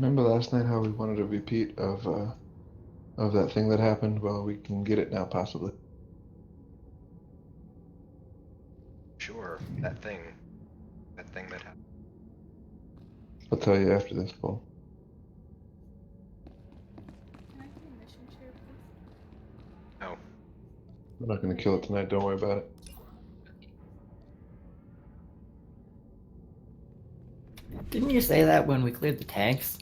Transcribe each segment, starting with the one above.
Remember last night how we wanted a repeat of that thing that happened? Well, we can get it now, possibly. Sure, that thing that happened. I'll tell you after this, Paul. Can I get a mission share, please? No, We're not gonna kill it tonight. Don't worry about it. Didn't you say that when we cleared the tanks?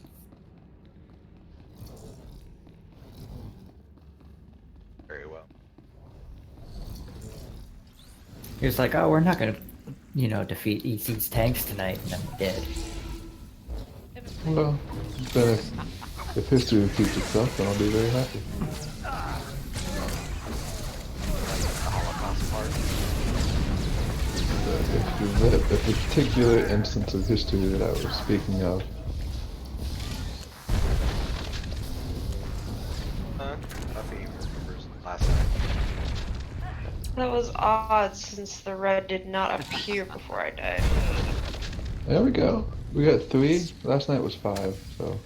very well. He was like, oh, we're not gonna, defeat EC's tanks tonight, and then we did. Well, then if history repeats itself, then I'll be very happy. The Holocaust part. The particular instance of history that I was speaking of. Buffy remembers last night. That was odd since the red did not appear before I died. There we go. We got 3. Last night was 5, so.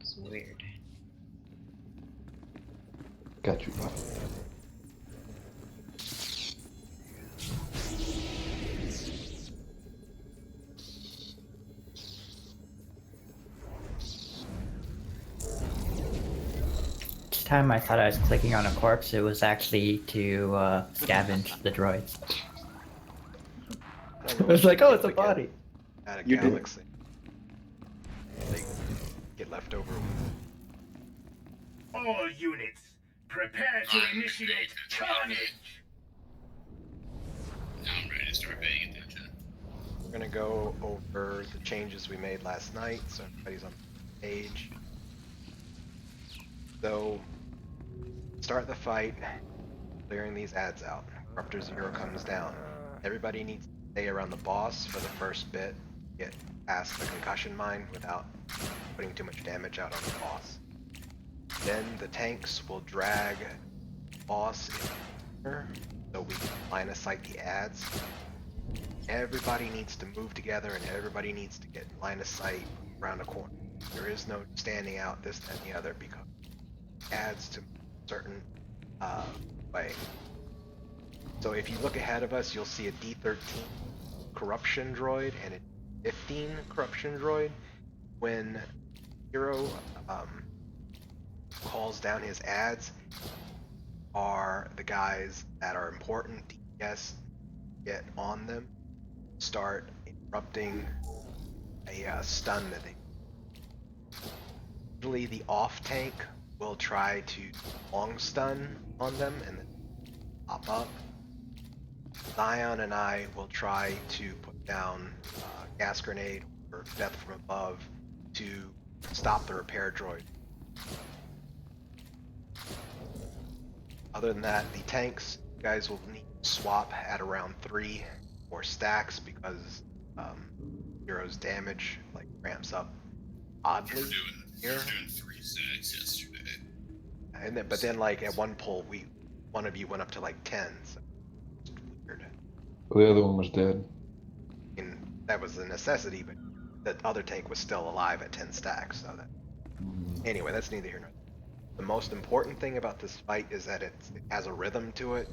It's weird. Got you, Bob. Each time I thought I was clicking on a corpse, it was actually to scavenge the droids. I was like, oh, it's a body. Out of You did. galaxy. They get left over. All units, prepare to initiate carnage! Now I'm ready to start paying attention. We're gonna go over the changes we made last night, so everybody's on the page. So, start the fight, clearing these ads out. Corruptor 0 comes down. Everybody needs to stay around the boss for the first bit, get past the concussion mine without putting too much damage out on the boss. Then the tanks will drag the boss in here, so we can line of sight the ads. Everybody needs to move together and everybody needs to get line of sight around a corner. There is no standing out this, that, and the other because it adds to a certain way. So if you look ahead of us, you'll see a D13 corruption droid and a 15 corruption droid. When Hero calls down his ads, are the guys that are important DPS get on them, start interrupting a stun that they. Usually the off tank will try to long stun on them and then pop up. Zion and I will try to put down gas grenade or death from above to stop the repair droid. Other than that, the tanks, you guys will need to swap at around 3 more stacks because Hero's damage like ramps up oddly We were doing 3 stacks yesterday. And then, but then like at one pull, one of you went up to like 10. So it's weird. Well, the other one was dead. And that was a necessity, but the other tank was still alive at 10 stacks. So that. Anyway, that's neither here nor there. The most important thing about this fight is that it has a rhythm to it.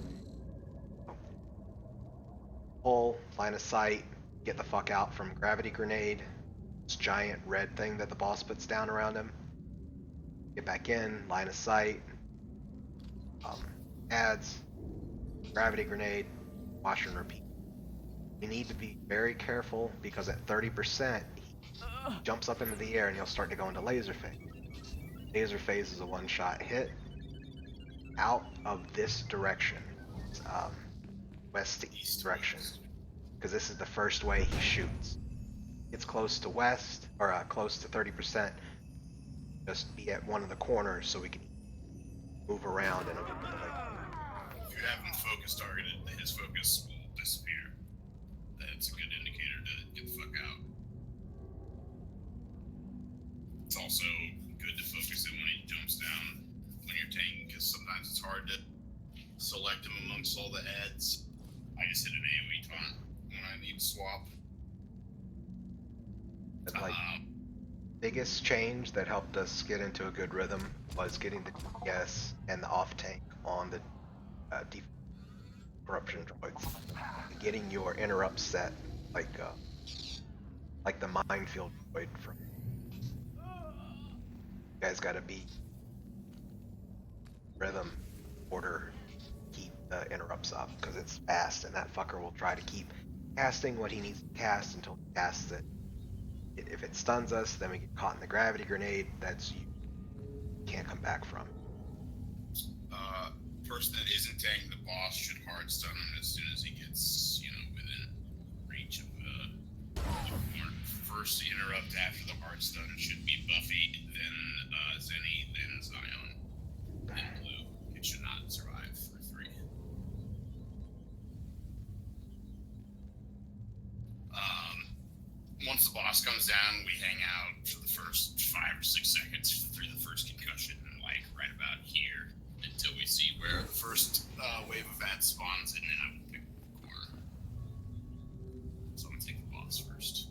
Pull, line of sight, get the fuck out from gravity grenade. This giant red thing that the boss puts down around him. Get back in, line of sight. Ads, gravity grenade, wash and repeat. You need to be very careful because at 30%, he jumps up into the air and he'll start to go into laser phase. Laser phase is a one-shot hit out of this direction, west to east direction, because this is the first way he shoots. Gets close to west or close to 30%. Just be at one of the corners so we can move around and. If you have him focus targeted, his focus will disappear. That's a good indicator to get the fuck out. It's also good to focus it when he jumps down when you're tanking, because sometimes it's hard to select him amongst all the ads. I just hit an AoE taunt when I need to swap. But like, biggest change that helped us get into a good rhythm was getting the DPS and the off tank on the corruption droids. Getting your interrupt set like the minefield droid from. You guys gotta be rhythm order, keep the interrupts up because it's fast, and that fucker will try to keep casting what he needs to cast until he casts it. If it stuns us, then we get caught in the gravity grenade. That's you can't come back from. Person that isn't tanking the boss should hard stun him as soon as he gets, within reach of first interrupt after the hard stun should be Buffy, then Zenny, then Zion, then Blue. It should not survive for 3. Once the boss comes down, we hang out for the first 5 or 6 seconds through the first concussion, like right about here, until we see where the first wave of ads spawns, and then I will pick the corner. So I'm gonna take the boss first.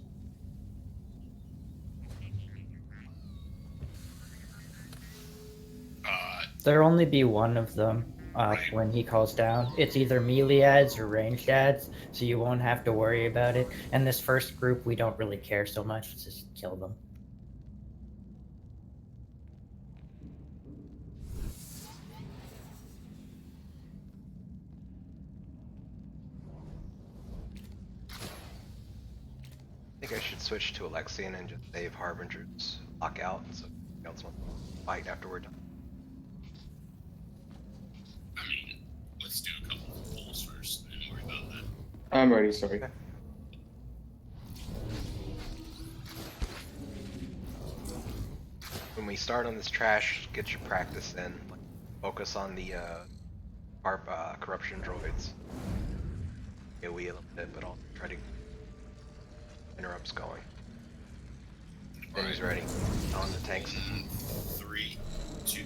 There'll only be one of them Right. when he calls down. It's either melee ads or ranged ads, so you won't have to worry about it. And this first group, we don't really care so much. Just kill them. I think I should switch to Alexian and just save Harbinger's lockout so nobody else wants to fight after we're done. I mean, let's do a couple of pulls first, and then worry about that. I'm ready, sorry. When we start on this trash, get your practice in. Focus on the corruption droids. AoE a little bit, but I'll try to interrupts going. Then he's ready. On the tanks. 3, 2.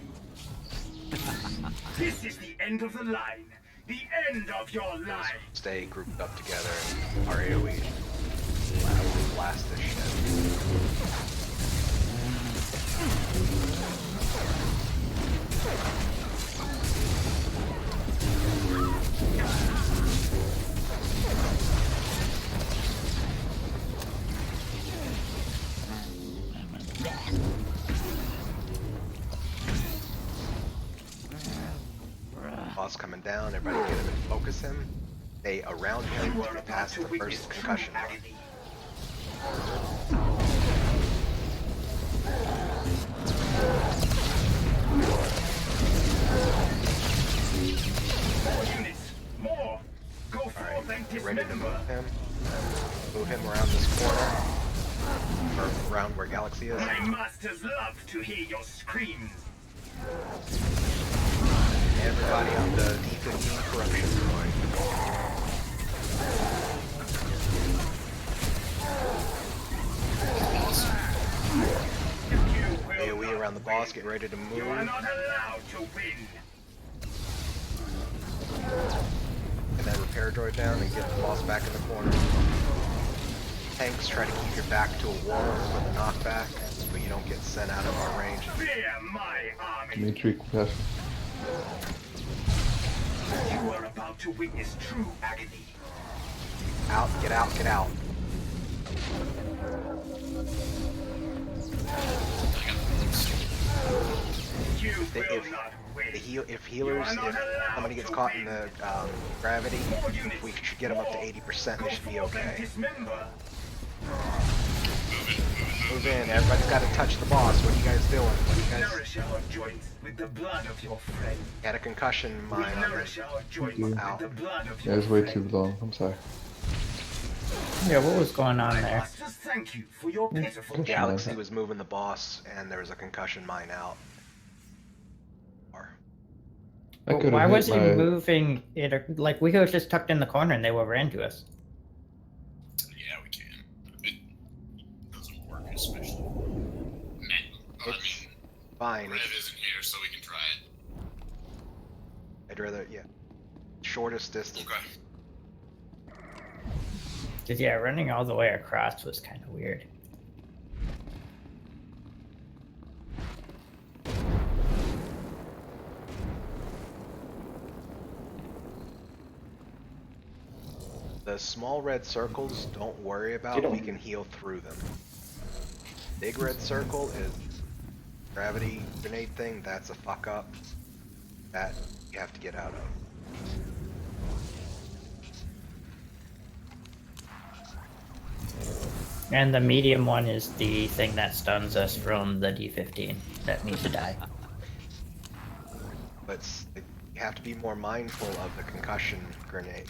This is the end of the line. The end of your line. Stay grouped up together and our AoE blast this shit. Boss coming down, everybody get him and focus him. Stay around him You to are get about past to the witness first true concussion. agony. More units. More. Go forth and Get ready to dismember. move him. Move him around this corner. Or around where Galaxy is. My masters love to hear your screams. Everybody on the D15 corruption droid. You will AoE not around the boss, get ready to move. You are not allowed to win. Get that repair droid down and get the boss back in the corner. Tanks, try to keep your back to a wall with a knockback, so you don't get sent out of our range. Fear my army. Dimitri concussion. You are about to witness true agony. Out, get out, get out. You They- will if- not win. If healers, if somebody gets caught in the gravity, we should get them up to 80%, they should be okay. Dismember. Move in, everybody's got to touch the boss. What are you guys doing? What are you guys... Nourish our joints with the blood of your friend. Had a concussion We mine on nourish this. our joints you. with Ow. the blood of Yeah, your it's way friend. too long. I'm sorry. Yeah, what was going on My there? masters thank you for your pitiful Good death. Galaxy was moving the boss, and there was a concussion mine out. I could Why have was hit he my. moving it? Like, we was just tucked in the corner and they overran to us. Yeah, we can. It doesn't work, especially. I mean, Fine. Rev isn't here, so we can try it. I'd rather, yeah. Shortest distance. Okay. Cause yeah, running all the way across was kind of weird. The small red circles, don't worry about. We can heal through them. Big red circle is gravity grenade thing. That's a fuck up. That you have to get out of. And the medium one is the thing that stuns us from the D15 that needs to die. But you have to be more mindful of the concussion grenade,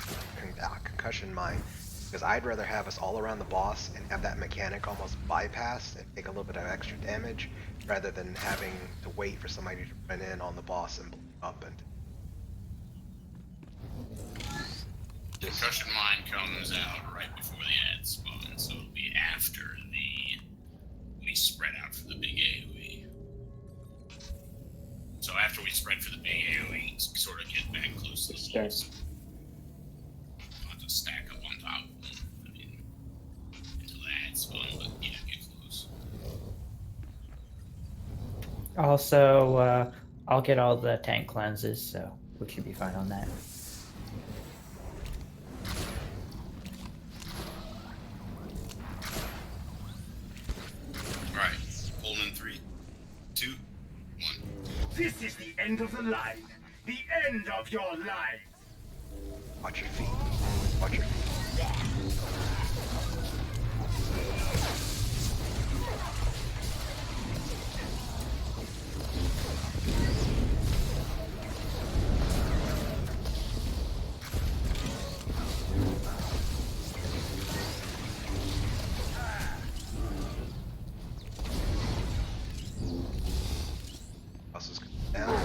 concussion mine, because I'd rather have us all around the boss and have that mechanic almost bypassed and take a little bit of extra damage, rather than having to wait for somebody to run in on the boss and blow up. And Concussion mine comes out right before the ad spawn, so it'll be after we spread out for the big AoE. So after we spread for the big AoE, sort of get back close to the walls. I'll just stack up on top of them. I mean, until the ad spawn, but yeah, get close. Also, I'll get all the tank cleanses, so we should be fine on that. Alright, hold in 3, 2, 1. This is the end of the line. The end of your life. watch your feet. Watch your feet. Bosses come down.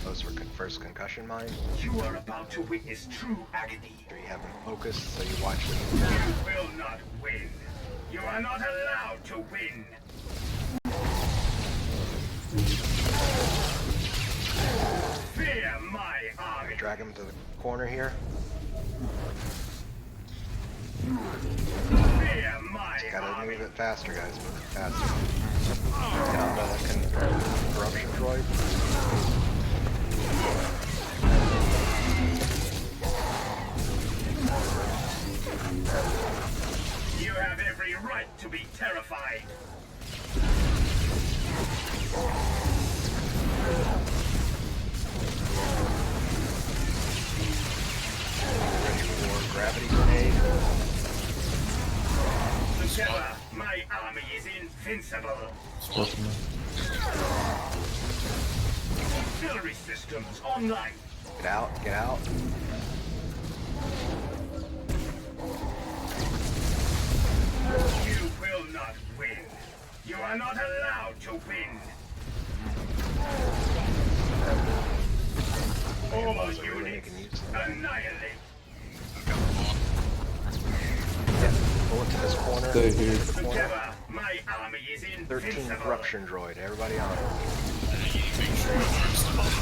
Those were first concussion mine. You are about to witness true agony. Sure you have them focused, so you watch them. You will not win. You are not allowed to win. Fear my army. Drag them to the corner here. Fear my Gotta army. move it faster, guys. Move it faster. Get on the corruption droid. You have every right to be terrified. Ready for gravity grenade. Together, my army is invincible. Auxiliary systems online. Get out, get out. You will not win. You are not allowed to win. All Bombs are really units, making use of that. annihilate. Pull it to this corner. Stay here. Corner. Together, my army is 13 invincible. corruption droid. Everybody on. You need to make sure it works the ball.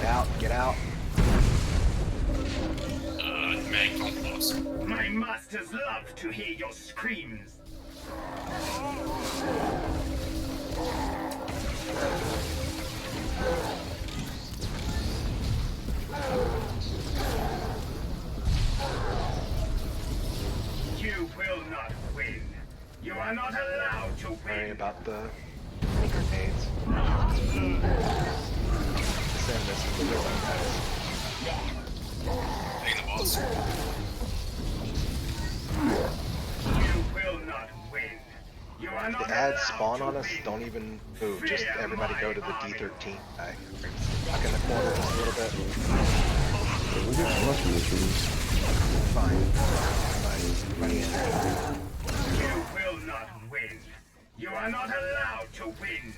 Get out, get out. Mag don't boss. My masters love to hear your screams. You will not win. You are not allowed to Worry win. about the grenades. Send this to the building, guys. Hitting the boss. You will not win. You are not The ads allowed spawn to on us, win. don't even move. Just everybody go to the D13 guy. Stuck in the corner just a little bit. We're getting lucky with these. Fine. Everybody in. You will not win. You are not allowed to win.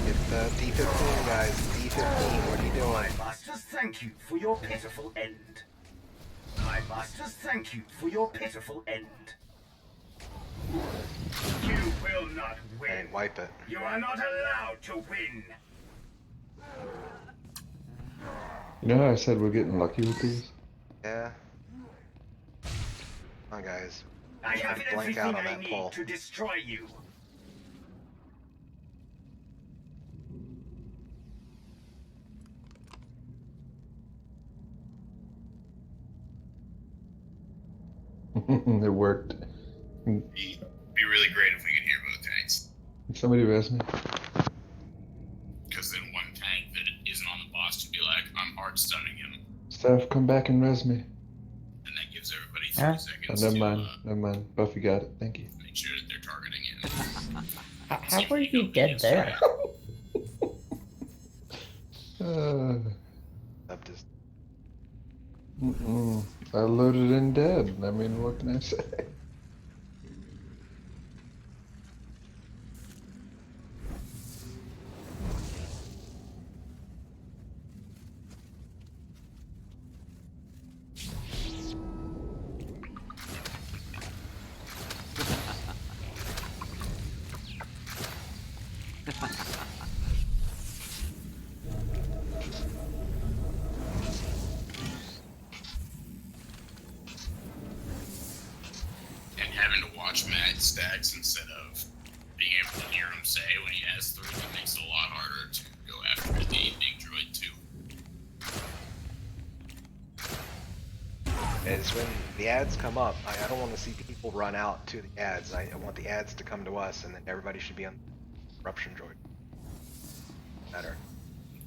Get the D15 guys. D15, what are you My doing? masters thank you for your pitiful end. My masters thank you for your pitiful end. You will not win. Hey, wipe it. You are not allowed to win. You know how I said we're getting lucky with these? Yeah. Come on, guys. I have Blank everything out on I that need pole. to destroy you. It worked. Be really great if we could hear both tanks. Somebody res me. Because then one tank that isn't on the boss to be like, I'm hard stunning him. Steph, come back and res me. And that gives everybody 3 Huh? Oh, seconds never to mind. Never mind. Buffy got it. Thank you. make sure that they're targeting him. How were you dead there? Up to I loaded in dead. I mean, what can I say? And having to watch Matt stacks instead of being able to hear him say when he has 3, it makes it a lot harder to go after the big droid too. is when the ads come up, I don't want to see people run out to the ads. I want the ads to come to us, and then everybody should be on corruption droid. Better.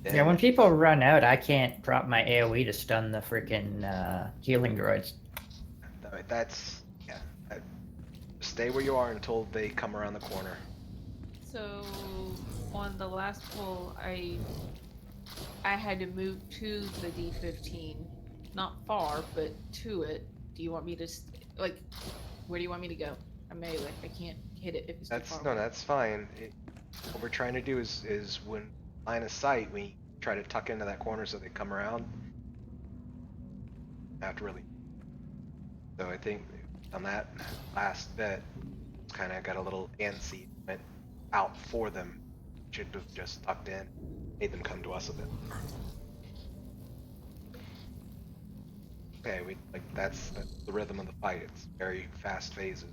Yeah, when people run out, I can't drop my AoE to stun the freaking healing droids. That's yeah. Stay where you are until they come around the corner. So on the last pull, I had to move to the D15, not far, but to it. Do you want me to like? Where do you want me to go? I'm melee. I can't hit it if it's too far. That's fine. What we're trying to do is when line of sight, we try to tuck into that corner so they come around. Not really. So I think on that last bit, kind of got a little antsy, went out for them. Should have just tucked in, made them come to us a bit. Okay, that's the rhythm of the fight. It's very fast phases.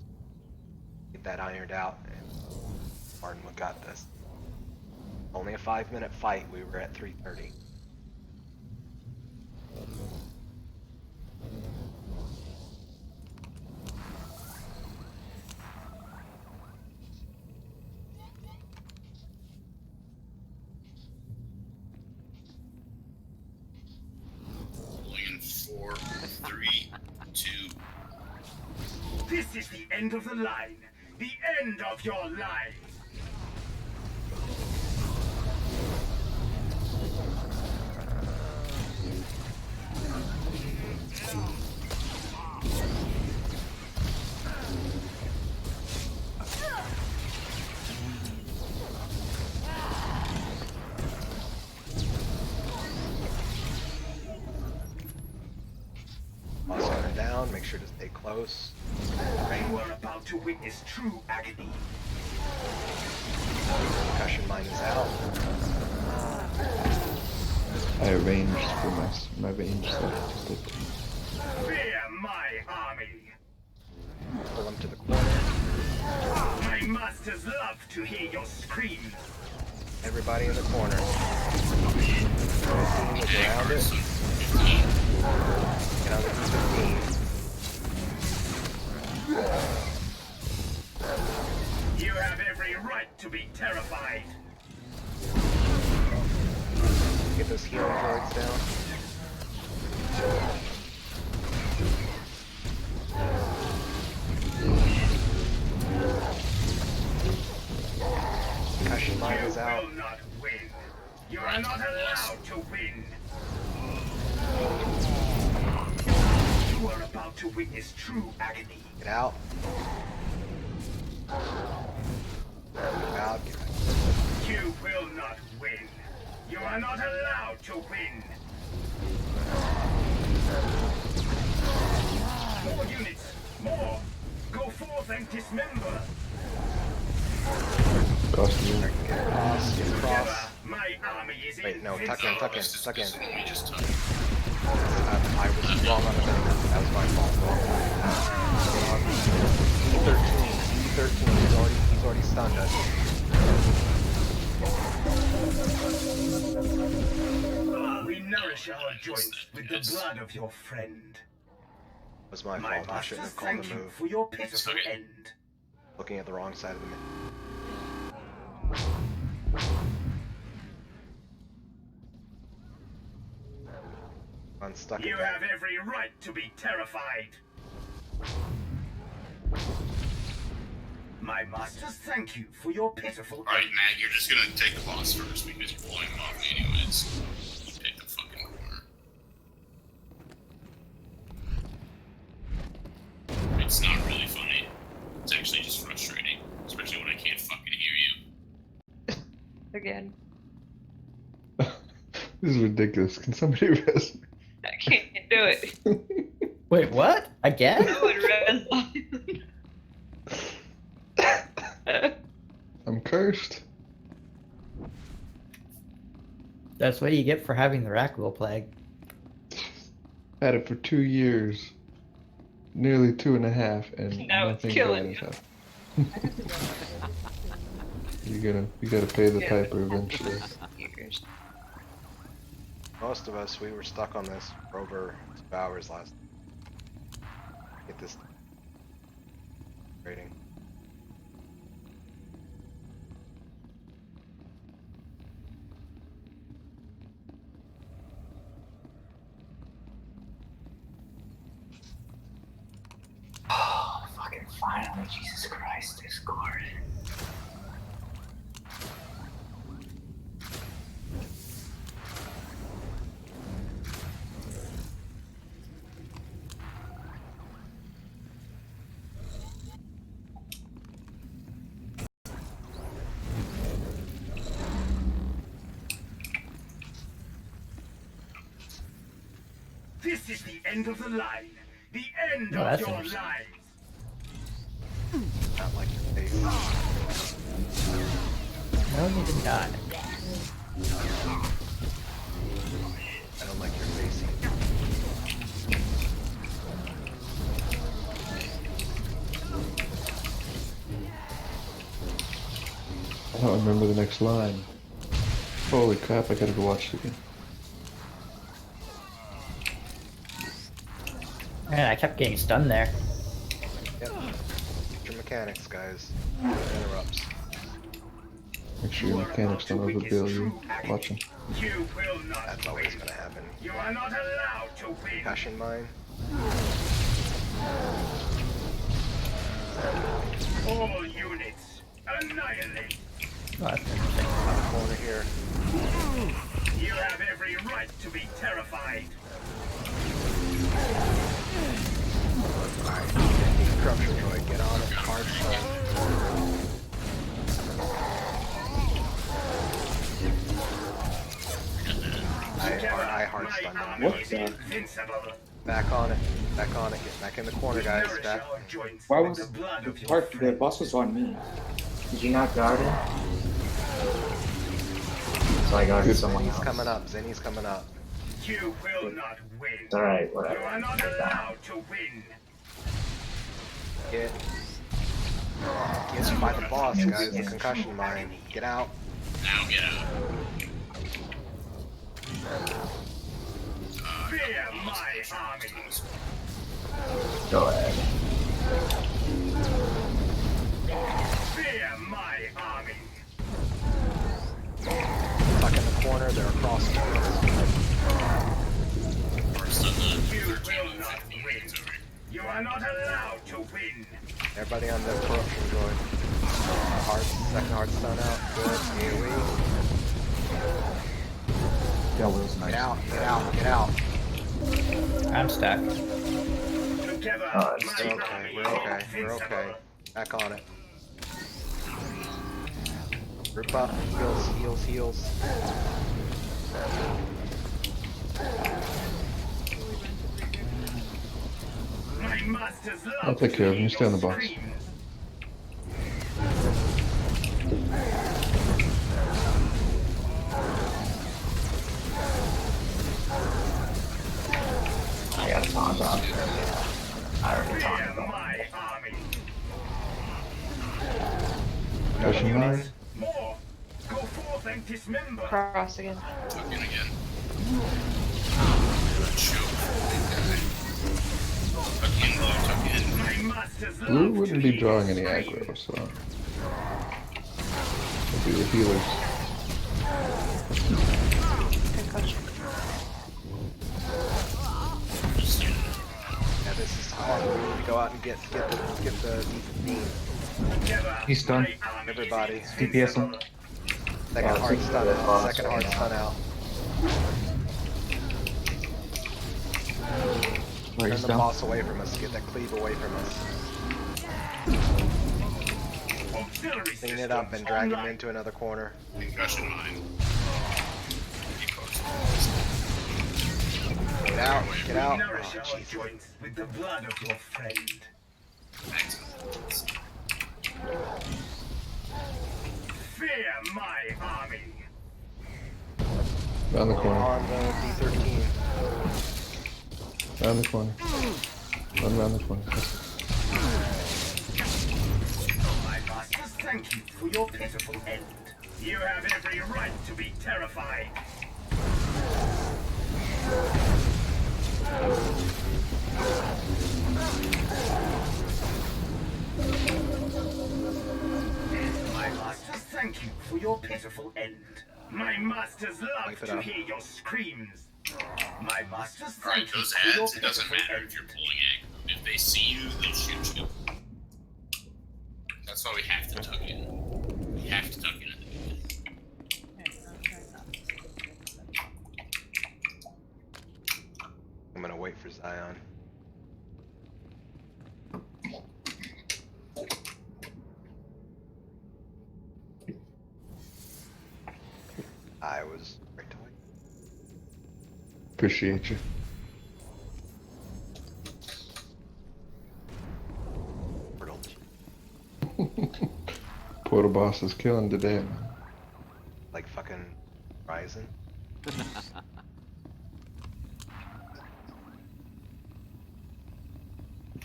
Get that ironed out, and Martinwood got this. Only a 5-minute fight. We were at 3:30. Pulling in 4, 3, 2. This is the end of the line. The end of your line. Boss hunter down. Make sure to stay close. You are about to witness true agony. Concussion mine is out. I arranged for my range stuff. Good. Fear my army. Pull them to the corner. My masters love to hear your screams. Everybody in the corner. Team is around it. Get on the D15. You have every right to be terrified. Get those healing droids down. Concussion mine is out. You will not win. You are not allowed to win. You are about to witness true agony. Get out. Get out. Get out. You will not win. You are not allowed to win. More units. More. Go forth and dismember. Cost me. Get across. Get across. Never. My army is Wait, no, tuck in, invincible. tuck in, This is tuck in. what we just took. I was wrong on the number. That was my fault. D13. He's already stunned us. We nourish our joints with the blood of your friend. Was my My fault. I shouldn't masters have called thank the you move. for your pitiful Okay. end. Looking at the wrong side of the map. I'm stuck. You have every right to be terrified. My masters thank you for your pitiful Alright, end. Matt, you're just gonna take the boss first because you're blowing him off anyways. Take the fucking corner. It's not really funny. It's actually just frustrating. Especially when I can't fucking hear you. Again. This is ridiculous. Can somebody rest? I can't do it. Wait, what? Again? No one res. I'm cursed. That's what you get for having the Rackwheel Plague. Had it for 2 years. Nearly 2.5, and Now it's nothing killing bad has happened. You gotta pay the piper eventually. Years. Most of us, we were stuck on this for over 2 hours last. Get this rating. Oh, fucking finally, Jesus Christ, Discord. This is the end of the line. The end Oh, of that's your interesting. lives. Not like your face. No, you did not. I don't like your face. I don't remember the next line. Holy crap, I gotta go watch it again. Man, I kept getting stunned there. Yep. Get your mechanics, guys. Interrupts. Make sure your mechanics don't overbill you. Watch them. You will not That's win. always gonna happen. You are not allowed to win. Concussion mine. All units, annihilate. Oh, that's interesting. On the corner here. You have every right to be terrified. Corruption droid, get on it. Hard stun. I hard stunned him. What the? Invincible. Back on it. Back on it. Get back in the corner, guys. Nourish Back. our joints Why with was the blood of your part the friends. boss was on me? Did you not guard it? So I guarded someone Zinni's else. coming up. Zinni's coming up. You will not win. It's alright, You whatever. are not Take that. allowed to win. Get by the boss, guys. The concussion mine. Get out. Now get out. Fear my army. Go ahead. Fear my army. Stuck in the corner. They're across the field. First on the You 13 will and not 15 win. minutes over. You are not allowed to win. Everybody on the corruption droid. Second hard stun out. Good. AoE. Yellow's nice. Get out. Get out. Get out. I'm stuck. Together, Oh, it's my We're army okay. We're is okay. We're invincible. okay. Back on it. Group up. Heals. Heals. Heals. My masters love I'll take care of him. You to stay on the hear box. your screams. I got a taunt on. I already Fear taunted them. my army. Concussion mine. More. Go forth and dismember. Cross again. Fucking again. Choke. Tuck in, blue, tuck in. My masters Blue love wouldn't to be hear drawing your any screams. aggro, so it'll be the healers. Concussion. Yeah, this is hard. We need to go out and get the beam. Together, He's done. my army is Everybody. DPS him. invincible. Second hard stun out. Second hard stun out. Where Turn he's the down. boss away from us. Get that cleave away from us. Auxiliary Clean it up systems and drag him online. into another corner. Concussion mine. Get out. Get out. Nourish Oh, our jeez. joints with the blood of your friend. Fear my army. Round the corner. On the D13. Round the corner. Run around the corner. My masters thank you for your pitiful end. You have every right to be terrified. My masters thank you for your pitiful end. My masters love Wipe it to up. hear your screams. My masters Alright, thank you those for your ads, it doesn't pitiful matter end. if you're pulling aggro. If they see you, they'll shoot you. That's why we have to tuck in. We have to tuck in at the beginning. I'm gonna wait for Zion. I was right to wait. Appreciate you. Portal. Portal boss is killing today, man. Like fucking Ryzen.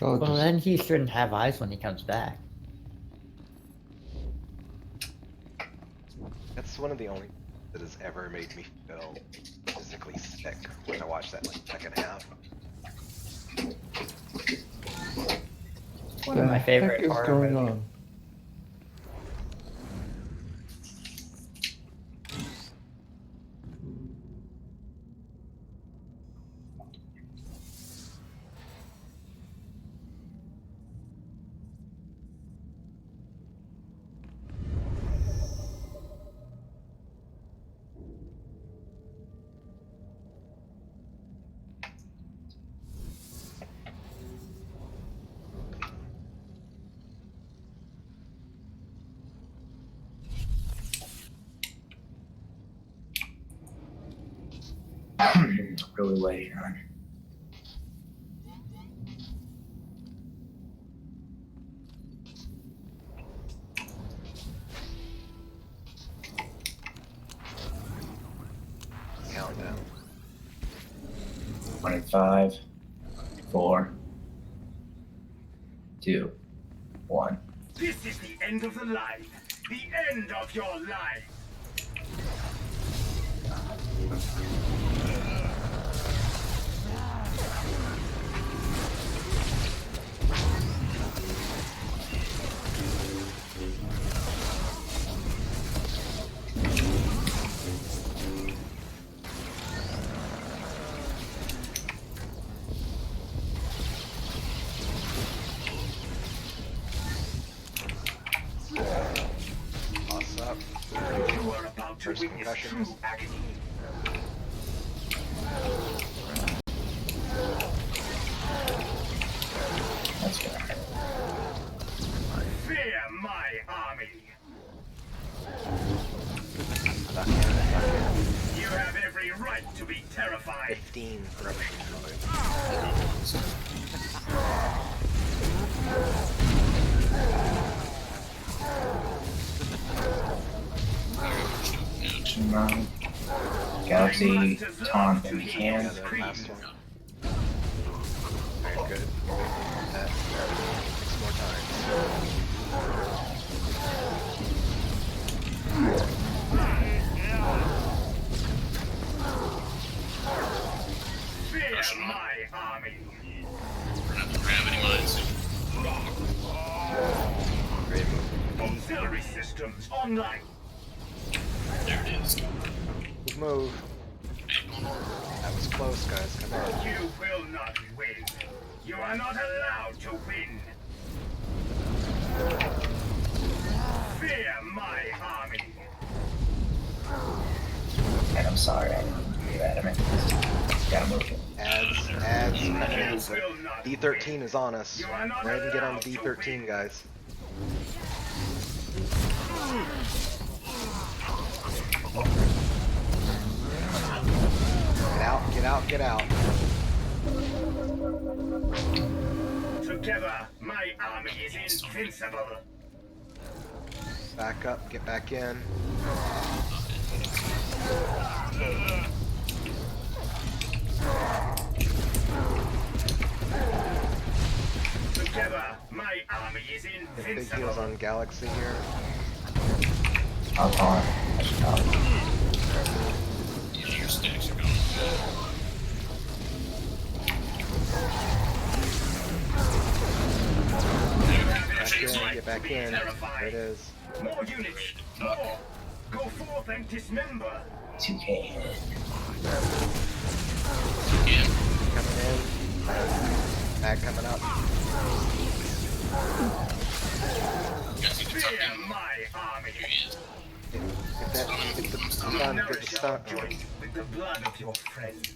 I'll Well, just- then he shouldn't have eyes when he comes back. That's one of the only that has ever made me feel physically sick when I watch that second half. One of my favorite What the heck is horror going movies. on? Really waiting on. Countdown. 25, 4, 2, 1. This is the end of the line. The end of your life. Boss up. You are about to First witness concussion. true agony. That's good. Fear my army. Duck in, duck in. You have every right to be terrified. 15 corruption points. Galaxy taunt if you Yeah, can. the last one. Alright, good. That 6 more times. Fear my army. We're not online. There it is. Move. That was close, guys. Come on. You will not win. You are not allowed to win. Fear my army. And I'm sorry, I didn't do that. I meant to gotta move it. Ads. You will not D13 win. is on us. You are not Go ahead and get on allowed the to D13, win. guys. Get out. Together, my army is invincible. Back up, get back in. Together, my army is Get big invincible. heals on Galaxy here. I'll call it. I should call it. Yeah, your stacks are going. Get back in. There it is. More units. More. Go forth and dismember. 2K. Yeah. Coming in. Bag coming up. You guys need to tuck Fear in. my army. Here he is. Get the stun, get the Nourish stun. our joints with the blood of your friend.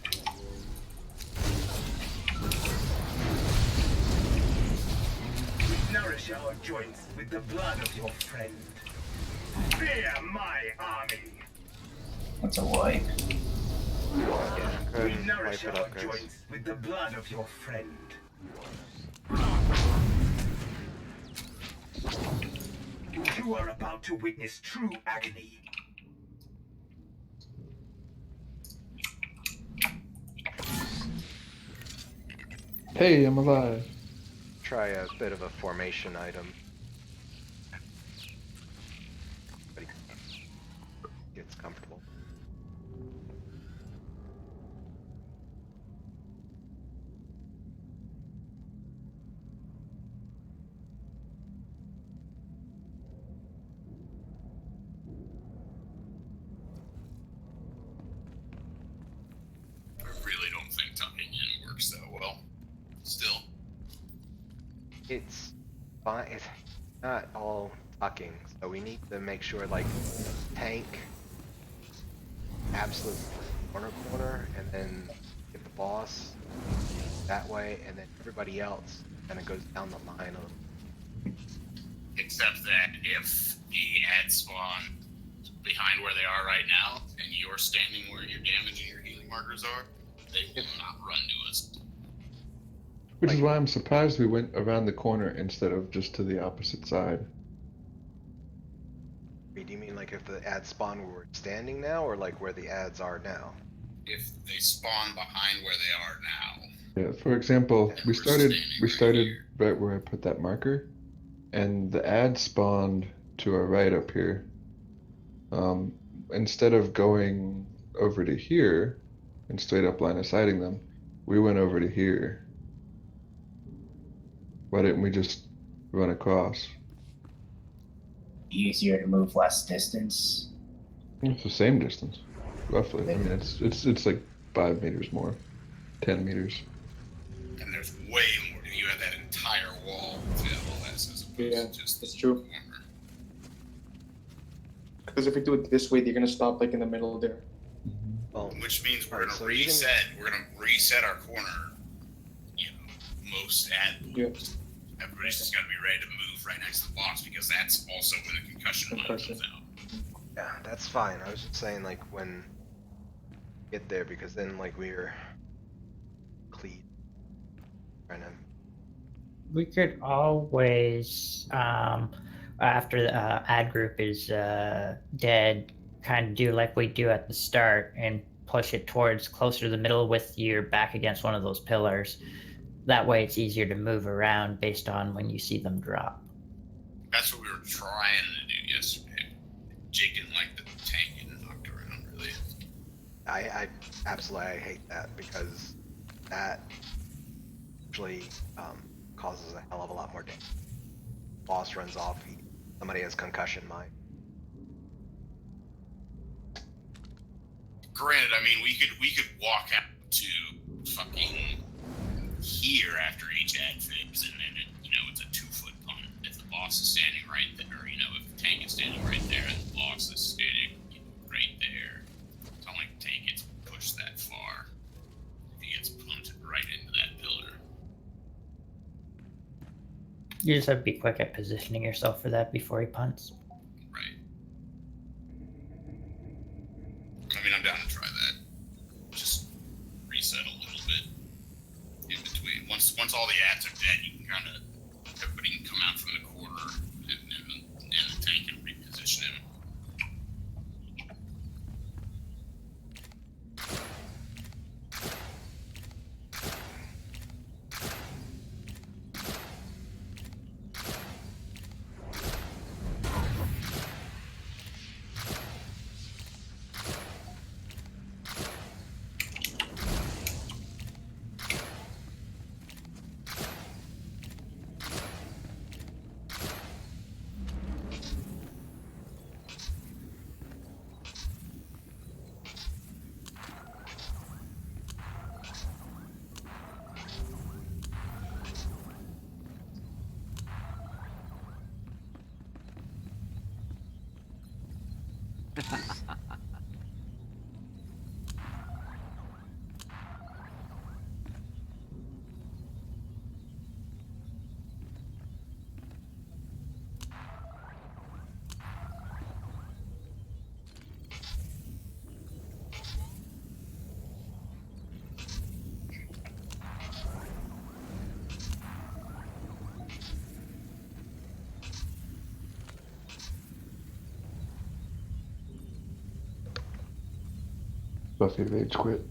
Nourish our joints with the blood of your friend. Fear my army. What's a wipe? Go We ahead and nourish wipe it our up, guys. joints with the blood of your friend. You are about to witness true agony. Hey, I'm alive. Try a bit of a formation item. Gets comfortable. I really don't think tucking in works that well. Still. It's fine. It's not all tucking, so we need to make sure, like, tank absolute corner, and then get the boss that way, and then everybody else kind of goes down the line of. Except that if the ads spawn behind where they are right now, and you're standing where your damage and your healing markers are, they will not run to us. Which is why I'm surprised we went around the corner instead of just to the opposite side. Do you mean like if the ads spawn where we're standing now, or like where the ads are now? If they spawn behind where they are now, Yeah, for example, and we we're started standing here. right where I put that marker, and the ad spawned to our right up here. Instead of going over to here and straight up line of sighting them, we went over to here. Why didn't we just run across? Easier to move less distance. It's the same distance, roughly. I mean, it's like 5 meters more, 10 meters. And there's way more. You have that entire wall to LLS as opposed Yeah, to just that's true. the corner. Because if we do it this way, they're gonna stop like in the middle there. Well, Which means we're Alright, gonna so even- reset. We're gonna reset our corner. You know, most at. Yeah. Everybody's just gotta be ready to move right next to the boss because that's also when the concussion line Concussion. comes out. yeah, that's fine. I was just saying, like, when get there, because then, like, we're clean. Trying to. We could always, after the ad group is dead, kind of do like we do at the start and push it towards closer to the middle with your back against one of those pillars. That way it's easier to move around based on when you see them drop. That's what we were trying to do yesterday. Jake didn't like the tank getting knocked around, really. I absolutely I hate that, because that actually causes a hell of a lot more damage. Boss runs off. Somebody has concussion mine. Granted, I mean, we could walk out to fucking here after each ad phase, and then it's a 2-foot punt. If the boss is standing right there, or if the tank is standing right there, and the boss is standing right there, it's not like the tank gets pushed that far. He gets punted right into that pillar. You just have to be quick at positioning yourself for that before he punts. Right. I mean, I'm down to try that. Just reset a little bit in between. Once all the ads are dead, you can kind of everybody can come out from the corner and the tank and reposition him. Buffy rage quit.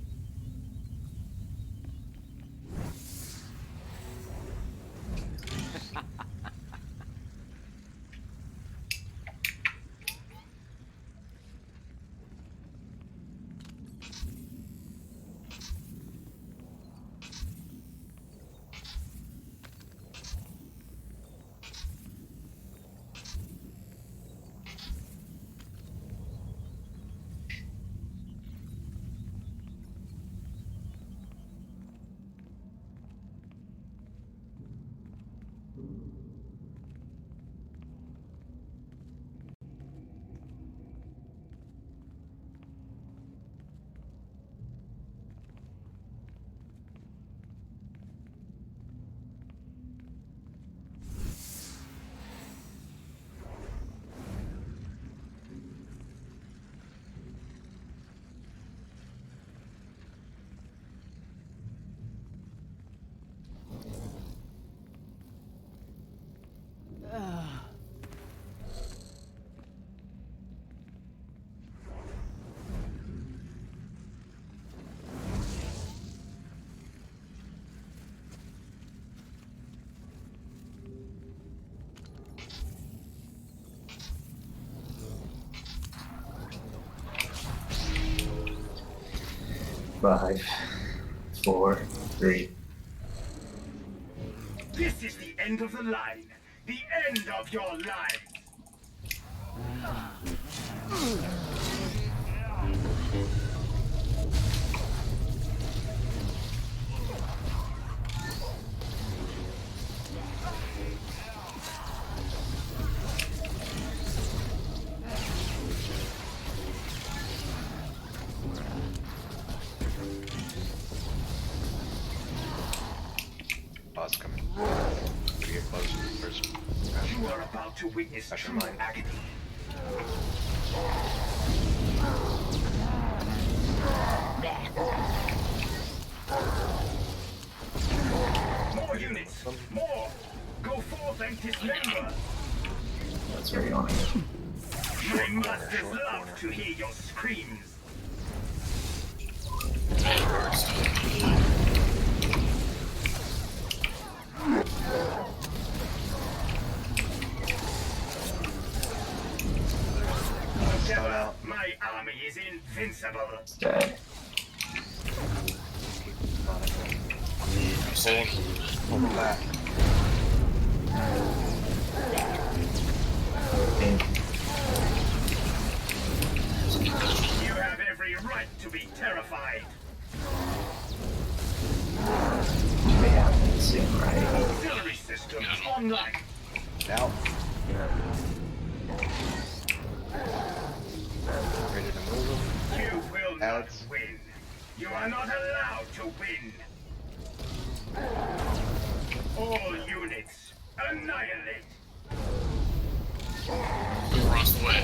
Five, 4, 3. This is the end of the line. The end of your line. Boss coming. We get close to the first round. You are about to witness Special true mind. agony. More units! More! Go forth and dismember! That's where you want to go. My masters love to hear your screams. Together, my army is invincible. It's dead. Hold it back. Pink. You have every right to be online. Out. Ready to move him. You will not Ads. win. You are not allowed to win. All units, annihilate. Across the way.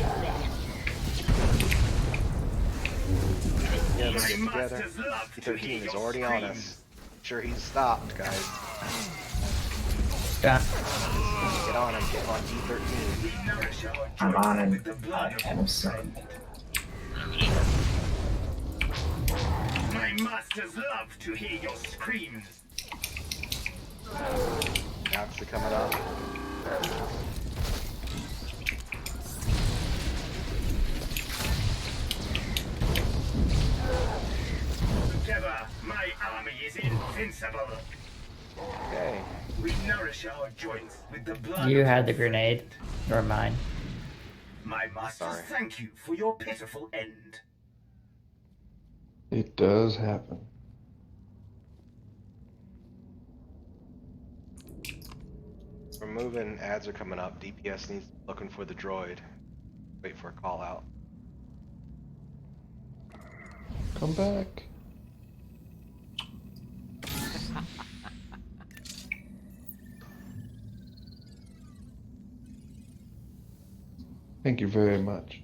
Yeah, let's My get together. masters love to T13 hear is your already on screams. us. Sure, he's stopped, guys. Done. Get on him. Get on T13. We nourish our I'm joints on him. with the blood of I'm your sorry. friend. Gravity. My masters love to hear your screams. Nox are coming up. Together, my army is invincible. Okay. We nourish our joints with the blood You of had your the grenade. Or mine. My masters Sorry. thank you for your pitiful end. It does happen. We're moving. Ads are coming up. DPS needs looking for the droid. Wait for a call out. Come back. Thank you very much.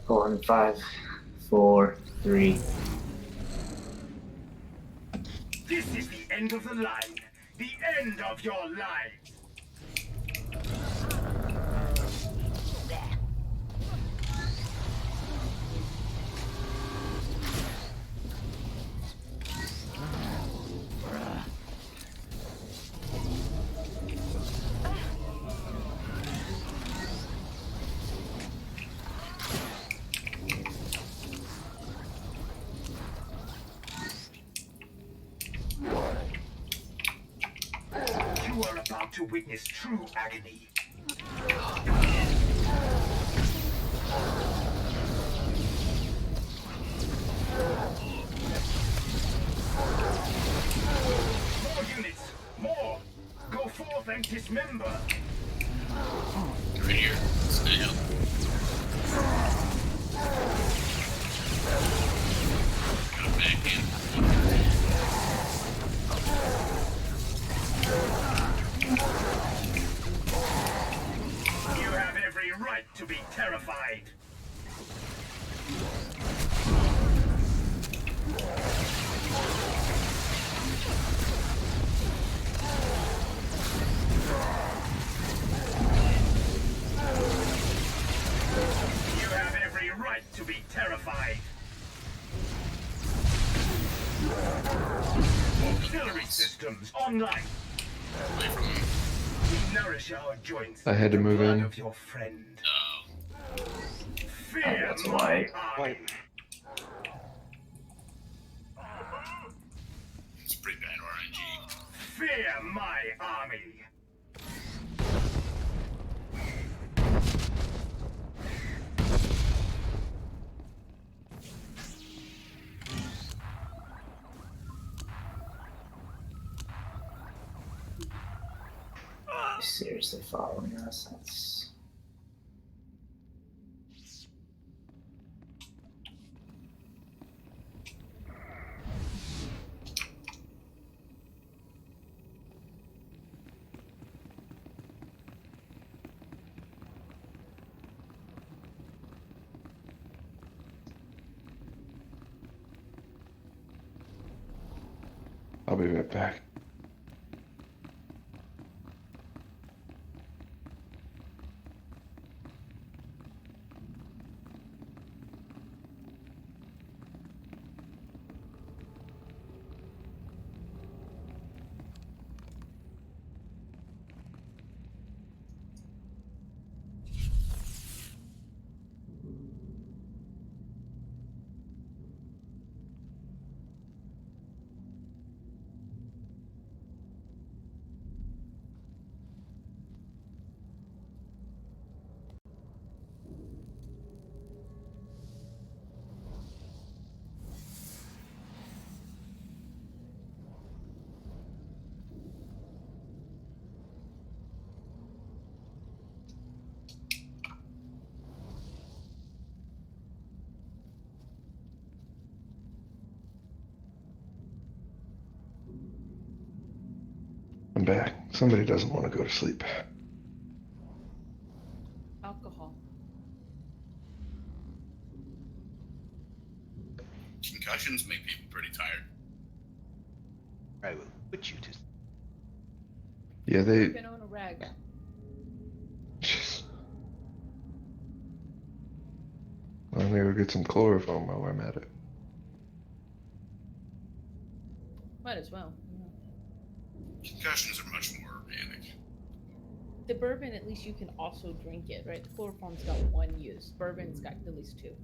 Going 5, 4, 3. This is the end of the line. The end of your lives. You are about to witness true agony. More units! More! Go forth and dismember! Right here. Stay up. Got back in. You have every right to be terrified. You have every right to be terrified. Auxiliary systems online. Away from him. We nourish our joints. I had to with the move blood in. Of your friend. Oh. Fear that's my why. army. Wait. It's pretty bad RNG. Fear my army. seriously following us. That's I'll be right back. I'm back. Somebody doesn't want to go to sleep. Alcohol. Concussions make people pretty tired. I will put you to. Yeah, they. Been on a rag. Well, I'm gonna go get some chloroform while I'm at it. Might as well. Concussions are much more organic. The bourbon, at least you can also drink it, right? The chloroform's got one use. Bourbon's got at least two.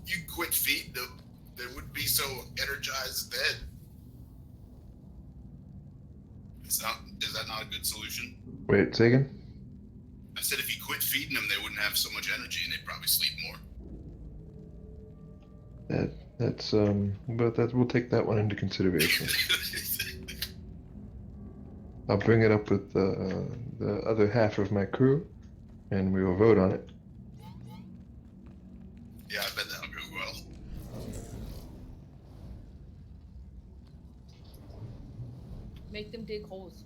You quit feeding them, they would be so energized then. Is that not a good solution? Wait, say again? I said if you quit feeding them, they wouldn't have so much energy and they'd probably sleep more. But we'll take that one into consideration. I'll bring it up with the other half of my crew, and we will vote on it. Yeah, I bet that'll go well. Make them dig holes.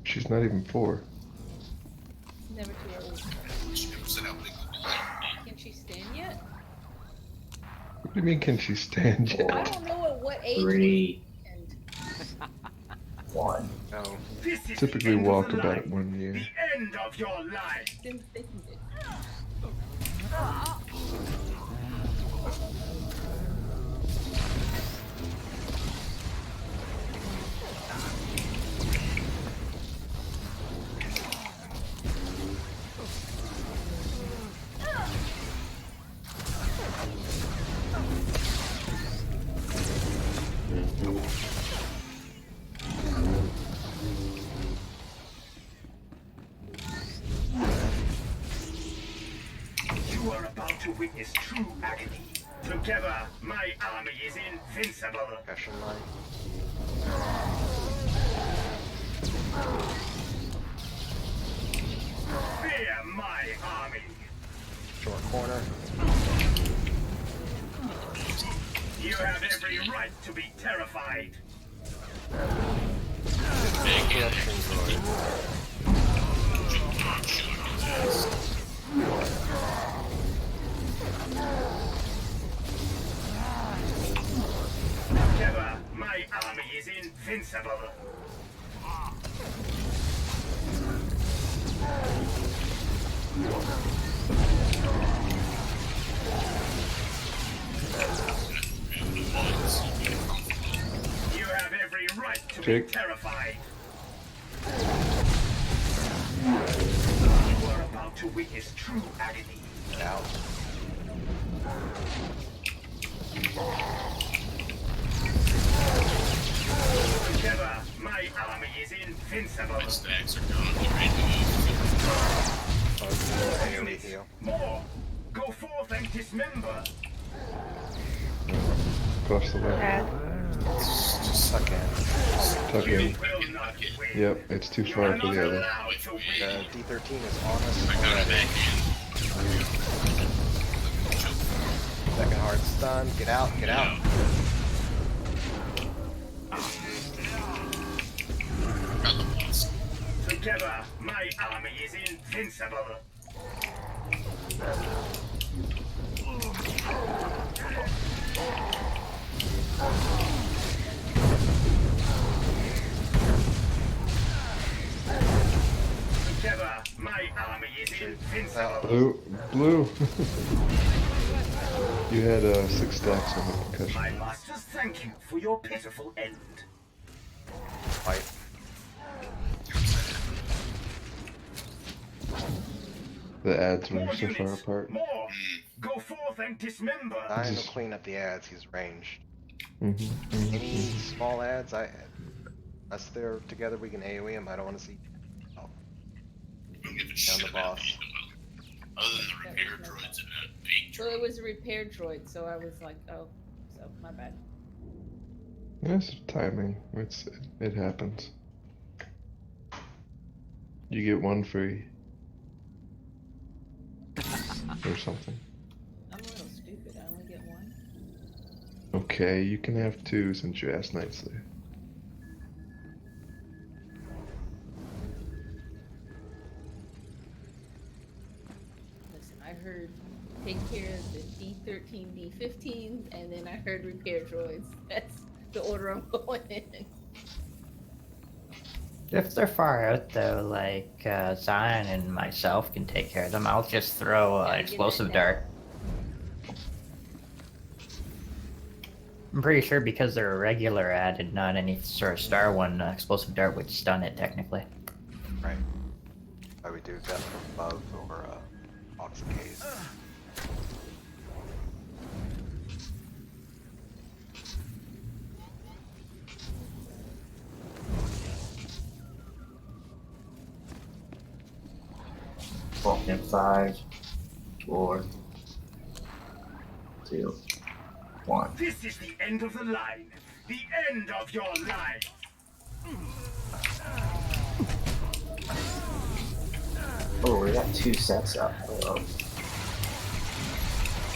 She's not even 4. It's never too early. She never said how big the ball would Can she stand yet? What do you mean, can she stand I yet? don't know at what age. 3, And 1. No. This is Typically the end walk of the about line. 1 year. The end of your life. then they can dig. You are about to witness true agony. Together, my army is invincible. Concussion line. Fear my army. Short corner. You have every right to be terrified. Connection droid. Together, my army is invincible. You have every right to Jake. be terrified. You are about to witness true agony. Out. Together, my army is invincible. My stacks are gone. Get ready to move. Oh, I need heal. More! Go forth and dismember. Cross the way. Okay. Just suck in. Tuck You in. will not win. Yep, it's too You far are for not the other. allowed to win. The D13 is on us I got a already. backhand. Second hard stun. Get out, get out. Got the boss. Together, my army is invincible. Together, my army is invincible. Blue. You had 6 stacks on the concussion. My masters thank you for your pitiful end. Fight. The ads were More so far units, apart. more. Go forth and dismember. Dying will Just- clean up the ads, he's ranged. Mm-hmm. Any small ads, unless they're together, we can AoE them. I don't want to see. Don't give a Down shit the about boss. me. Other than the repair droids and a bait Well, it droid. was a repair droid, so I was like, oh, so my bad. It's timing. It happens. You get one free. Or something. I'm a little stupid. I only get one. Okay, you can have 2 since you asked nicely. Listen, I heard take care of the D13, D15, and then I heard repair droids. That's the order I'm going in. If they're far out though, like Zion and myself can take care of them, I'll just throw Gotta get explosive that dart. I'm pretty sure because they're a regular ad and not any sort of star one, explosive dart would stun it technically. Right. Why we do death from above or oxicase. Walk in 5, 4, 2, 1. This is the end of the line. The end of your life. Oh, we got 2 sets up. Oh,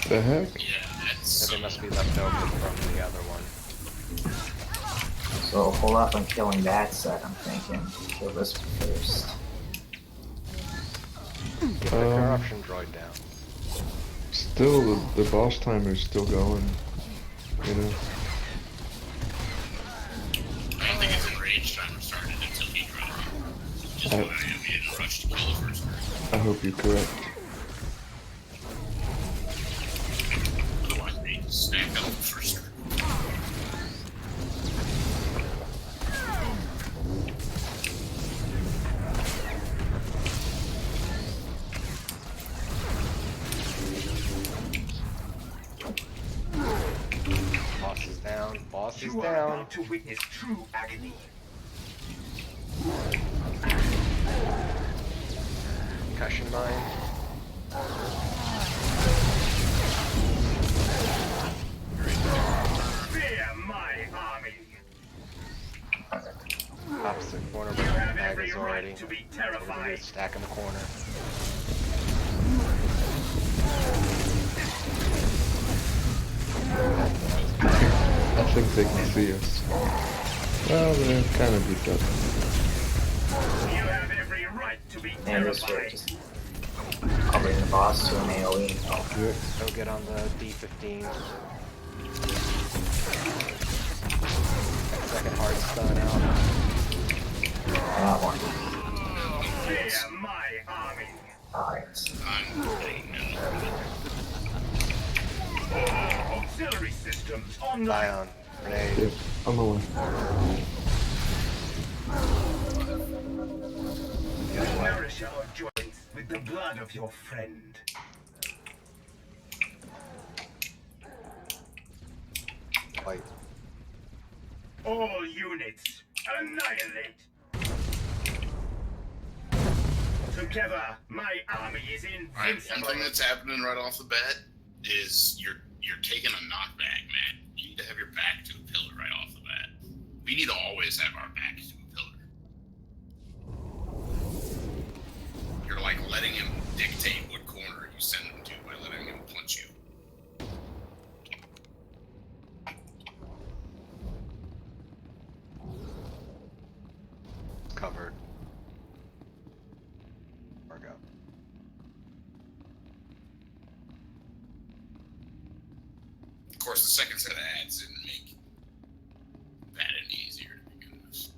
The heck? Yeah, that's So so they must be left over from the other one. so hold off on killing that set, I'm thinking. Kill this one first. Get the corruption droid down. Still, the boss timer's still going. You know? I don't think his enraged timer started until he dropped. Just I- when we didn't rush to kill the first person. I hope you're correct. Otherwise, they just stack up the first turn. Boss is down. Boss is You are down. about to witness true agony. Concussion mine. Fear my army. Opposite corner You where the have bag every is already. right to be We're gonna do terrified. is stack in the corner. I think they can see us. Well, they're kind of beat up. You have every right to be And this way, terrified. just covering the boss to an AoE. Oh, Yep. Go get on the D15. Second hard stun out. that one. Fear my army. Alright. I'm getting Auxiliary systems online. Zion. Grenade. Yep. On the way. Nourish our joints with the blood of your friend. Fight. All units, annihilate! Together, my army is Alright, one invincible. thing that's happening right off the bat, is you're taking a knockback, man. You need to have your back to a pillar right off the bat. We need to always have our back to a pillar. You're like letting him dictate what corner you send him to by letting him punch you. Covered. Go. Of course, the second set of ads didn't make that any easier to begin with.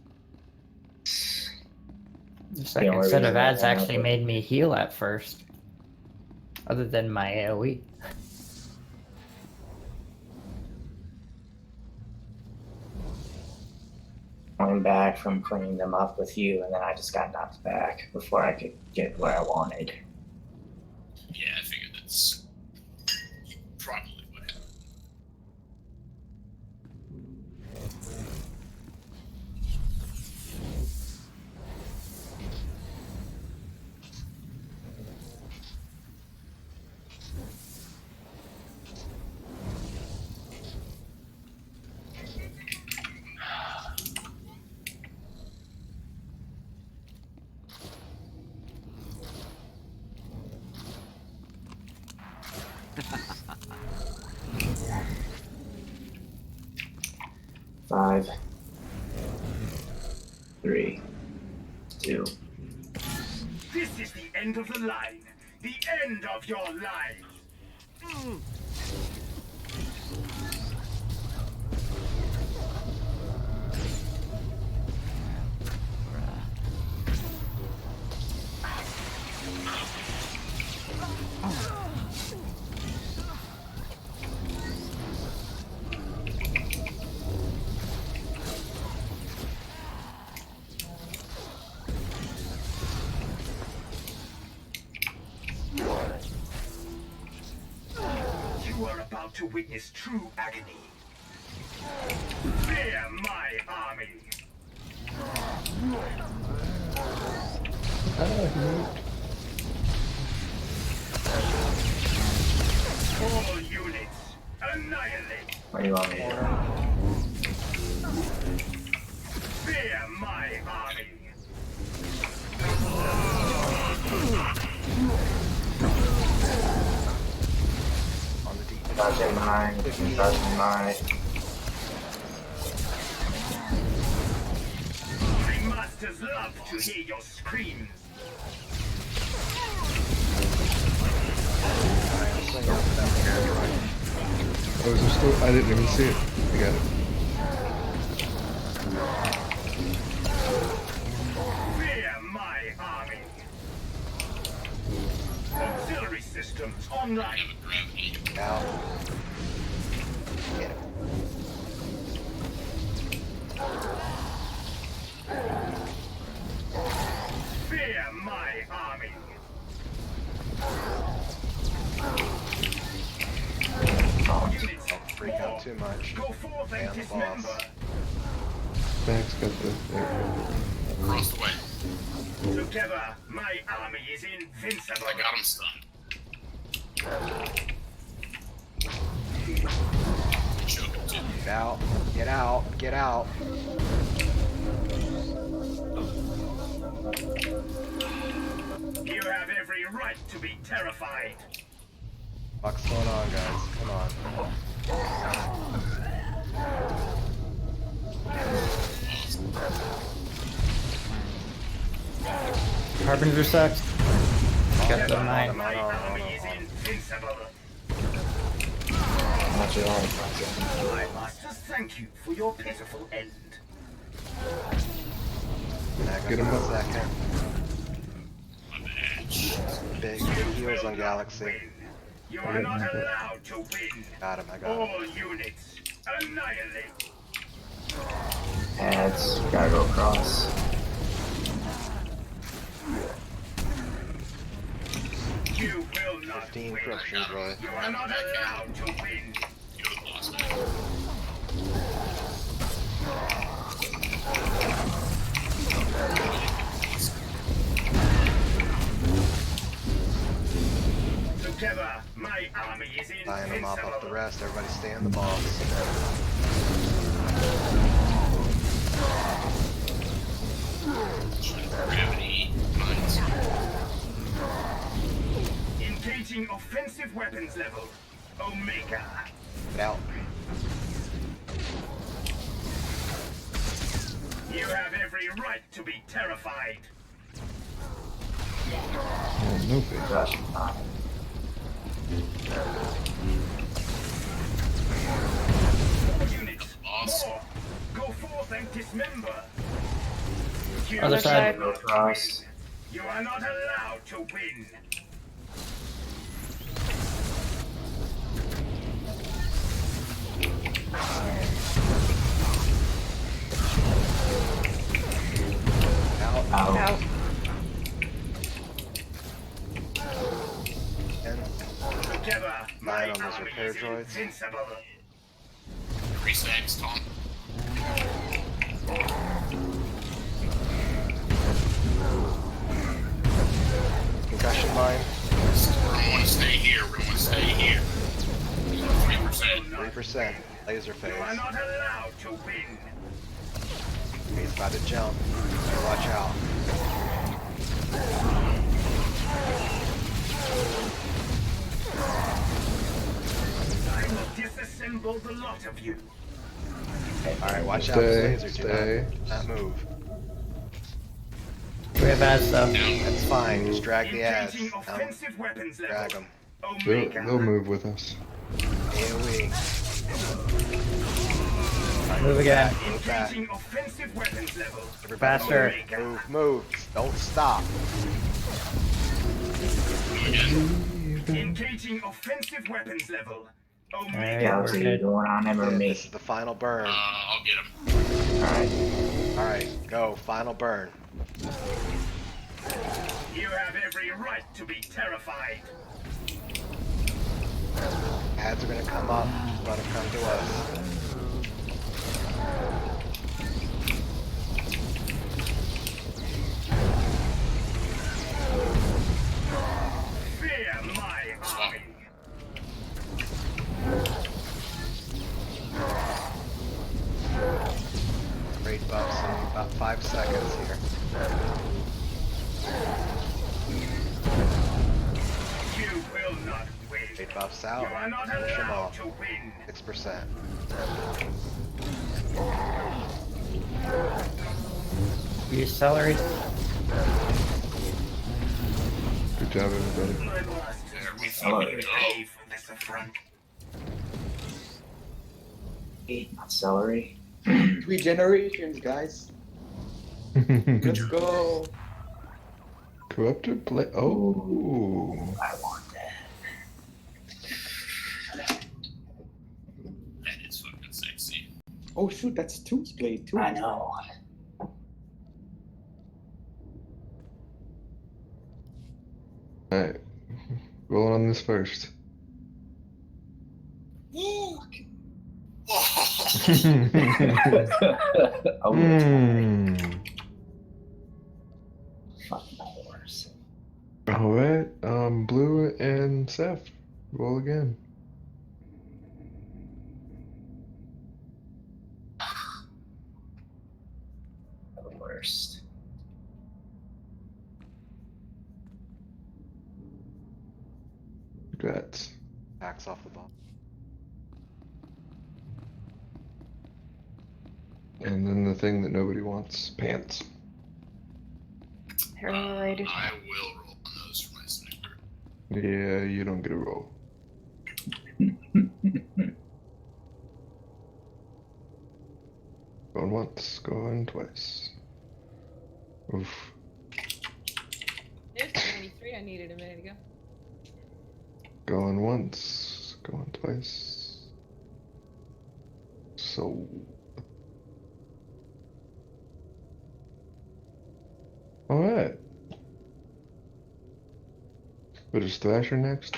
The second only set of reason I ads went actually with- made me heal at first. Other than my AoE. Going back from cleaning them up with you, and then I just got knocked back before I could get where I wanted. Yeah, I figured that's probably what happened. Five, 3, 2. This is the end of the line. The end of your life. You are about to witness true agony. Fear my army. All units, annihilate. What do you want me to do? Fear my army. On the deep. Dodging mine, dodging mine. My masters love to hear your screams. Swing out for that character right. Oh, is there still? I didn't even see it. I got it. Fear my army. Auxiliary systems online. Have a gravity. Out. Get it. Fear my army. Units, Don't freak out too much. go forth Stay and on the dismember. boss. Max got the. There. Across the way. Together, my army is invincible. I got him stunned. Choke him too. Get out. Get out. Get out. You have every right to be terrified. What's going on, guys? Come on. Harbinger sucks. Got the mine. My army is invincible. Not your own project. My masters thank you for your pitiful end. Back Get up him in a up. second. My bad. Big You heals will on not Galaxy. win. You are Okay, not okay. allowed to win. Got him. I got him. All units, annihilate. Ads, gotta go across. You will not 15 win. corruption droid. You are not allowed to win. You know the boss man. Together, my My army is Tying them off the invincible. rest. Everybody stay on the boss. Gravity mines. Engaging offensive weapons level. Omega. Get out. You have every right to be terrified. Oh, no face. Concussion mine. Units, Boss. more. Go forth and dismember. Other side. Go across. You are not allowed to win. Out. Out. Out. And Together, my 9 on those army repair is droids. invincible. 3 stacks, Tom. concussion mine. We're gonna want to stay here. We're gonna want to stay here. 3%. 3%. Laser phase. You are not allowed to win. He's about to jump. So watch out. I will disassemble the lot of you. Alright, watch out. Stay, Laser. stay. Do not move. We have ads though. That's fine. Just drag the ads. Engaging offensive weapons level. Drag them. They'll move with us. AoE. Move again. Move back. Engaging offensive weapons level. Everybody Faster. Move, move. Don't stop. Engaging offensive weapons level. Alright, Omega. Yeah, we're so you good. going on him or Yeah, me? this is the final burn. I'll get him. Alright. Alright, go. Final burn. You have every right to be terrified. Ads are gonna come up. Just let them come to us. Fear my army. Raid buffs in about 5 seconds here. You will not win. Raid buffs You out. are not Finish them allowed off. to win. 6%. Use celery. Good job, everybody. My blast There we Hello. fucking go. pay for this affront. Eat my celery. 3 generations, guys. Let's go. Corruptor play. Oh. I want that. That is fucking sexy. Oh shoot, that's 2's blade too. I know. Alright. Rolling on this first. Woo! Oh, Hmm. fuck my horse. Alright, Blue and Seth. Roll again. The worst. Congrats. Backs off the ball. And then the thing that nobody wants, pants. Hero related. I will roll on those for my sniper. Yeah, you don't get a roll. Going once, going twice. Oof. There's the 93 I needed a minute ago. Going once, going twice. So. Alright. But is Thrasher next?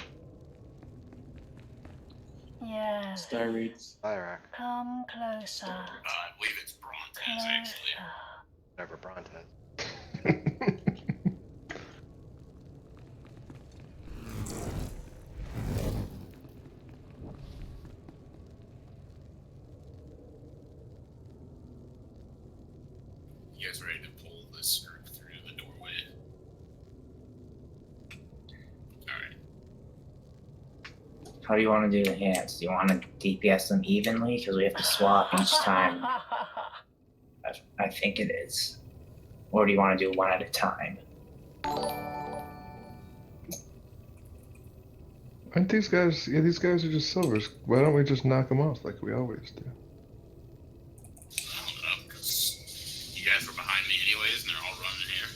Yes. Star reads. Lyrak. Come closer. I believe it's Brontes, actually. Whatever Brontes. How do you want to do the hands? Do you want to DPS them evenly? Because we have to swap each time. I think it is. Or do you want to do one at a time? Aren't these guys? Yeah, these guys are just silvers. Why don't we just knock them off like we always do? I don't know, because you guys were behind me anyways, and they're all running here.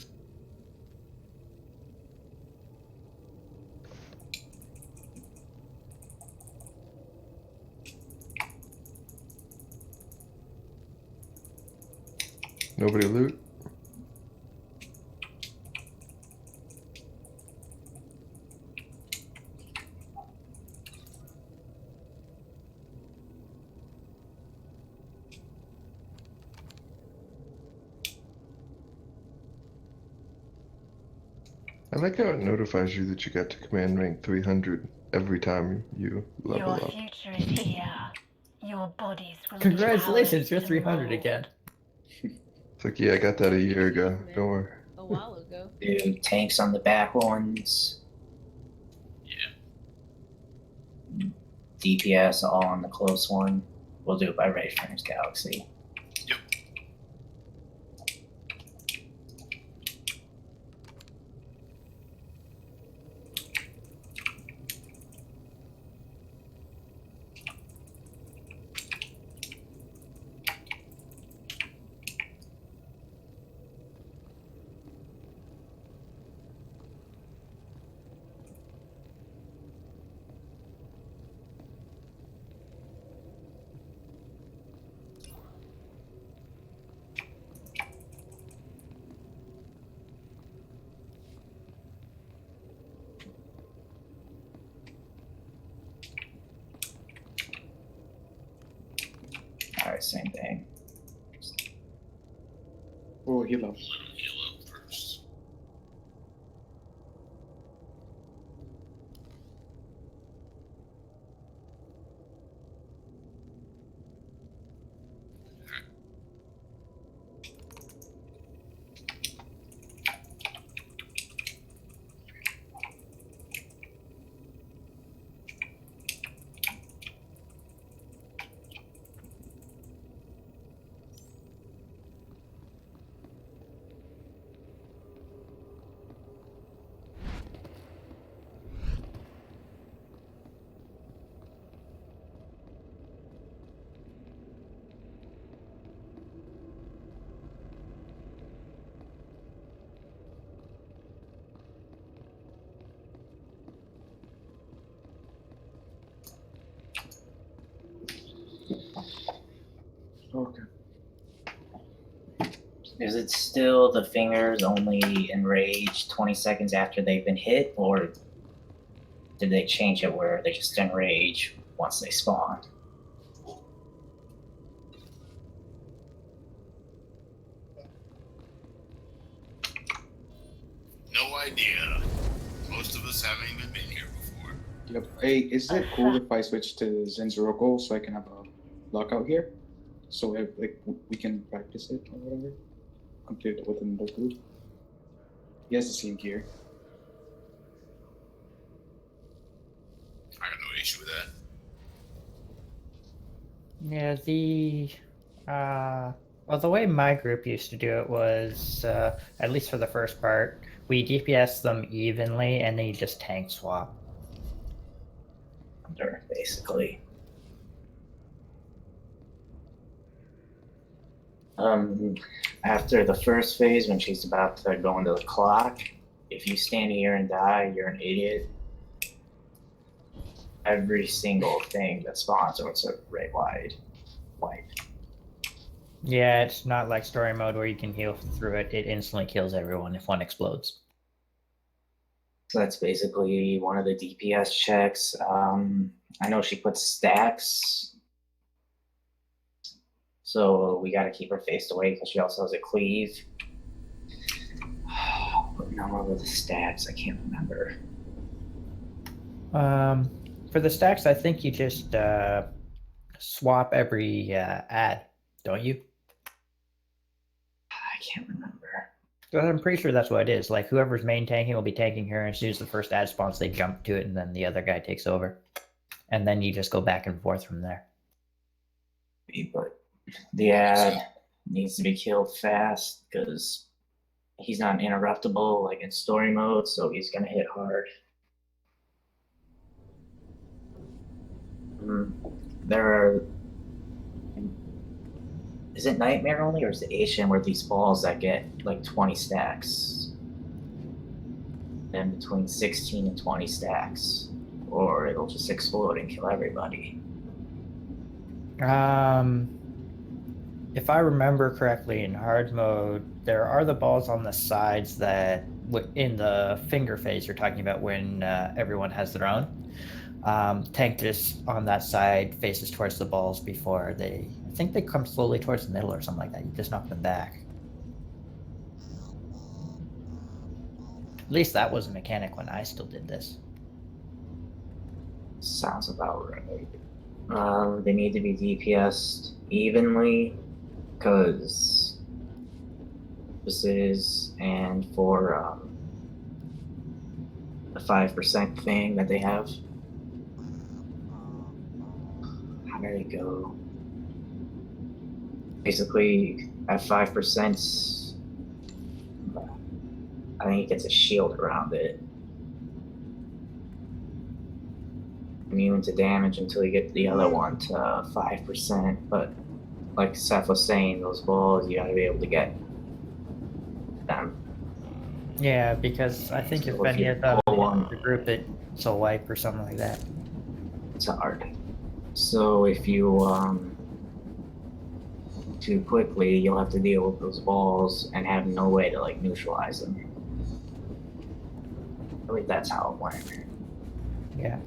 Nobody loot. I like how it notifies you that you got to command rank 300 every time you level Your up. future is here. Your bodies will be Congratulations, you're powered 300 tomorrow. again. It's like, yeah, I got that a year ago. Don't worry. A while ago. Do tanks on the back ones. Yeah. DPS all on the close one. We'll do it by Ray Frames Galaxy. Yep. Alright, same thing. Oh, heal up. Let him heal up first. Okay. Is it still the fingers only enrage 20 seconds after they've been hit, or did they change it where they just enrage once they spawn? No idea. Most of us haven't even been here before. Yep. Hey, is it cool if I switch to Zenzurogo so I can have a lockout here? So like we can practice it or whatever? Complete it within the group. He has the same gear. I got no issue with that. Yeah, well, the way my group used to do it was, at least for the first part, we DPS them evenly and then you just tank swap. Basically. After the first phase, when she's about to go into the clock, if you stand here and die, you're an idiot. Every single thing that spawns or it's a ray wide wipe. Yeah, it's not like story mode where you can heal through it. It instantly kills everyone if one explodes. So that's basically one of the DPS checks. I know she puts stacks. So we gotta keep her faced away because she also has a cleave. What number were the stacks? I can't remember. For the stacks, I think you just swap every ad, don't you? I can't remember. I'm pretty sure that's what it is. Like, whoever's main tanking will be tanking her, and as soon as the first ad spawns, they jump to it, and then the other guy takes over. and then you just go back and forth from there. But the ad needs to be killed fast because he's not interruptible like in story mode, so he's gonna hit hard. There are. Is it Nightmare only, or is it Asian where these balls that get like 20 stacks? And between 16 and 20 stacks, or it'll just explode and kill everybody. If I remember correctly, in hard mode, there are the balls on the sides that, in the finger phase, you're talking about when everyone has their own. Tank just on that side faces towards the balls before I think they come slowly towards the middle or something like that. You just knock them back. At least that was a mechanic when I still did this. Sounds about right. They need to be DPS'd evenly, because this is, and for the 5% thing that they have. How did it go? Basically, at 5%, I think it gets a shield around it. Immune to damage until you get the other one to 5%, but like Seth was saying, those balls, you gotta be able to get them. Yeah, because I think So if if any you of them pull one- hit the group, it's a wipe or something like that. It's hard. So if you too quickly, you'll have to deal with those balls and have no way to like neutralize them. I believe that's how it went. Yeah.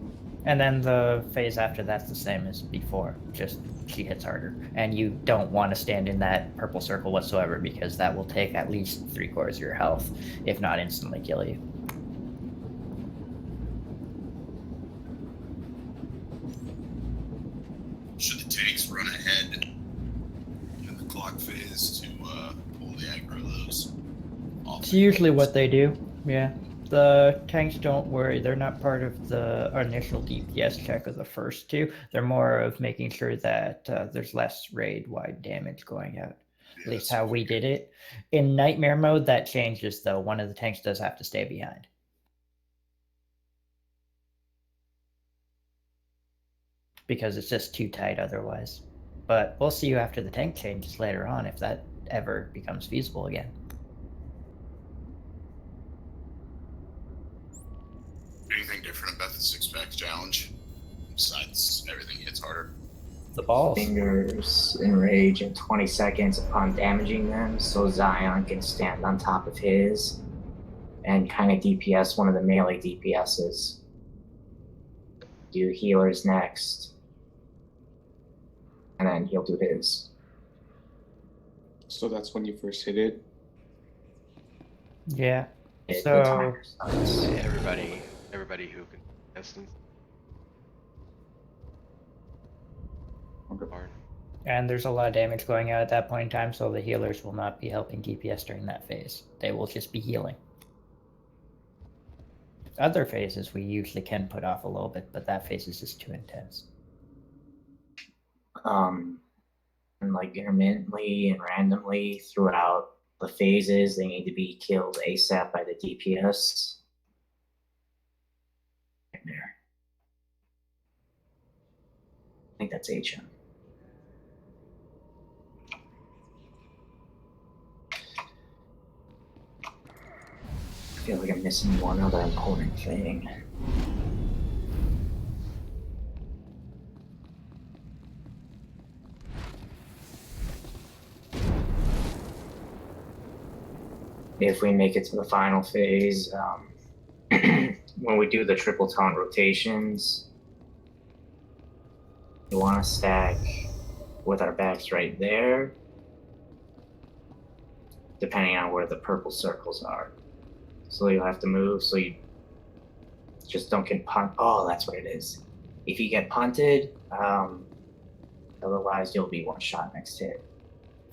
And then the phase after that's the same as before, just she hits harder. And you don't want to stand in that purple circle whatsoever, because that will take at least 3/4 of your health, if not instantly kill you. Should the tanks run ahead in the clock phase to pull the aggro those? It's usually what they do, yeah. The tanks, don't worry, they're not part of the initial DPS check of the first two. They're more of making sure that there's less raid-wide damage going out. At least how we did it. In Nightmare mode, that changes, though. One of the tanks does have to stay behind. Because it's just too tight otherwise. But we'll see you after the tank changes later on, if that ever becomes feasible again. Anything different about the 6-pack challenge? Besides everything hits harder. The balls. Fingers enrage in 20 seconds upon damaging them, so Zion can stand on top of his and kind of DPS one of the melee DPSs. Do healers next, and then he'll do his. So that's when you first hit it. Yeah. The So timer starts. Everybody who can distance. Barn. and there's a lot of damage going out at that point in time, so the healers will not be helping DPS during that phase. They will just be healing. Other phases we usually can put off a little bit, but that phase is just too intense. And like intermittently and randomly throughout the phases, they need to be killed ASAP by the DPS. Right there. I think that's HM. I feel like I'm missing one other important thing. If we make it to the final phase, when we do the triple taunt rotations, you want to stack with our backs right there, depending on where the purple circles are. So you'll have to move so you just don't get punted. Oh, that's what it is. If you get punted, otherwise you'll be one shot next hit.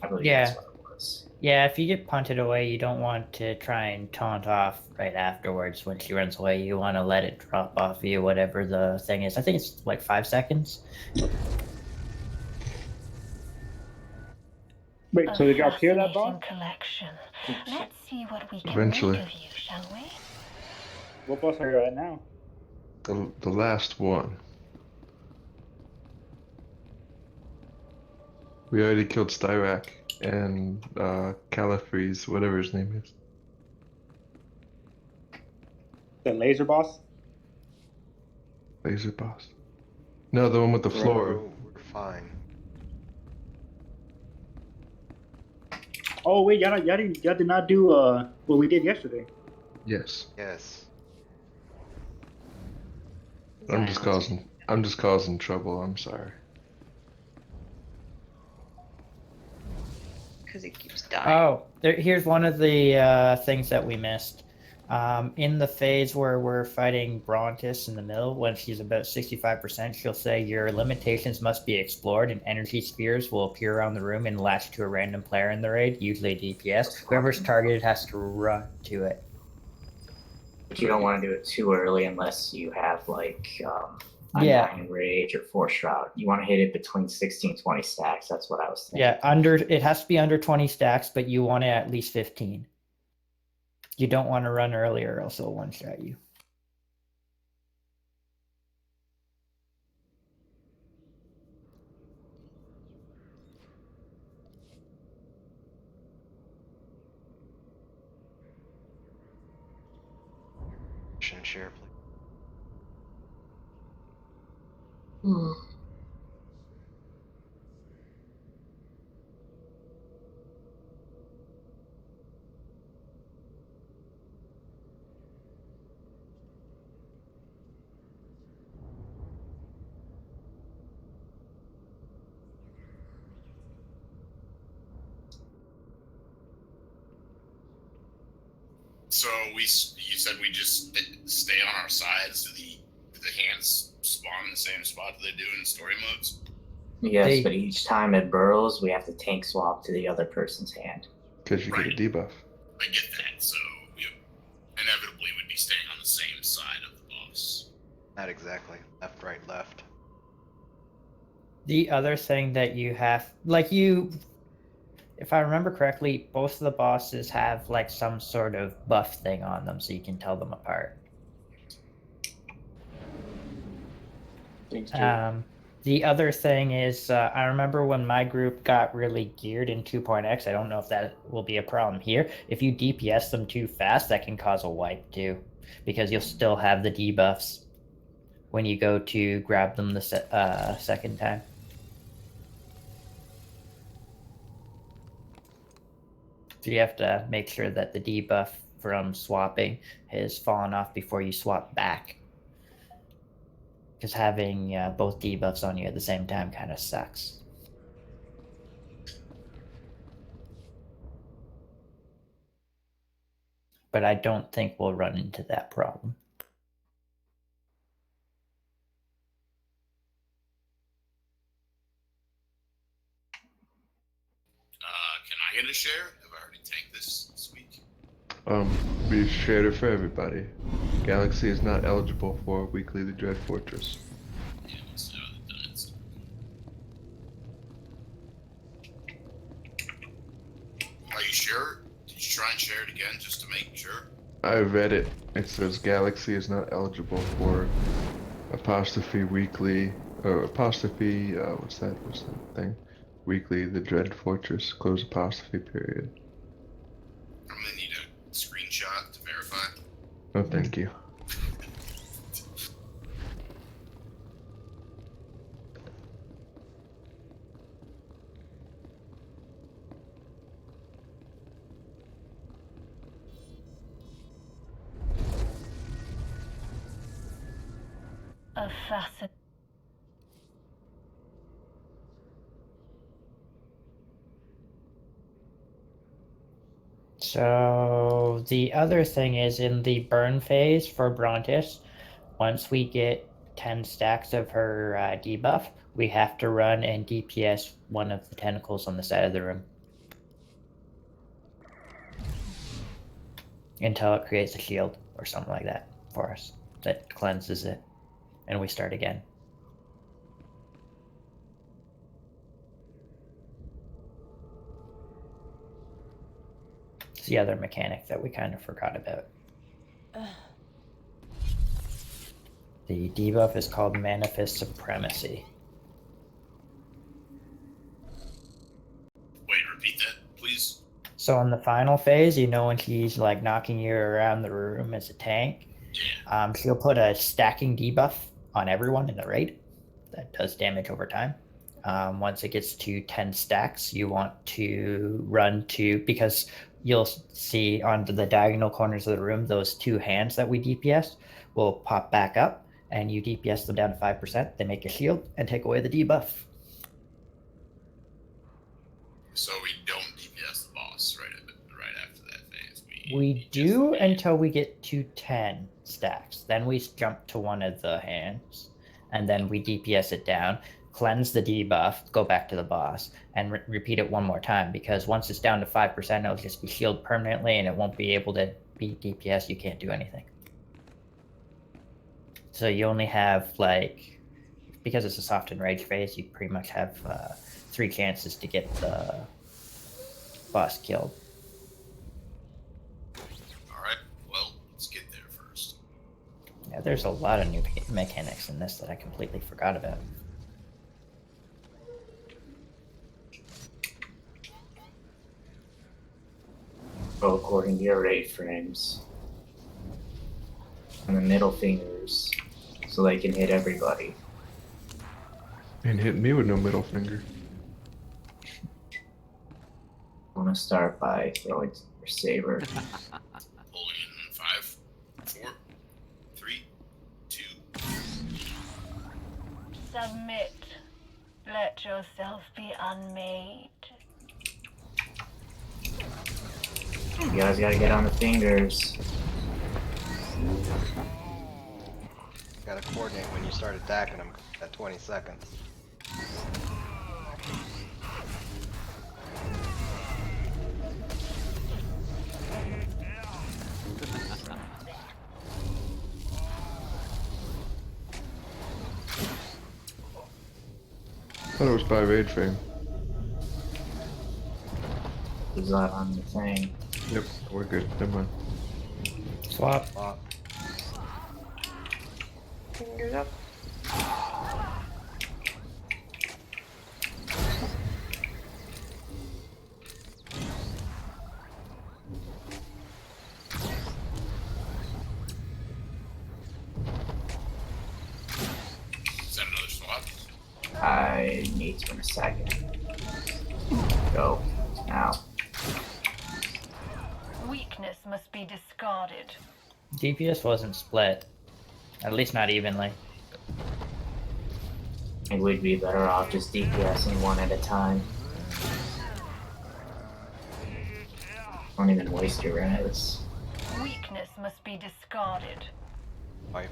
I believe Yeah. that's what it was. Yeah, if you get punted away, you don't want to try and taunt off right afterwards when she runs away. You want to let it drop off you, whatever the thing is. I think it's like 5 seconds. Wait, so A did y'all clear that boss? fascinating collection. Let's see what we can Eventually. make of you, shall we? What boss are you at now? The last one. We already killed Styrak and Califreeze, whatever his name is. The laser boss? Laser boss. No, the one with the Right. floor. We're fine. Oh wait, y'all did not do what we did yesterday. Yes. Yes. I'm just causing trouble. I'm sorry. Because he keeps dying. Oh, here's one of the things that we missed. In the phase where we're fighting Brontis in the middle, when she's about 65%, she'll say your limitations must be explored and energy spheres will appear around the room and latch to a random player in the raid, usually a DPS. Whoever's targeted has to run to it. But you don't want to do it too early unless you have like Yeah. Undying Rage or Force Shroud. You want to hit it between 16 and 20 stacks. That's what I was thinking. Yeah, it has to be under 20 stacks, but you want it at least 15. You don't want to run earlier, or else it'll one-shot you. Share, please. So you said we just stay on our sides. Do the hands spawn in the same spot that they do in story modes? Yes, but each time it burrows, we have to tank swap to the other person's hand. Because you get a debuff. I get that. So we inevitably would be staying on the same side of the boss. Not exactly. Left, right, left. The other thing that you have, if I remember correctly, both of the bosses have like some sort of buff thing on them, so you can tell them apart. The other thing is, I remember when my group got really geared in 2.x, I don't know if that will be a problem here. If you DPS them too fast, that can cause a wipe too, because you'll still have the debuffs when you go to grab them the second time. So you have to make sure that the debuff from swapping has fallen off before you swap back. Because having both debuffs on you at the same time kind of sucks. But I don't think we'll run into that problem. Can I get a share? Have I already tanked this week? We shared it for everybody. Galaxy is not eligible for weekly the Dread Fortress. Yeah, let's done it. Are you sure? Did you try and share it again just to make sure? I read it. It says Galaxy is not eligible for apostrophe weekly or apostrophe what's that thing? Weekly the Dread Fortress close apostrophe period. I'm gonna need a screenshot to verify. Oh, thank you. A fascinating. So the other thing is in the burn phase for Brontis, once we get 10 stacks of her debuff, we have to run and DPS one of the tentacles on the side of the room. until it creates a shield or something like that for us that cleanses it, and we start again. It's the other mechanic that we kind of forgot about. The debuff is called Manifest Supremacy. Wait, repeat that, please. So in the final phase, you know, when she's like knocking you around the room as a tank, she'll put a stacking debuff on everyone in the raid that does damage over time. Once it gets to 10 stacks, you want to run to, because you'll see on the diagonal corners of the room, those two hands that we DPS will pop back up, and you DPS them down to 5%. They make a shield and take away the debuff. So we don't DPS the boss right after that phase. We do until we get to 10 stacks. Then we jump to one of the hands, and then we DPS it down, cleanse the debuff, go back to the boss, and repeat it one more time, because once it's down to 5%, it'll just be shielded permanently, and it won't be able to be DPS. You can't do anything. So you only have, like, because it's a soft and rage phase, you pretty much have 3 chances to get the boss killed. Alright, well, let's get there first. Yeah, there's a lot of new mechanics in this that I completely forgot about. Go according to your rate frames. And the middle fingers, so they can hit everybody. And hit me with no middle finger. I want to start by throwing your saber. Pulling in 5, 4, 3, 2. Submit. Let yourself be unmade. You guys gotta get on the fingers. Gotta coordinate when you start attacking them at 20 seconds. I thought it was by rage frame. Is that on the thing? Yep, we're good. Never mind. Swap. Swap. Fingers up. Is that another swap? I need to in a second. Go. Now. Weakness must be discarded. DPS wasn't split. At least not evenly. I think we'd be better off just DPSing one at a time. Don't even waste your res. Weakness must be discarded. Wipe.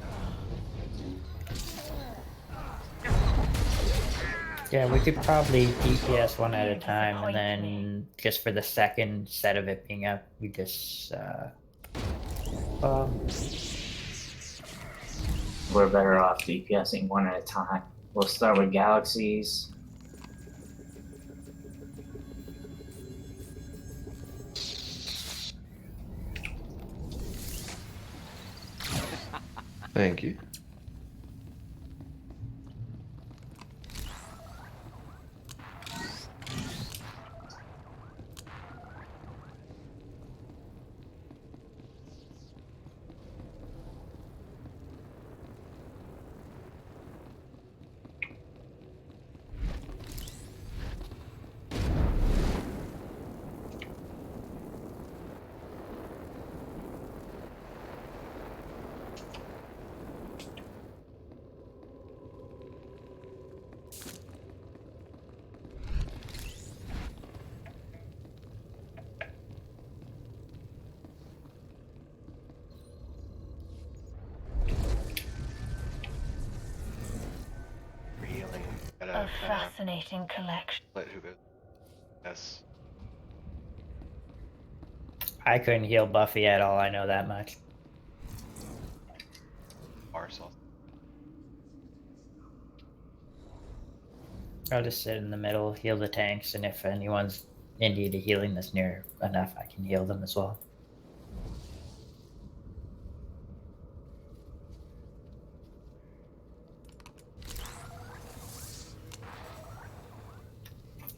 Yeah, we could probably DPS one at a time, and then just for the second set of it being up, we just We're better off DPSing one at a time. We'll start with galaxies. Thank you. Healing. A Gotta fascinating collection. split who goes. Yes. I couldn't heal Buffy at all, I know that much. Parcel. I'll just sit in the middle, heal the tanks, and if anyone's in need of healing that's near enough, I can heal them as well.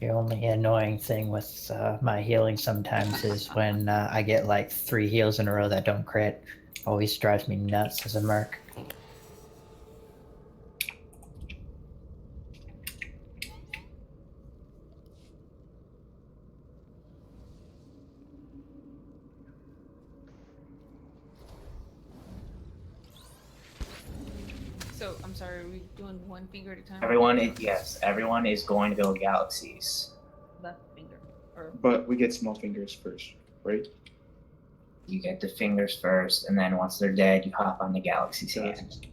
The only annoying thing with my healing sometimes is when I get like 3 heals in a row that don't crit. Always drives me nuts as a merc. So I'm sorry, are we doing one finger at a time? Everyone is going to go galaxies. Left finger. Or But we get small fingers first, right? You get the fingers first, and then once they're dead, you hop on the galaxy's hand.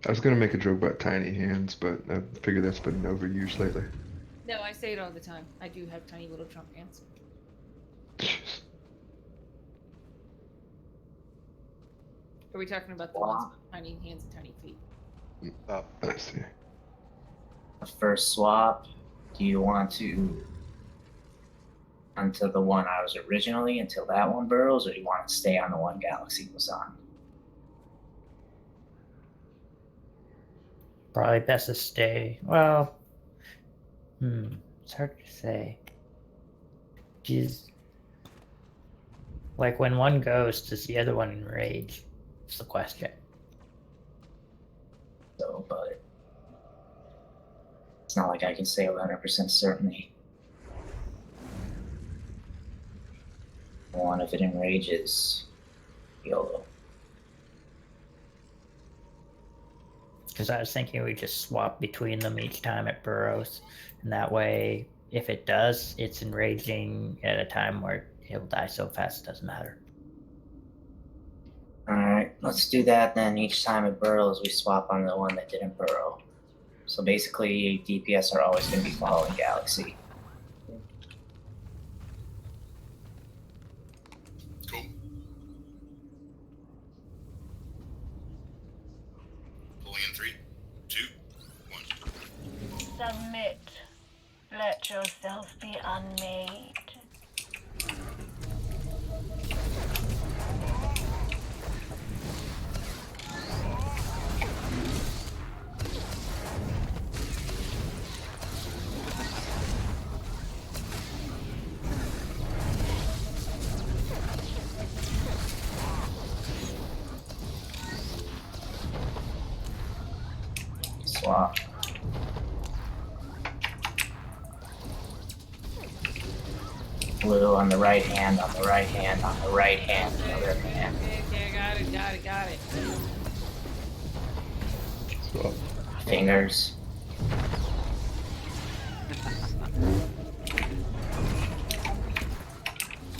I was gonna make a joke about tiny hands, but I figure that's been overused lately. no, I say it all the time. I do have tiny little trump hands. Are we talking about the ones with tiny hands and tiny feet? Oh, I see. First swap, do you want to onto the one I was originally until that one burrows, or do you want to stay on the one Galaxy was on? Probably best to stay. Well, it's hard to say. Geez. Like when one goes, does the other one enrage? That's the question. So, but it's not like I can say 100% certainty. One, if it enrages, YOLO. Because I was thinking we just swap between them each time it burrows, and that way, if it does, it's enraging at a time where it'll die so fast it doesn't matter. Alright, let's do that then. Each time it burrows, we swap on the one that didn't burrow. So basically, DPS are always going to be following Galaxy. Cool. Pulling in 3, 2, 1. Submit. Let yourself be unmade. Swap. Blue on the right hand, on the right hand, on the right hand, the other hand. Okay, got it. So, Fingers.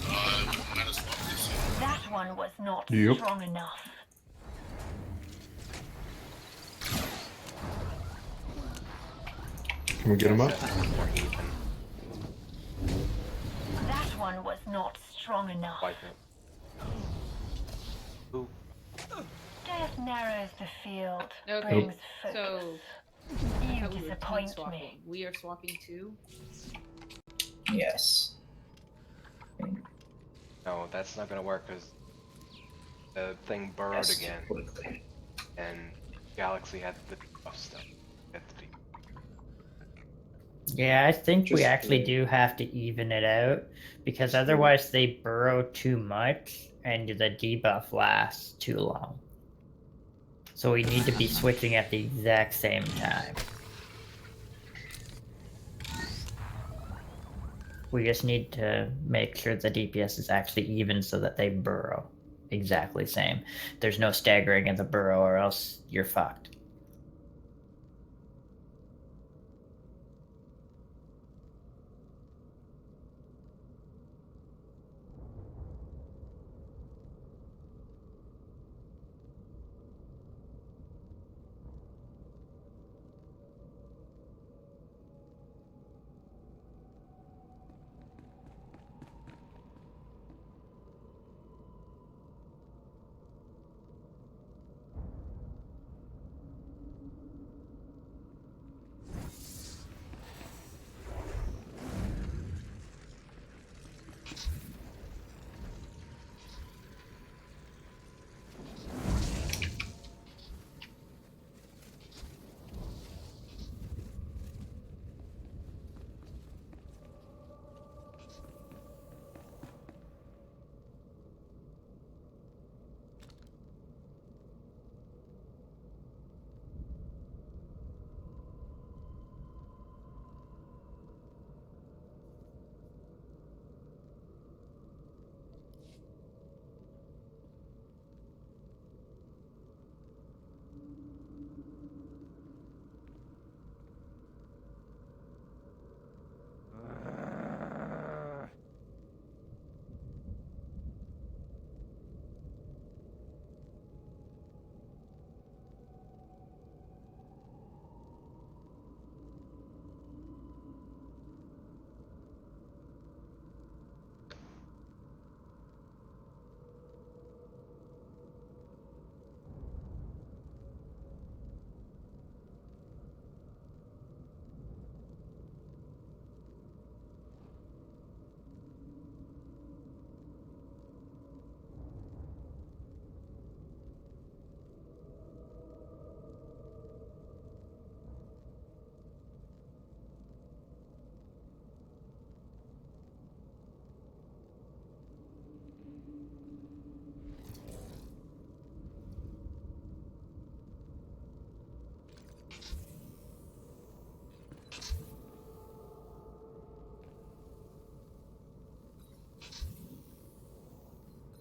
Might as well this. That one was not Yep. strong enough. can we get him up? more even. That one was not strong enough. Wipe it. Ooh. Death narrows the field, Okay, brings focus. so You how we're disappoint swapping. me. We are swapping too. Yes. No, that's not gonna work because the thing burrowed Yes, again, quickly. and Galaxy had the buff stuff. Had the deep. Yeah, I think we Just, actually uh, do have to even it out, because otherwise they burrow too much and the debuff lasts too long. So we need to be switching at the exact same time. We just need to make sure the DPS is actually even so that they burrow exactly same. There's no staggering in the burrow or else you're fucked.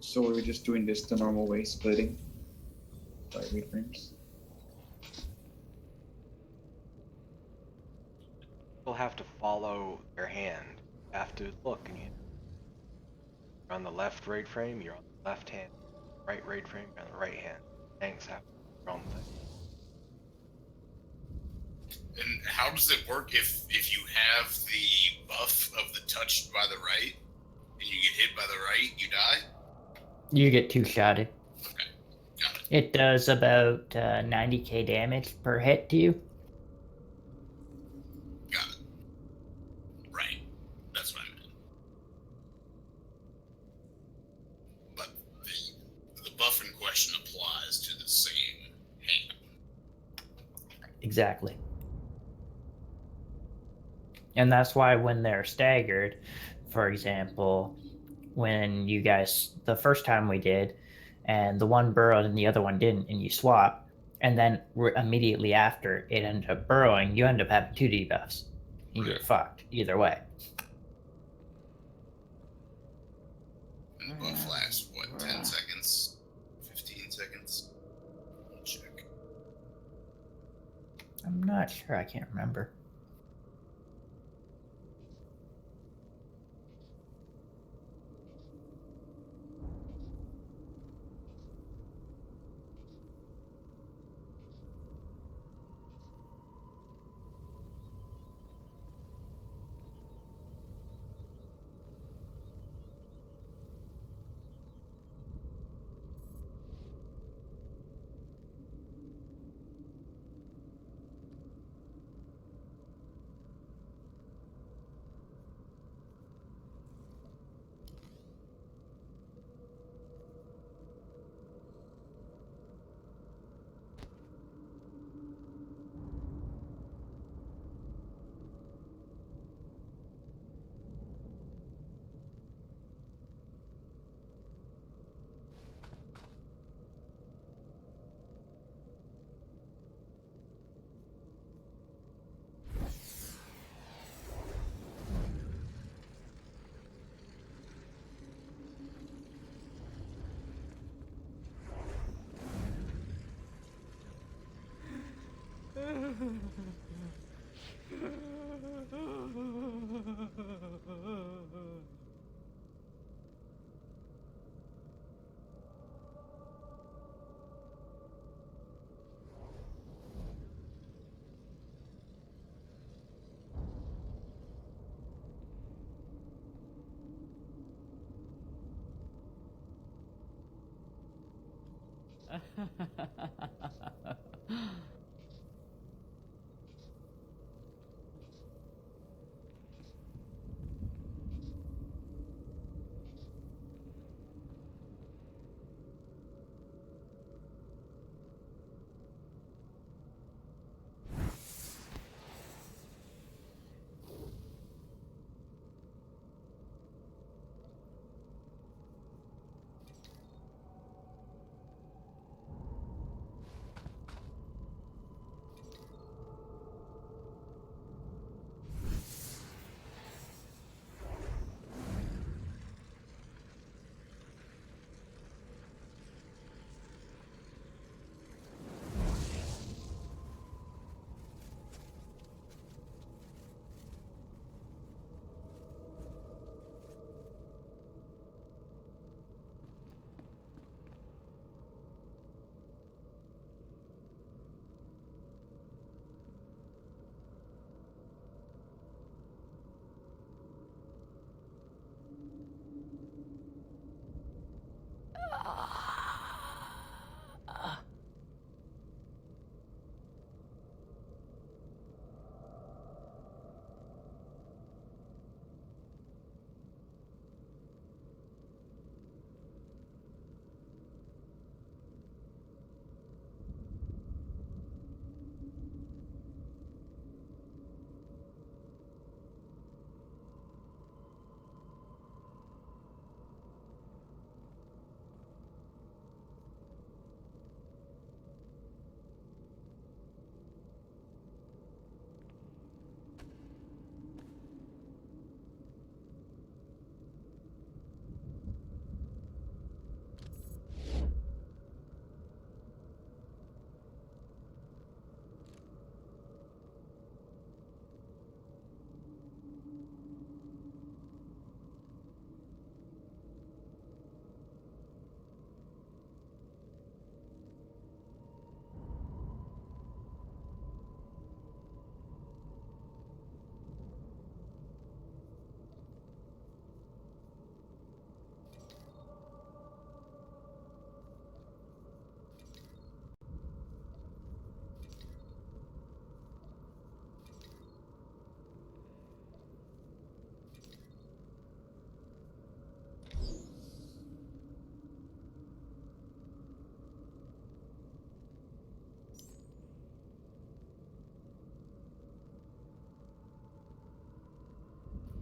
So we're just doing this the normal way, splitting by read frames. You'll have to follow their hand. You have to look, and you're on the left raid frame, you're on the left hand. Right raid frame, you're on the right hand. Tanks have their own thing. And how does it work if you have the buff of the touched by the right and you get hit by the right, you die? You get two-shotted. Okay, got it. It does about 90k damage per hit to you. Got it. Right. That's what I meant. But the buff in question applies to the same hand. Exactly. And that's why when they're staggered, for example, when you guys, the first time we did, and the one burrowed and the other one didn't, and you swap, and then immediately after it ended up burrowing, you end up having two debuffs. You're fucked either way. And the buff lasts, what, 10 seconds? 15 seconds? I'll check. I'm not sure. I can't remember.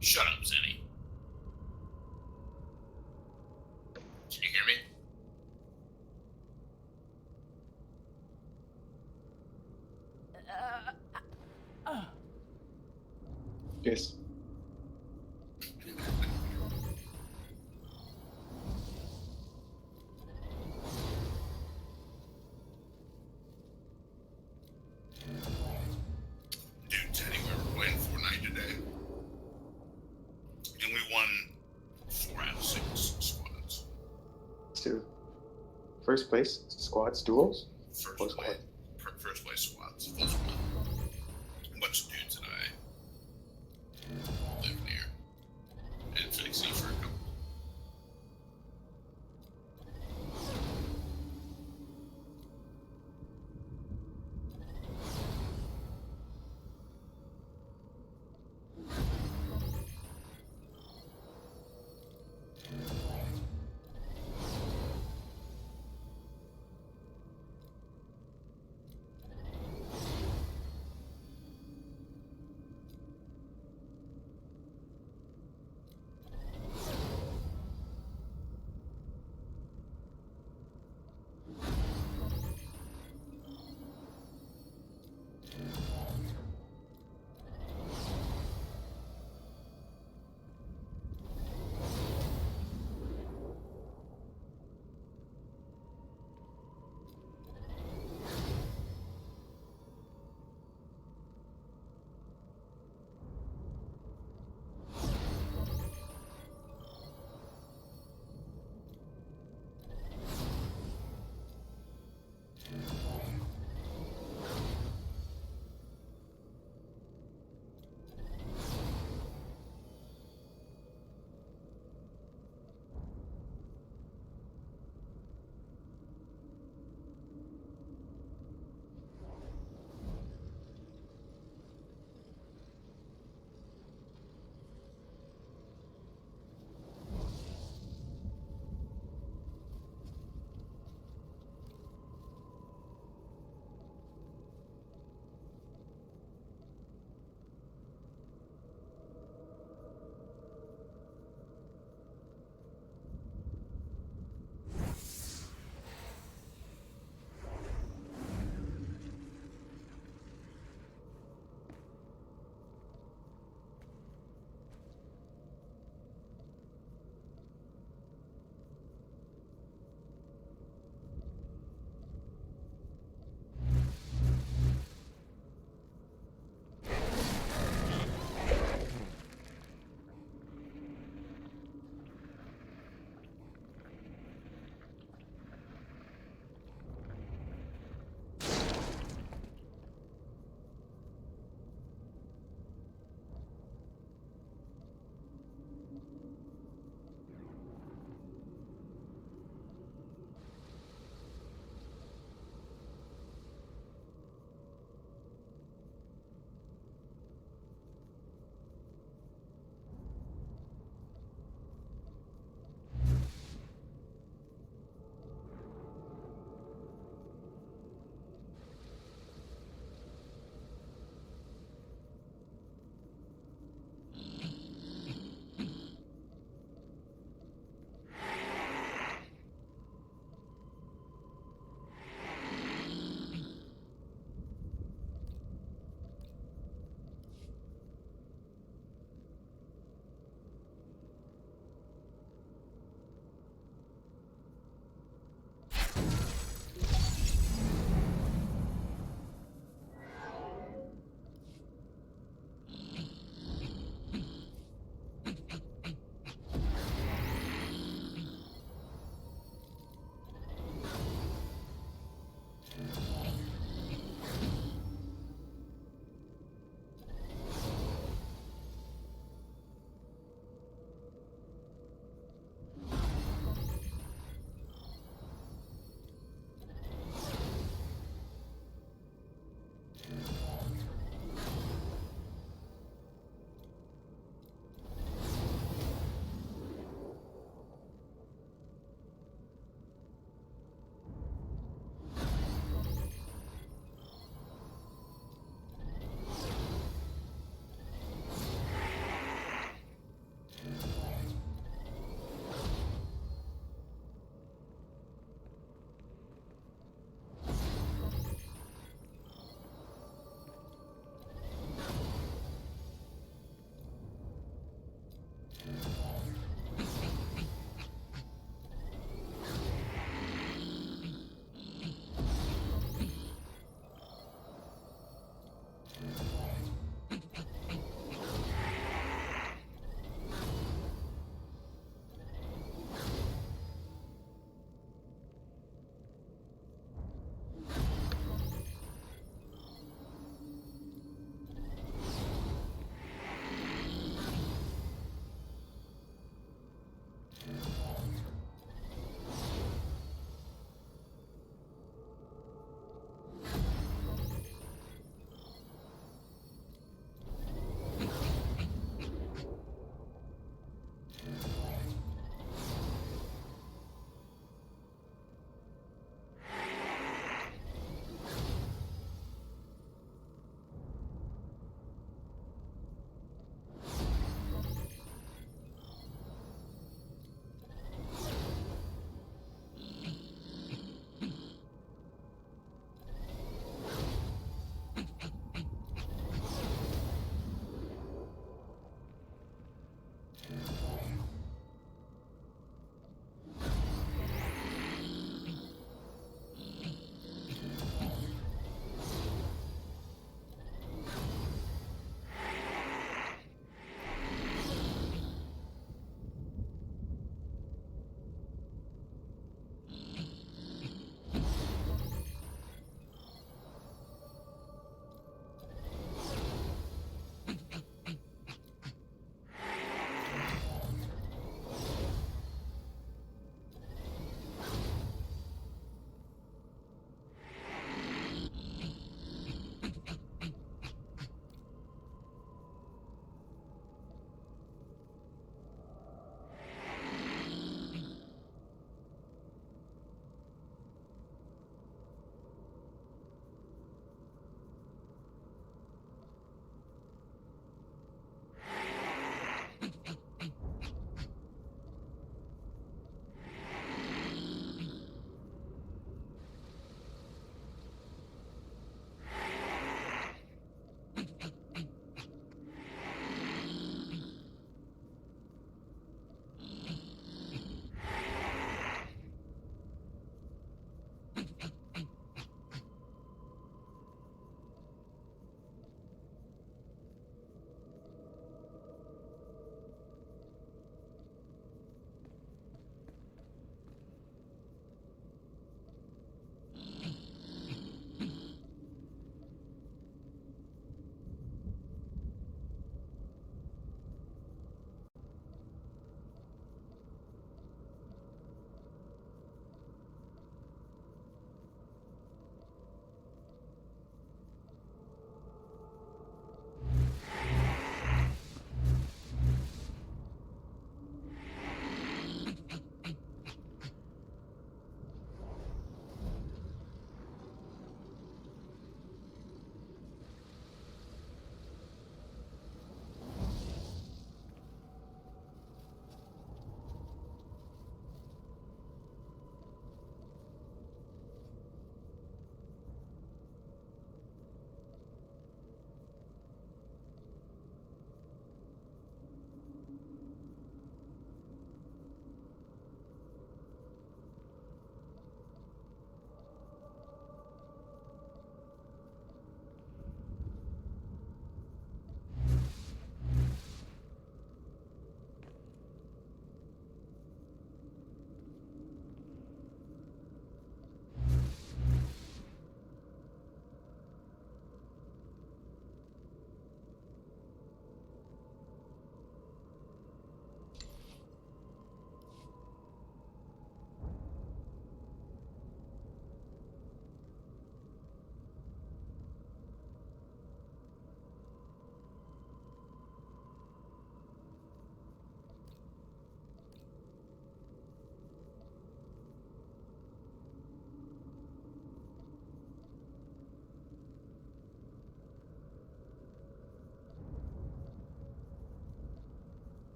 Shut up, Zenny. Can you hear me? Yes. Dude, Teddy, we were playing Fortnite today. And we won 4 out of 6 squads. So, first place squads duels. First Or place, squad. first place squads. Those won. A bunch of dudes that I live near. And Fixie for a couple.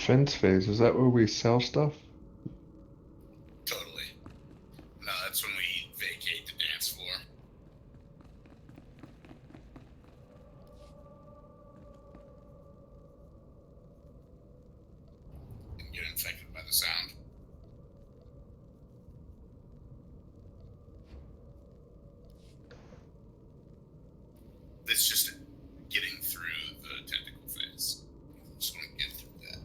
defense phase. Is that where we sell stuff? Totally. No, that's when we vacate the dance floor. And get infected by the sound. It's just getting through the tentacle phase. Just want to get through that.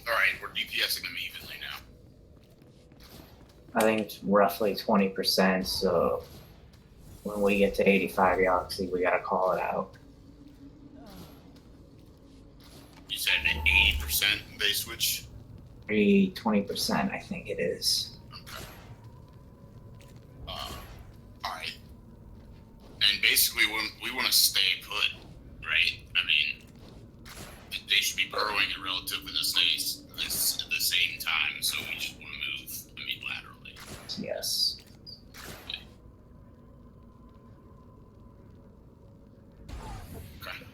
Alright, we're DPSing them evenly now. I think it's roughly 20%, so when we get to 85 Yoxi, we gotta call it out. You said an 80% base switch? 20%, I think it is. Okay. Alright. And basically, we want to stay put, right? I mean, they should be burrowing at relatively the same time, so we just want to move, laterally. Yes. Okay.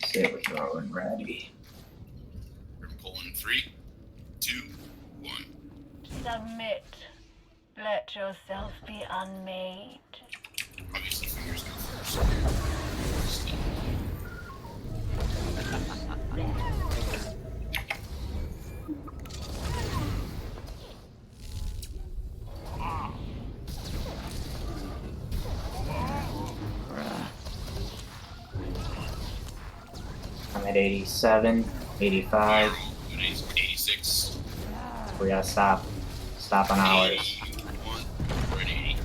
Saber throw and ready. We're pulling 3, 2, 1. Submit. Let yourself be unmade. Obviously, fingers go first. I'm at 87, 85. 86. We gotta stop. Stop on ours. 81. We're at 80.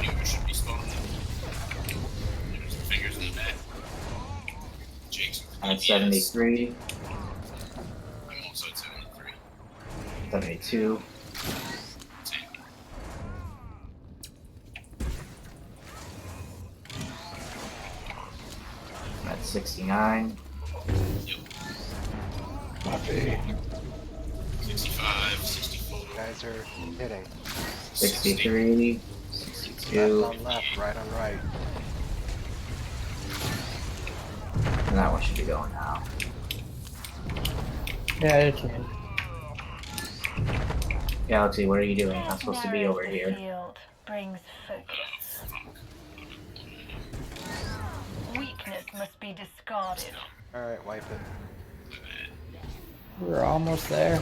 Fingers should be spawning. There's the fingers in the back. Jake's with the I'm at DPS. 73, I'm also at 73. 72. Same. I'm at 69. Yep. Copy. 65, 64. You guys are hitting. 63, Left 62, on left, right on right. and that one should be going now. Yeah, it's in. Galaxy, what are you doing? I'm supposed to be Narrows over the here. field, brings focus. Fuck. Weakness must be discarded. Alright, wipe it. We're almost there.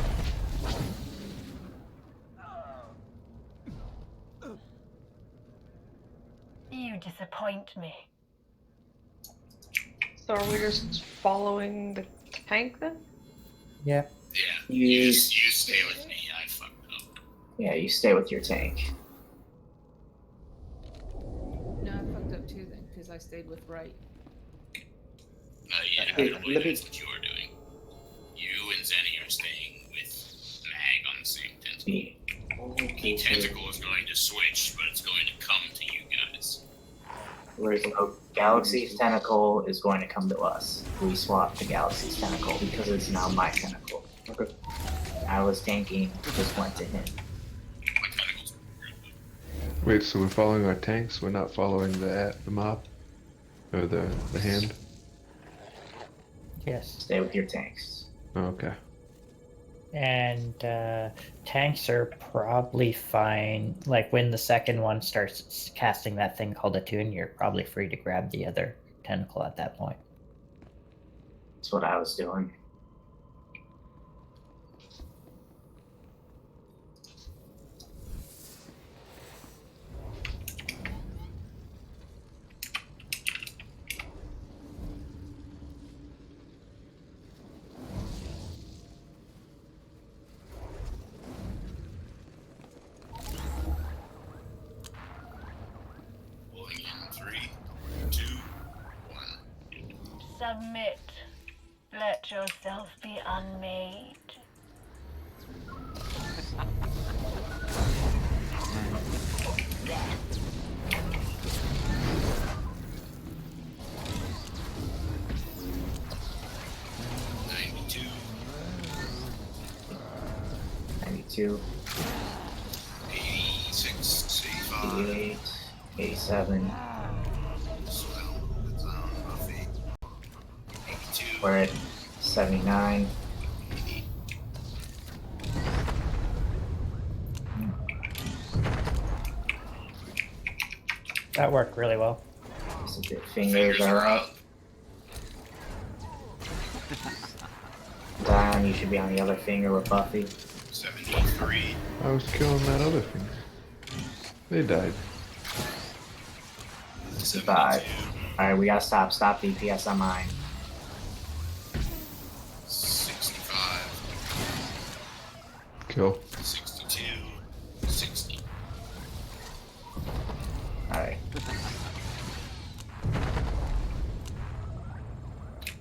You disappoint me. So are we just following the tank then? Yeah. Yeah. You- You stay with me. I fucked up. Yeah, you stay with your tank. No, I fucked up too then, because I stayed with right. No, yeah, Hey, I don't believe that's what you are doing. You and Zenny are staying with Mag on the same tentacle. The tentacle is going to switch, but it's going to come to you guys. Whereas Galaxy's tentacle is going to come to us. We swapped to Galaxy's tentacle because it's now my tentacle. Okay. I was tanking, it just went to him. My tentacles. Wait, so we're following our tanks? We're not following the mob? Or the hand? Yes. Stay with your tanks. Oh, okay. And tanks are probably fine. Like when the second one starts casting that thing called Attune, you're probably free to grab the other tentacle at that point. That's what I was doing. Submit. Let yourself be unmade. $92. 92, 86, 85. 88, 87. Swell. That's on Buffy. 82. We're at 79. 80. That worked really well. So the fingers are up. Zion, you should be on the other finger with Buffy. 73. I was killing that other finger. They died. 65. Alright, we gotta stop. Stop DPS on mine. 65. Kill. 62. 60. Alright.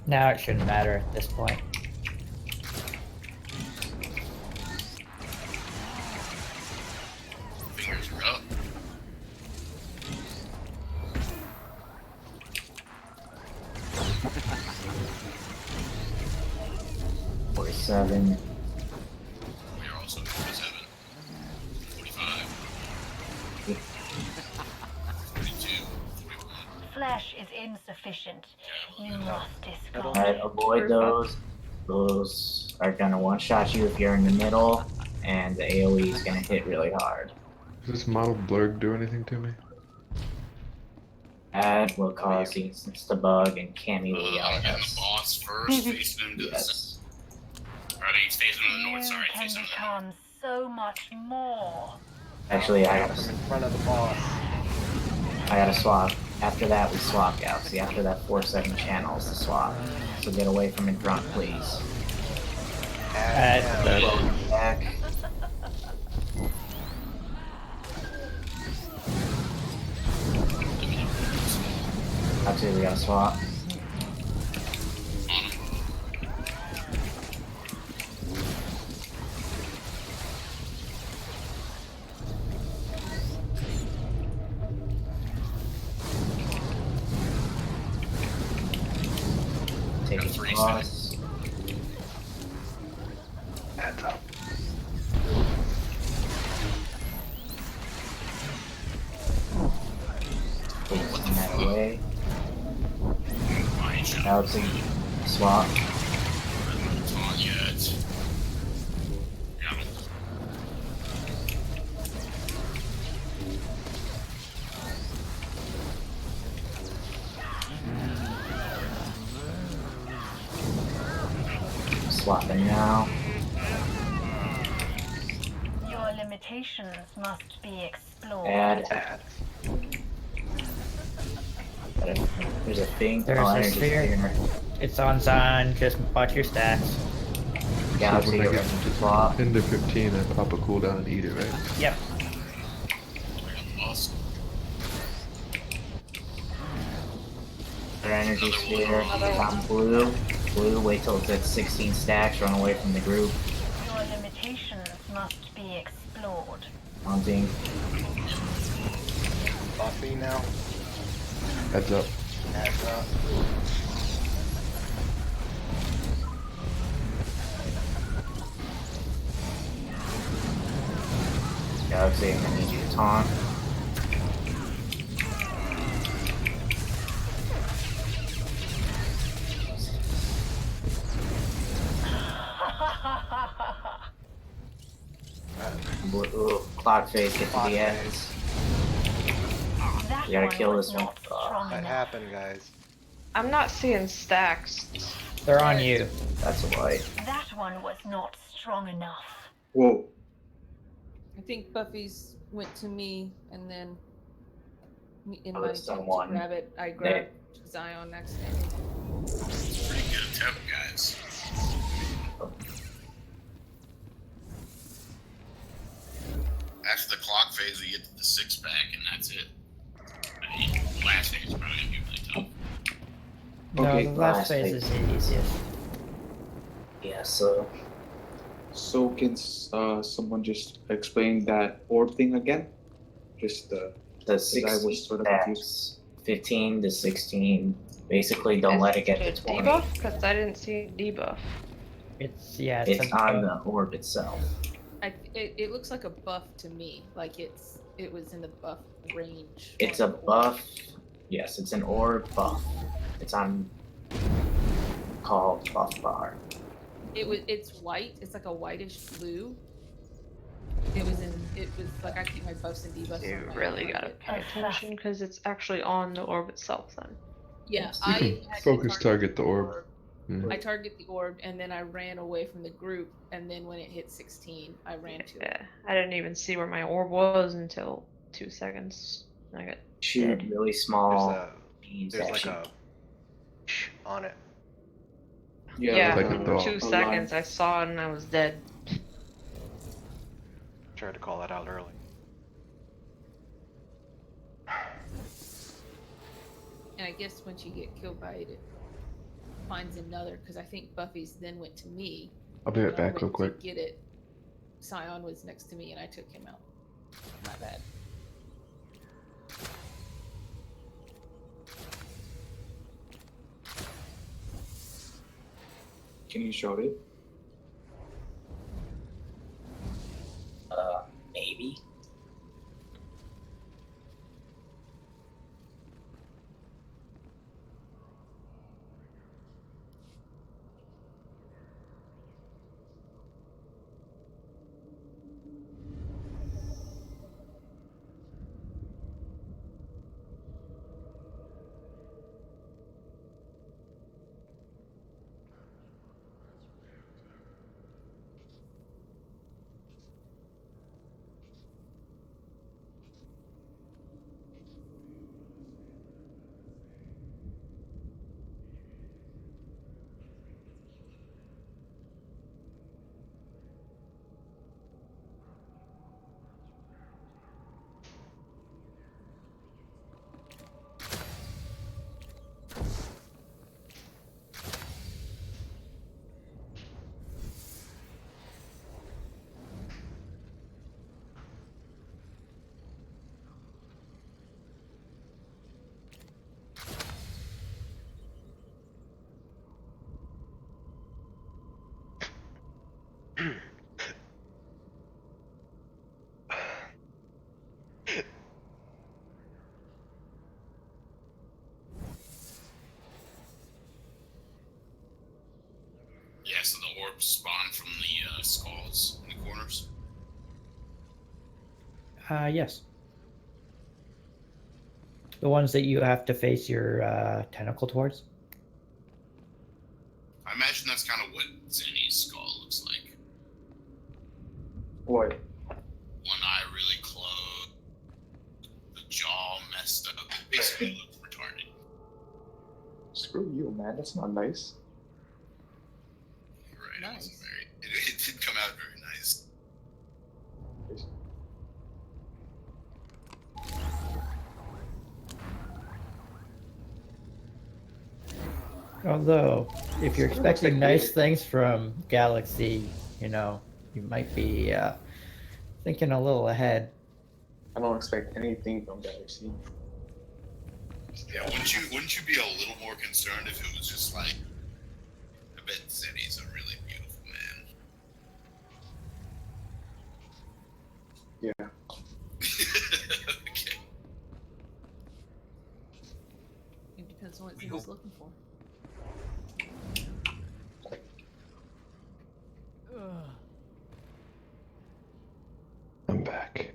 Now it shouldn't matter at this point. Fingers are up. Forty-seven. We are also 47. 45. 42. 41. Flesh is insufficient. You must discard Alright, it. avoid those. Those are gonna one-shot you if you're in the middle, and the AoE is gonna hit really hard. Does this model blurg do anything to me? That will cause the instance to bug, and Cammy will yell at Getting the us. boss first, facing him to the Yes. Or he's facing him to the north, You sorry, can facing him to the north. become so much more. Actually, I From gotta, in front of the boss. swap. After that, we swap, Galaxy. After that 4-7 channel is the swap. So get away from in front, please. Add down. Welcome back. Actually, we gotta swap. Take it Three across. Adds up. Take that away. Fine shot. Galaxy, swap. It's on yet. Yeah. Swapping now. Your limitations must be explored. Add. Add. There's a thing. There's oh, a energy sphere. It's on Zion, just watch your stats. Galaxy, So when I you're get ready to swap. into 15, I pop a cooldown and eat it, right? Yep. Lost. Their energy sphere. Top blue. Blue, wait till it's at 16 stacks, run away from the group. Your limitations must be explored. Hunting. Buffy now. Heads up. Adds up. Galaxy, I'm gonna need you to taunt. Ooh, clock phase, get to Clock the phase. ends. That You gotta one kill was this one. not strong That enough. happened, guys. I'm not seeing stacks. They're on you. That's a white. That one was not strong enough. Whoa. I think Buffy's went to me, and then in Oh, my it's attempt to someone. grab it, I grabbed Zion accidentally. Pretty good attempt, guys. After the clock phase, we get to the 6-pack, and that's it. I mean, the last phase is probably gonna be really tough. No, Okay, the last phase is the easiest. Yeah, so So can someone just explain that orb thing again? Just the I 16 was sort of confused. stacks, 15 to 16. Basically, don't Is let it get it to a 20. debuff? Because I didn't see a debuff. It's yeah, It's on the orb itself. It looks like a buff to me. Like it was in the buff range. It's on a the orb. buff. Yes, it's an orb buff. It's on called buff bar. It's white. It's like a whitish blue. It was like I keep my buffs and debuffs You on my really like gotta it. pay attention because it's actually on the orb itself then. Yeah, Yes. You I can had to focus target the orb. Yeah. I target the orb and then I ran away from the group, and then when it hit 16, I ran to it. Yeah, I didn't even see where my orb was until 2 seconds. I got Shoot dead. really There's small beams there's at like you. a on it. Yeah, like a in dog. 2 seconds I saw it and I was dead. Tried to call that out early. And I guess once you get killed by it, it finds another, because I think Buffy's then went to me. I'll be right and I back went real quick. To get it. Scion was next to me and I took him out. My bad. Can you show it? Maybe. Yeah, so the orbs spawn from the skulls in the corners. Yes. The ones that you have to face your tentacle towards. I imagine that's kind of what Zenny's skull looks like. What? One eye really closed, the jaw messed up. Basically looks retarded. Screw you, man. That's not nice. You're right. Nice. It wasn't very. It didn't come out very nice. Although, if you're expecting nice things from Galaxy, you know, you might be thinking a little ahead. I don't expect anything from Galaxy. Yeah, wouldn't you be a little more concerned if it was just like, I bet Zenny's a really beautiful man. Yeah. Okay. It depends on what Zeno's looking for. I'm back.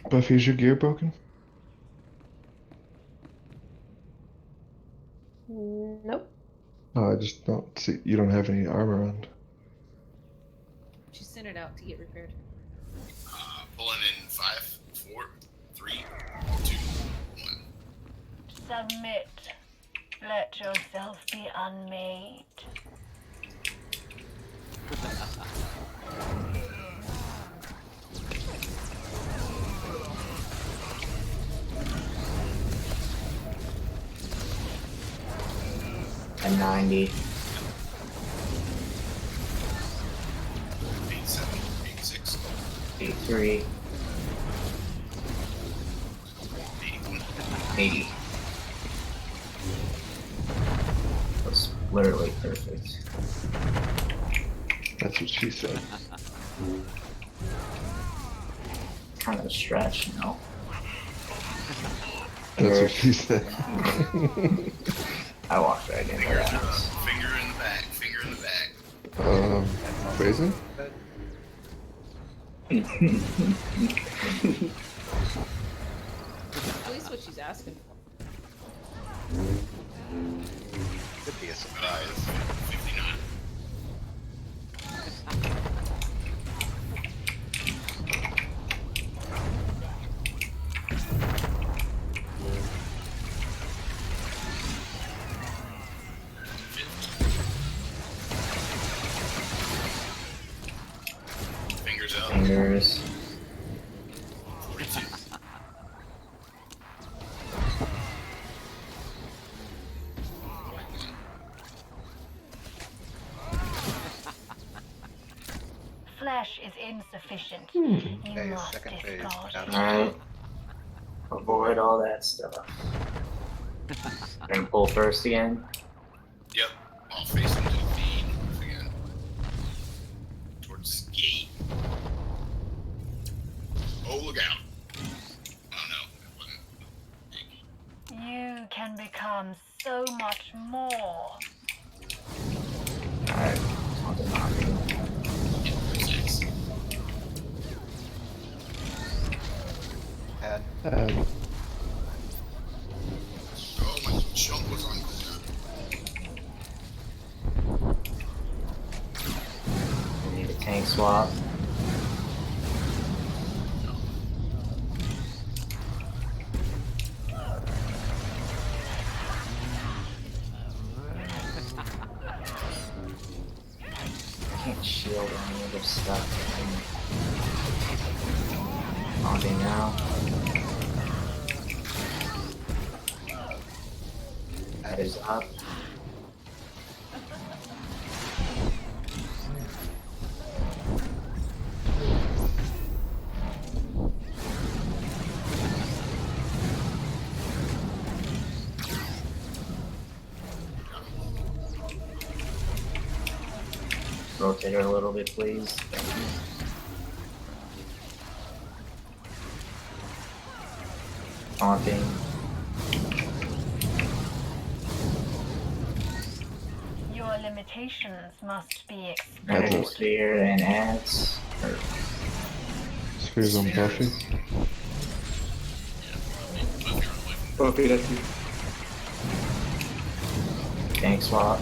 Buffy, is your gear broken? Nope. No, I just don't see. You don't have any armor on. She sent it out to get repaired. Pulling in 5, 4, 3, 2, 1. Submit. Let yourself be unmade. 90. 87, 86, 83. 81. 80. That's literally perfect. That's what she said. Kind of a stretch, you know. That's what she said. I walked right into Finger, that. finger in the back. Finger in the back. Phrasing? At least what she's asking for. Could be a surprise. 59. Fingers up. Fingers. 42. Flesh is insufficient. Okay, You must second phase. discard Out it. of Alright. Avoid all that stuff. And pull first again. Yep. I'll face him to the feed again. Towards the gate. Oh, look out. Oh no, it wasn't big. You can become so much more. Alright. Taunting knocking. Yeah, 6. Add. Oh, my jump was on cooldown. We need a tank swap. Can't shield any of this stuff. Taunting now. That is up. Rotate her a little bit, please. Thank you. Taunting. Your limitations must be Magic explored. sphere and adds. Or Spheres on Buffy. Buffy, that's you. tank swap.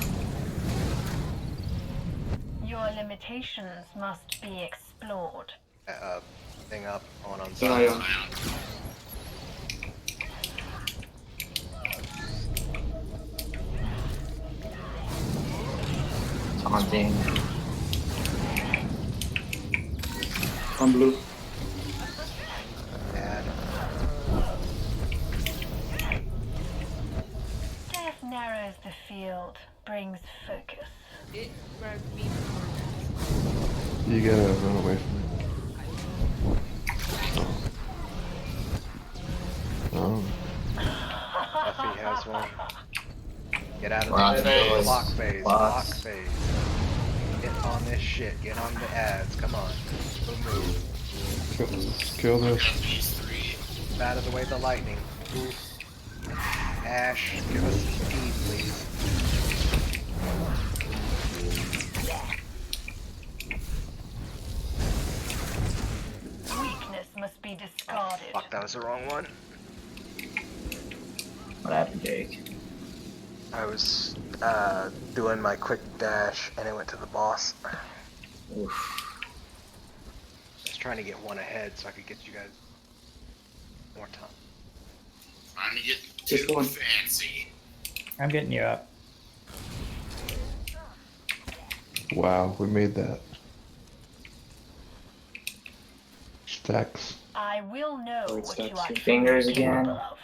Your limitations must be explored. Thing up, on Zion. Taunting. On blue. Add. Death narrows the field, brings focus. It grabbed me before. You gotta run away from it. Oh. Buffy has one. Get out of Rock the phase. block phase. Blocks. Block phase. Get on this shit. Get on the ads. Come on. Move. Kill this. These three. Out of the way, the lightning. Ash, give us some speed, please. Weakness must be discarded. Fuck, that was the wrong one. What happened, Jake? I was doing my quick dash and it went to the boss. Oof. I was trying to get one ahead so I could get you guys more time. Trying to get Just too one. fancy. I'm getting you up. Wow, we made that. Stacks. I will know Oh, it's what you that are shit. Fingers truly again. capable of.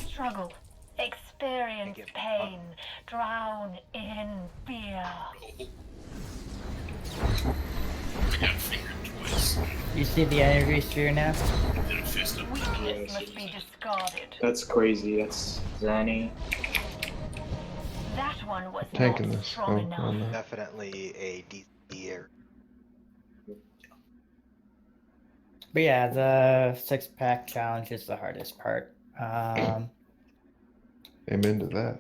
Struggle. Experience Get pain. Drown in fear. I got fingered twice. You see the energy sphere now? Then a fist up. Weakness must be discarded. That's crazy. That's Zenny. That one was Tanking not this. strong Oh, enough. no, no. Definitely a DC area. But yeah, the 6-pack challenge is the hardest part. Amen to that.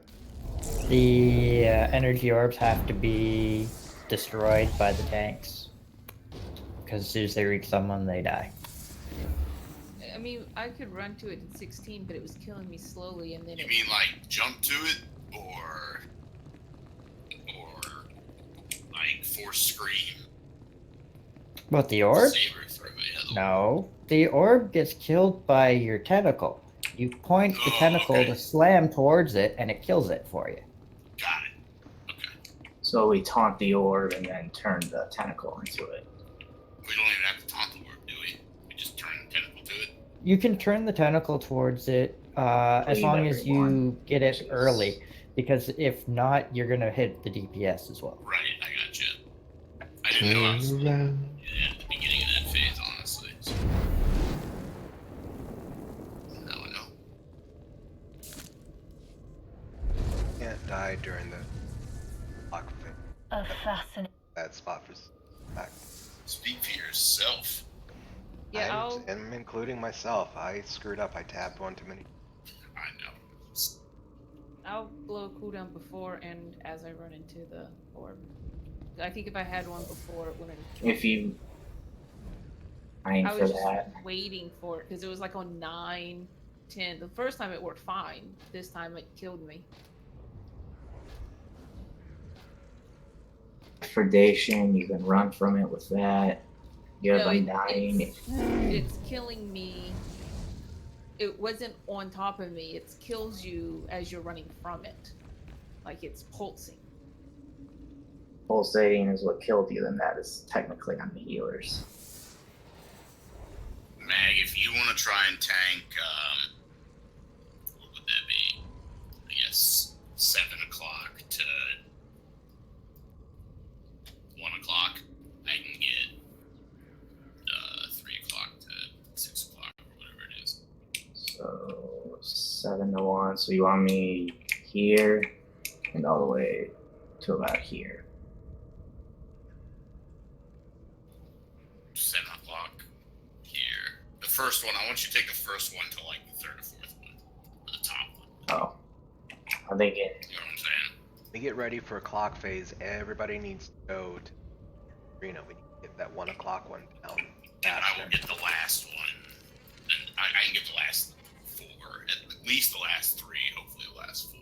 The energy orbs have to be destroyed by the tanks. Because as soon as they reach someone, they die. I mean, I could run to it in 16, but it was killing me slowly, and then You it. mean like jump to it, or like force scream? What, the orb? Saber through it. Yeah, No. The orb gets killed by your tentacle. You point the Oh, tentacle okay. to slam towards it, and it kills it for you. Got it. Okay. So we taunt the orb and then turn the tentacle into it. We don't even have to taunt the orb, do we? We just turn the tentacle to it. You can turn the tentacle towards it as Leave long as you everyone, get which it is- early. Because if not, you're going to hit the DPS as well. Right, I gotcha. I didn't know I was Turn around. at the beginning of that phase, honestly. So. Now I know. Can't die during the lock phase. A fascinating. Bad spot for back. Speak for yourself. Yeah, I'm including myself. I screwed up. I tabbed one too many. I know. I'll blow a cooldown before and as I run into the orb. I think if I had one before, it wouldn't. If you aim I for was just that, waiting for it because it was like on 9, 10. The first time it worked fine. This time it killed me. predation, you can run from it with that. You have No, undying. it's killing me. It wasn't on top of me. It kills you as you're running from it, like it's pulsing. Pulsating is what killed you, then that is technically on the healers. Mag, if you want to try and tank, what would that be? I guess 7 o'clock to 1 o'clock. I can get 3 o'clock to 6 o'clock or whatever it is. So 7 to 1. So you want me here and all the way to about here. 7 o'clock here. The first one, I want you to take the first one to like the third or fourth one, or the top one. Oh, I'm thinking. You know what I'm saying? We get ready for a clock phase. Everybody needs to go to arena. We need to get that 1 o'clock one down. And I will get the last one. And I can get the last 4, at least the last 3, hopefully the last 4.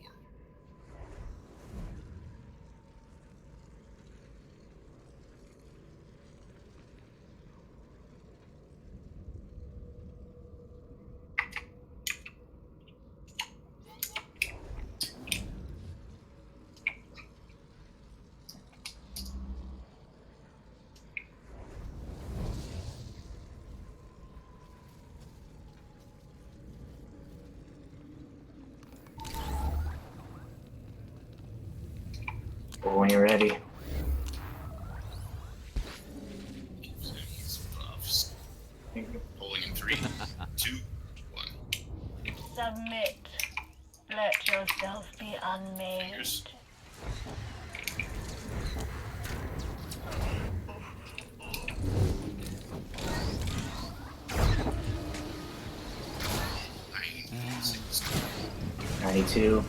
Well, when you're ready. Buffs. Pulling in 3, 2, 1. Submit. Let yourself be unmade. Fingers. Nine, 6, 92.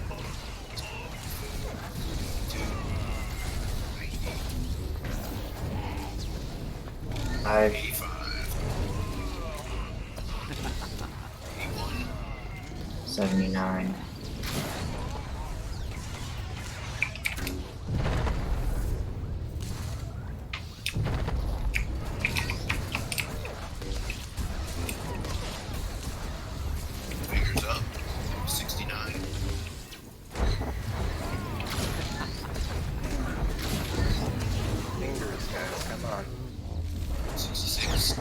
5. 85. 81. 79. Fingers up. 69. Fingers, guys, come on. 66.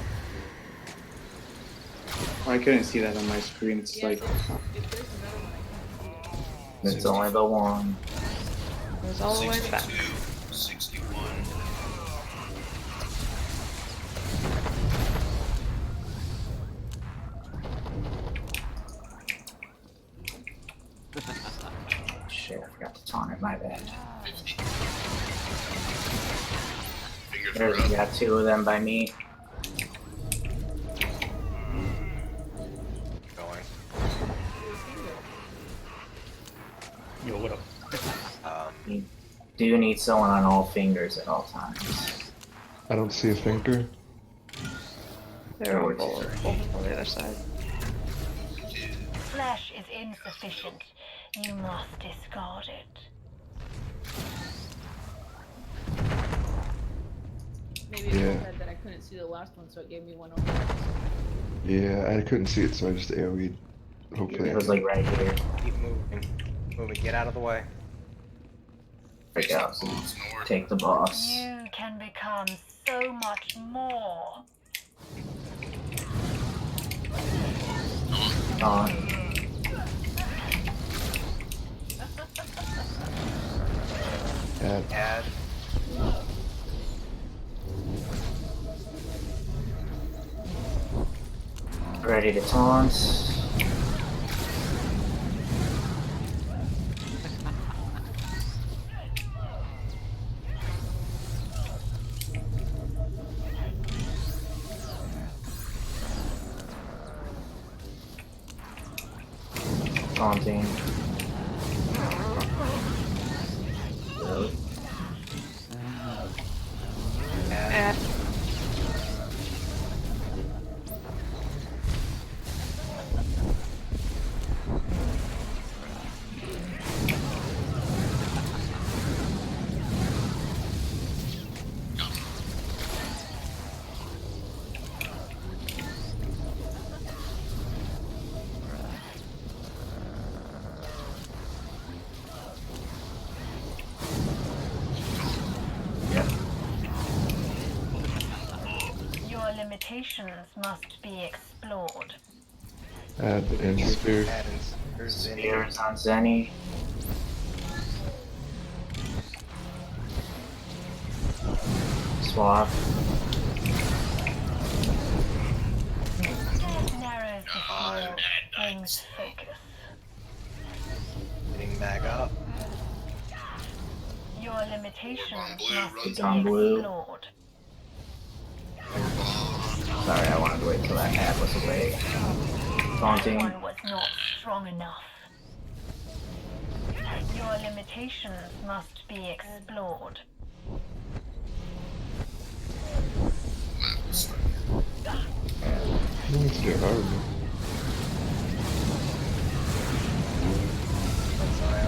I couldn't see that on my screen. It's Yeah, like if there's another one, I can't see it. It's only the one. Goes all the way back. 61. Shit, I forgot to taunt it. My bad. 50. Fingers There's are up. got two of them by me. Going. Yo, what up? You do need someone on all fingers at all times. I don't see a finger. They're Or on both on the other side. Flesh is insufficient. You must discard it. Maybe it Yeah. said that I couldn't see the last one, so it gave me one over. Yeah, I couldn't see it, so I just AoE'd. Hopefully, It was like right here. Keep moving. Moving. Get out of the way. Freak out. So Boss north. take the boss. You can become so much more. On. Add. Ready to taunt. Taunting. Really? Add. Your limitations must be explored. add in spear. Add and there's Zenny. Spears on Zenny. Swap. Death narrows the God, field, Mad brings Knights. focus. Getting mag up. Your limitations blue, must run be It's on blue. explored. Sorry, I wanted to wait till that ad was away. Taunting. One was not strong enough. Your limitations must be explored. Let's get hard.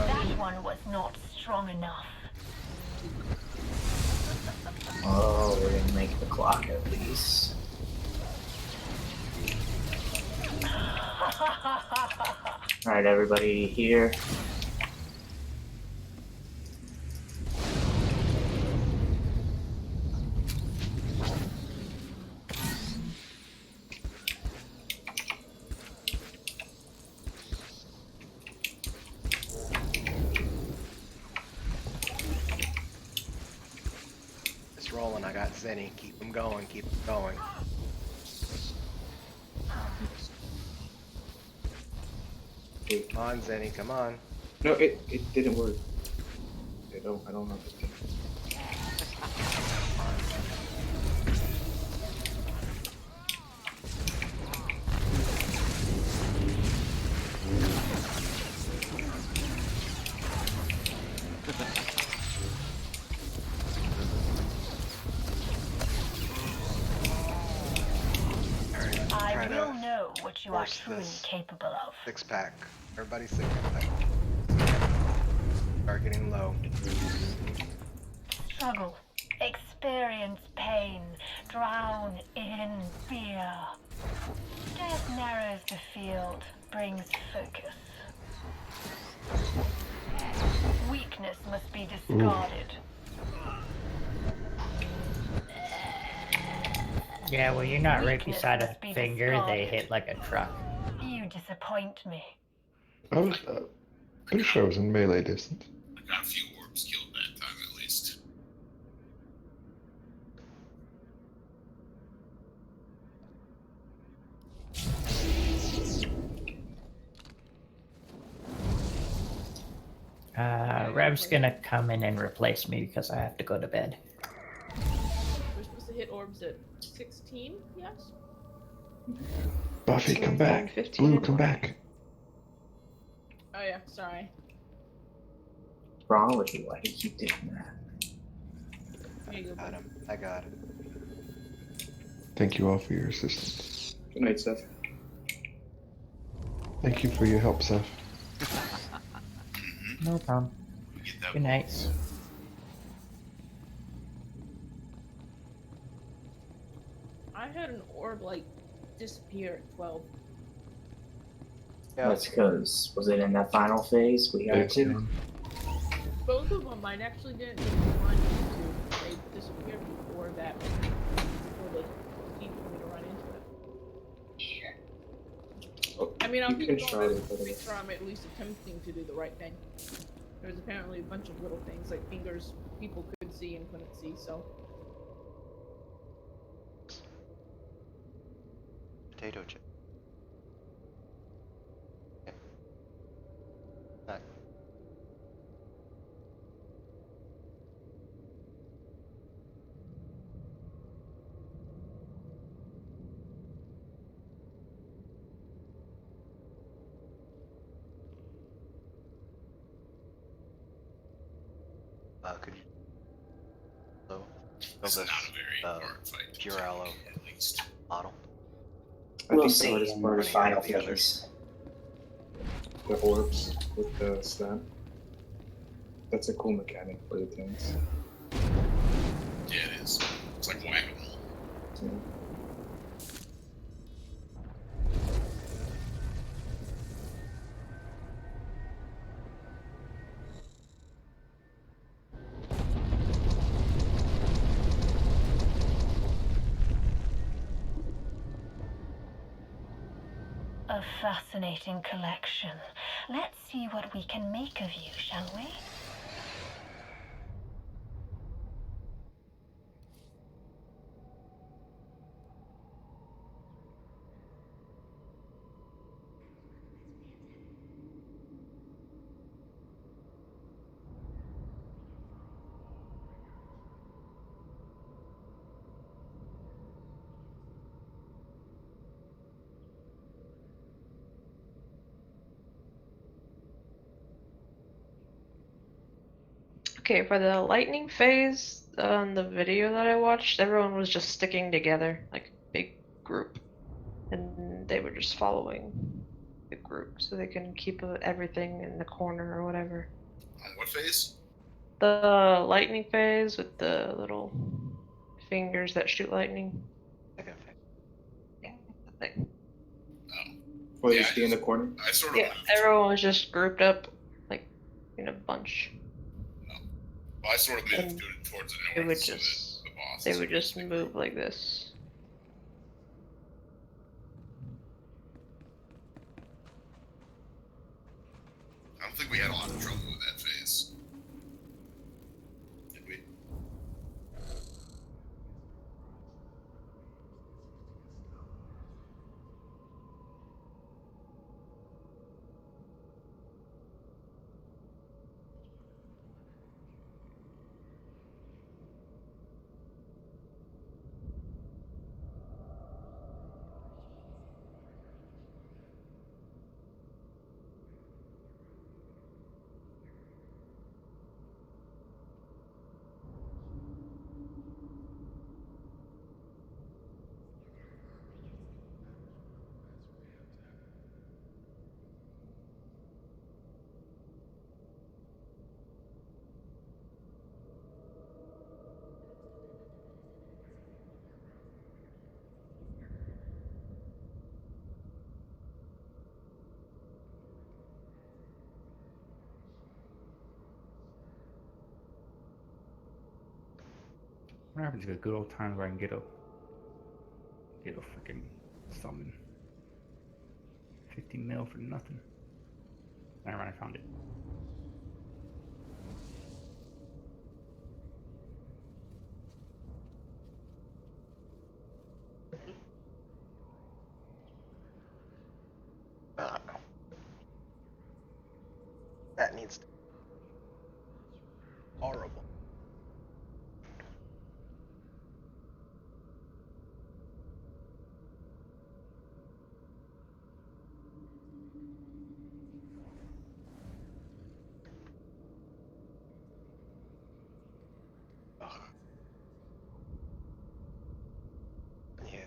That one was not strong enough. Oh, we're gonna make the clock at least. Alright, everybody here. It's rolling. I got Zenny. Keep them going. Keep them going. Come on, Zenny. Come on. no, it didn't work. I don't know. I Try will to know what you are force truly this. capable of. 6-pack. Everybody 6-pack. Start getting low. Struggle, experience pain, drown in fear. Death narrows the field, brings focus. Weakness must be discarded. Yeah, when you're not right Weakness beside a must be finger, they discarded. hit like a truck. You disappoint me. I was pretty sure I was in melee distance. I got a few orbs killed that time at least. Rev's gonna come in and replace me because I have to go to bed. We're supposed to hit orbs at 16, yes? Buffy, come 16, back. 15, Blue, and come 20. back. Oh yeah, sorry. What's wrong with you? Why do you keep doing that? Here you go, Got bud. him. I got it. Thank you all for your assistance. Good night, Seth. Thank you for your help, Seth. No problem. Get that Good night. bonus. I had an orb like disappear at 12. Yeah. That's because, was it in that final phase we got It's to? gone. Both of them I actually didn't even run into. They disappeared before that. Before the seed for me to run into it. Oh, I mean, I'll you keep can going try to it, by the way. make sure I'm at least attempting to do the right thing. There's apparently a bunch of little things like fingers people could see and couldn't see, so. Potato chip. Okay. Back. Could you so It's build not this a very hard fight. pure aloe At least. model? I We'll think the see hardest in part the is final the others. phase. the orbs with the stab. That's a cool mechanic for the tanks. Yeah, it is. It's like whack-a-mole. So, A fascinating collection. Let's see what we can make of you, shall we? Okay, for the lightning phase on the video that I watched, everyone was just sticking together like a big group, and they were just following the group so they can keep everything in the corner or whatever. On what phase? The lightning phase with the little fingers that shoot lightning. Second phase. Yeah, that thing. or Yeah, just be in the corner. I sort of Yeah, moved. everyone was just grouped up like in a bunch. Well, I sort of moved And towards the They north would so that just the boss. they would just move like this. I don't think we had a lot of trouble with that phase. Did we? What happens to the good old times where I can get up? It'll freaking summon 50 mil for nothing. Never mind, I found it. That needs to be horrible. Ugh. Yeah.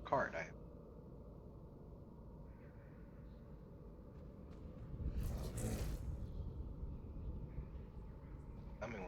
Card. I mean,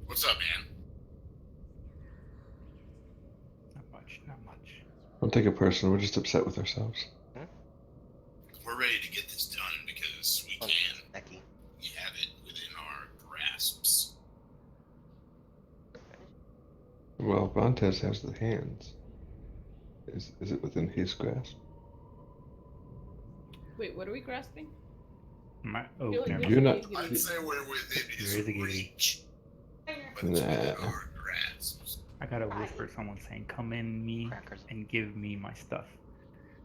What's up, man? Not much, not much. Don't take it personal. We're just upset with ourselves. We're ready to get this done because we can. Becky. We have it within our grasps. Well, Vantes has the hands. Is it within his grasp? Wait, what are we grasping? Oh, Feel like never there's You're a not- giggity. I'd say we're within his There is a giggity. reach, but it's within Nah. our grasps. I got a whisper someone saying, "Come in me Crackers. and give me my stuff."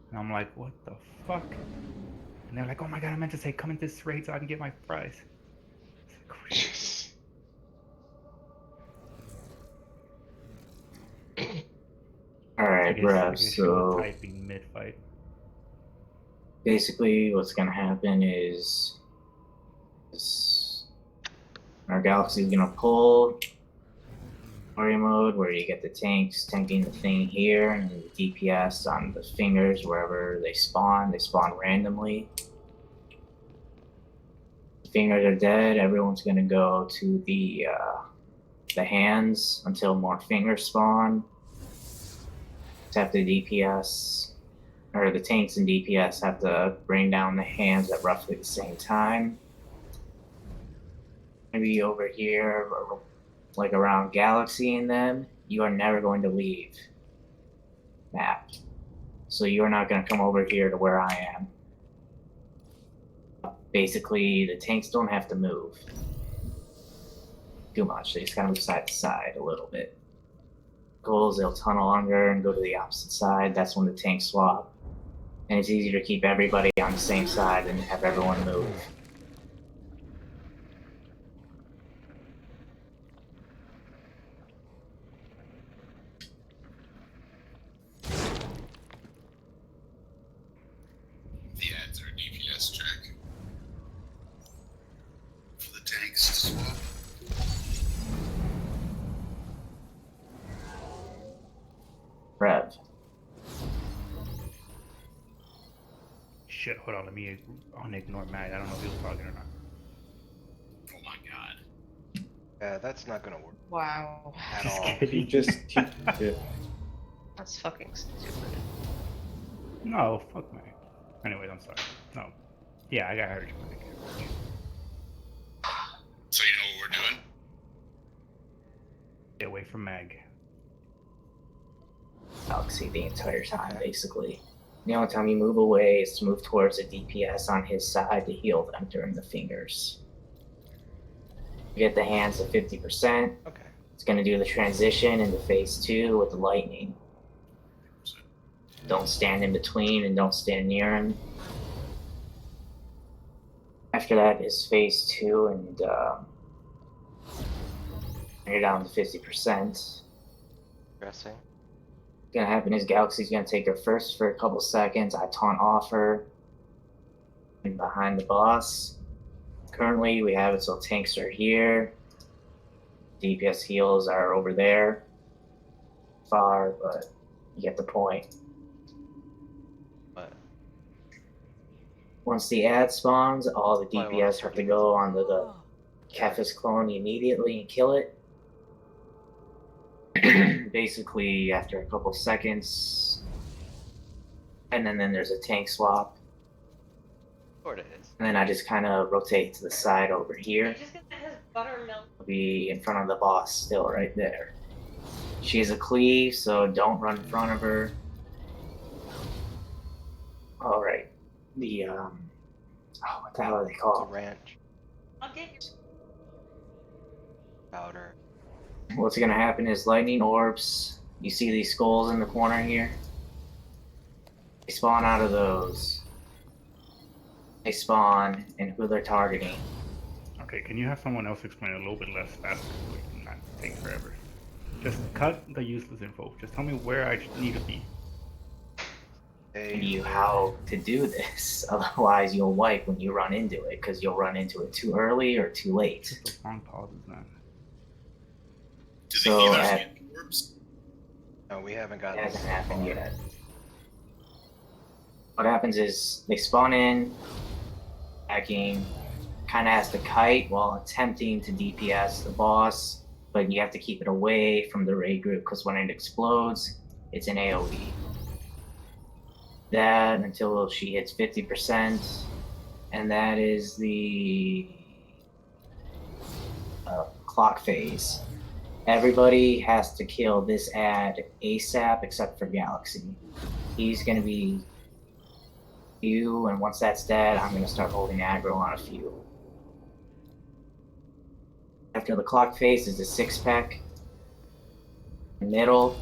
And I'm like, "What the fuck?" And they're like, "Oh my god, I meant to say come in this raid so I can get my prize." It's like, oh, shit. I Alright, guess, I bruh, guess she was so typing mid-fight. basically what's gonna happen is our galaxy is gonna pull story mode where you get the tanks tanking the thing here and the DPS on the fingers wherever they spawn randomly. The fingers are dead, everyone's gonna go to the hands until more fingers spawn. Except the DPS or the tanks and DPS have to bring down the hands at roughly the same time. Maybe over here, or like around Galaxy and them, you are never going to leave map. So you're not going to come over here to where I am. Basically, the tanks don't have to move too much. They just kind of move side to side a little bit. goals, they'll tunnel under and go to the opposite side. That's when the tanks swap. And it's easier to keep everybody on the same side and have everyone move. The ads are DPS check. For the tanks to swap. Rev. Shit, hold on, let me unignore Matt. I don't know if he was talking or not. Oh my god. Yeah, that's not gonna work Wow. at Just all. kidding. Yeah. That's fucking stupid. No, fuck me. Anyways, I'm sorry. No. Yeah, I got hurt. So you know what we're doing? Get away from Mag. Galaxy the entire time, basically. The only time you move away is to move towards a DPS on his side to heal them during the fingers. You get the hands at 50%. Okay. It's going to do the transition into phase 2 with the lightning. Don't stand in between and don't stand near him. After that is phase 2, and you're down to 50%. Interesting. What's gonna happen is Galaxy's gonna take her first for a couple seconds. I taunt off her and behind the boss. Currently, we have it so tanks are here. DPS heals are over there. Far, but you get the point. But Once the ad spawns, all the Why, well, DPS have to go onto the Cephas clone immediately and kill it. Basically, after a couple seconds, and then there's a tank swap. sort of is. And then I just kind of rotate to the side over here. I'll be in front of the boss still right there. She has a cleave, so don't run in front of her. Alright. The, what the hell are they It's a called? ranch. Powder. What's gonna happen is lightning orbs. You see these skulls in the corner here? They spawn out of those. They spawn, and who they're targeting. Okay, can you have someone else explain it a little bit less fast so it can not take forever? Just cut the useless info. Just tell me where I need to be. Tell you how to do this. Otherwise, you'll wipe when you run into it, because you'll run into it too early or too late. Just a long pause is not. Do they So heal at- us orbs? No, we haven't It gotten hasn't this happened far. yet. What happens is they spawn in, hacking, kind of has to kite while attempting to DPS the boss, but you have to keep it away from the raid group because when it explodes, it's an AoE. That until she hits 50%, and that is the clock phase. Everybody has to kill this ad ASAP except for Galaxy. He's gonna be few, and once that's dead, I'm gonna start holding aggro on a few. After the clock phase is the 6-pack. Middle.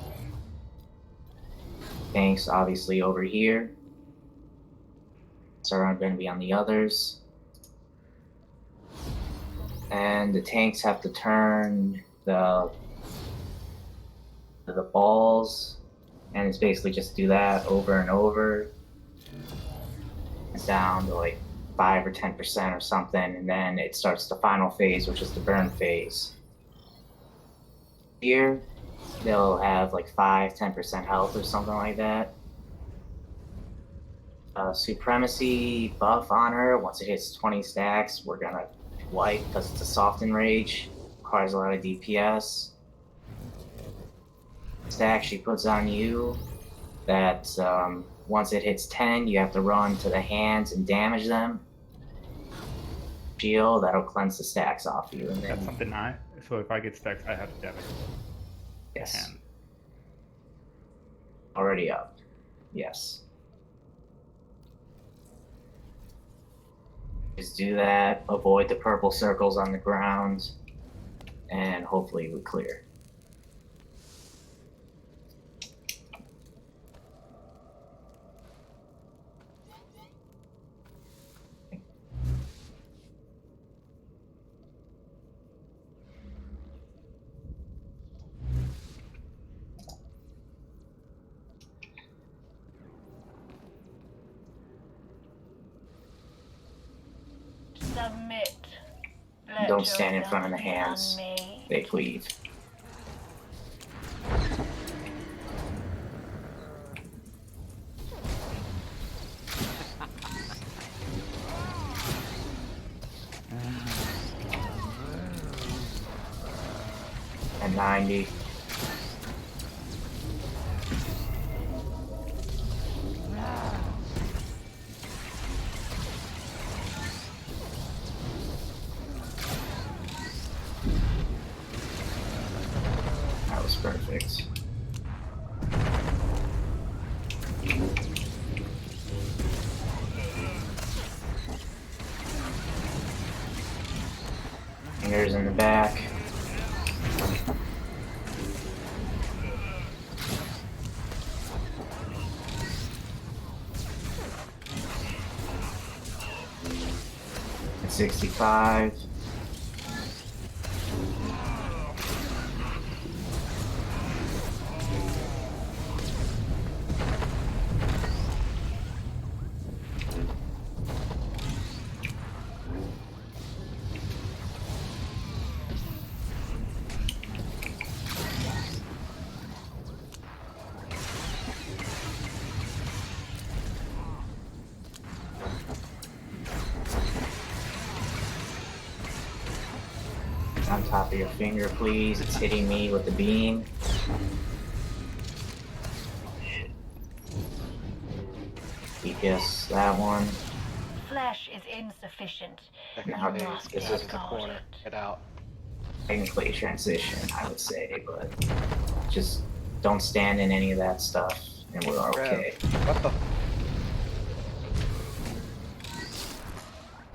Tanks obviously over here. So I'm gonna be on the others. And the tanks have to turn the balls, and it's basically just do that over and over. It's down to like 5 or 10% or something, and then it starts the final phase, which is the burn phase. Here, they'll have like 5-10% health or something like that. Supremacy buff on her, once it hits 20 stacks, we're gonna wipe because it's a soft enrage, requires a lot of DPS. Stack she puts on you, that once it hits 10, you have to run to the hands and damage them. Shield, that'll cleanse the stacks off you. And That's then, something so if I get stacks, I have to damage the yes, hand. already up. Yes. Just do that, avoid the purple circles on the ground, and hopefully we clear. Submit. Let Don't stand in yourself front of the be hands. unmade. They cleave. At 90. That was perfect. Fingers in the back. At 65. On top of your finger, please. It's hitting me with the beam. DPS that one. Flesh is insufficient. Second Now You phase, must get out of the discard corner. it. Get out. Technically a transition, I would say, but just don't stand in any of that stuff, and we're okay. What the?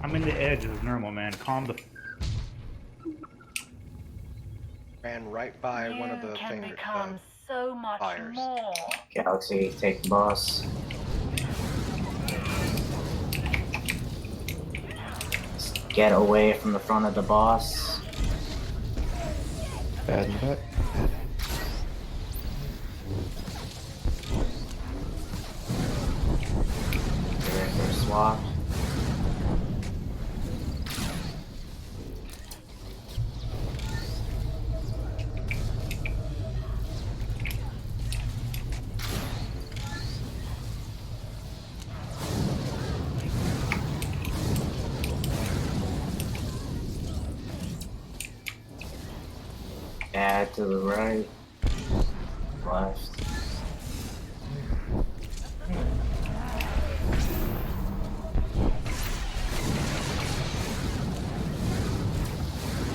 I'm in the edge of normal, man. Calm the. Ran right by one of You the can finger become so much fires. more. Galaxy, take the bus. Just get away from the front of the boss. Bad in the back. Get ready for a swap. Add to the right, left.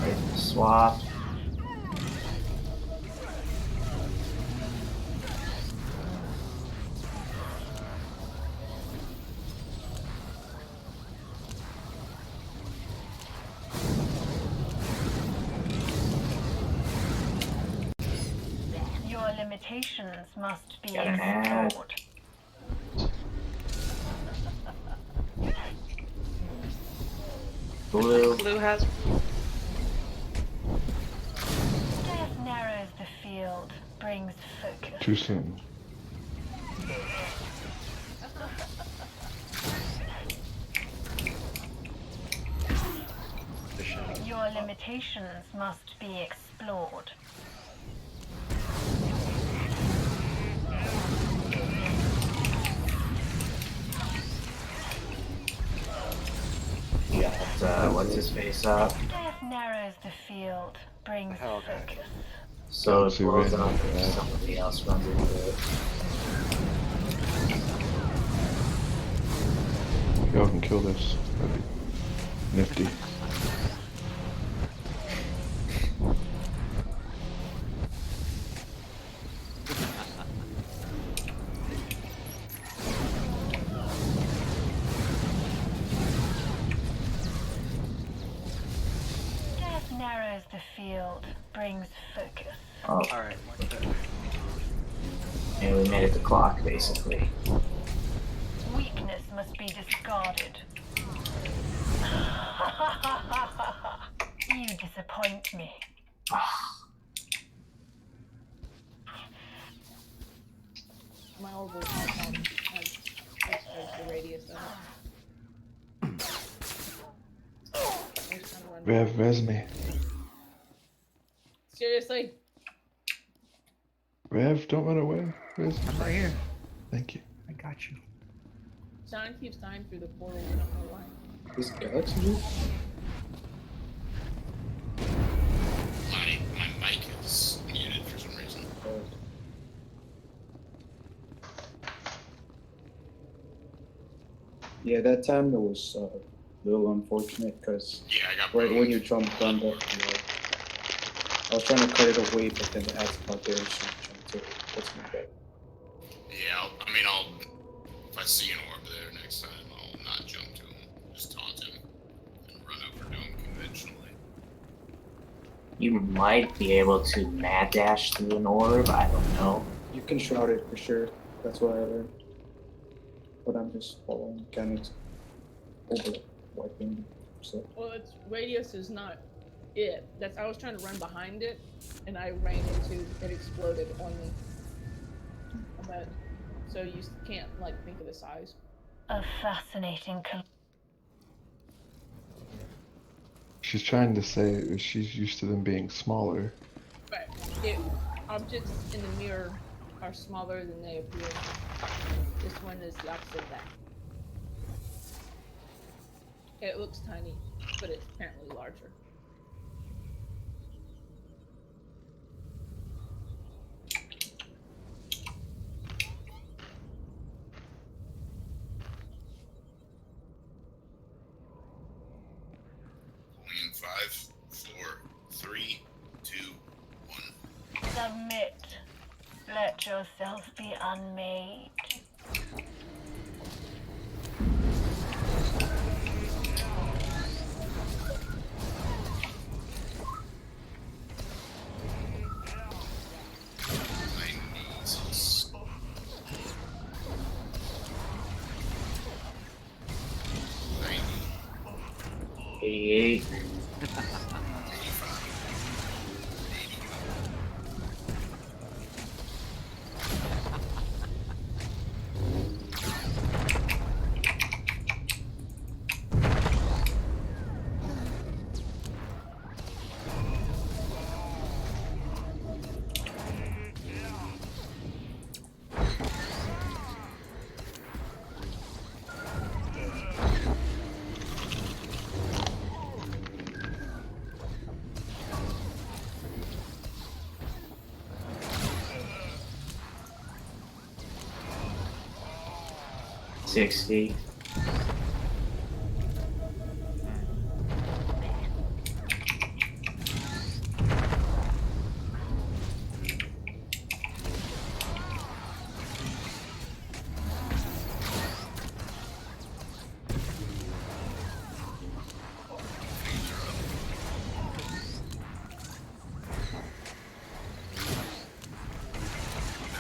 Right, swap. Your limitations must be Got an ad. explored. Blue. Blue has. Death narrows the field, brings focus. Too soon. Your limitations must be explored. You got, what's his face up? Death narrows the field, brings hell, guys? focus. So it Galaxy blows ran up into if that. somebody else runs into it. Y'all can kill this. That'd be nifty. Death narrows the field, brings focus. Oh, Alright, and we made it the clock, basically. Weakness must be discarded. You disappoint me. My orbital icon has the radius of it. run. Rev, res me. Seriously? Rev, don't run away. Res me. I'm right here. Thank you. I got you. Sean keeps dying through the portal. We don't know why. This Galaxy here? My mic is muted for some reason. Yeah, that time it was a little unfortunate because Yeah, I got right when boned. you jumped on the, I was trying to cut it away, but then the ads out there, so I'm trying to what's my bet. Yeah, if I see an orb there next time, I'll not jump to him. Just taunt him and run over to him conventionally. You might be able to mad dash through an orb. I don't know. You can shroud it for sure. That's what I learned. But I'm just following mechanics over wiping. So Well, its radius is not it. I was trying to run behind it, and I ran into it. Exploded on me. But so you can't like think of the size. A fascinating She's trying to say she's used to them being smaller. But objects in the mirror are smaller than they appear. This one is the opposite of that. It looks tiny, but it's apparently larger. Only in 5, 4, 3, 2, 1. Submit. Let yourself be unmade. My knees. 88. 85. $60.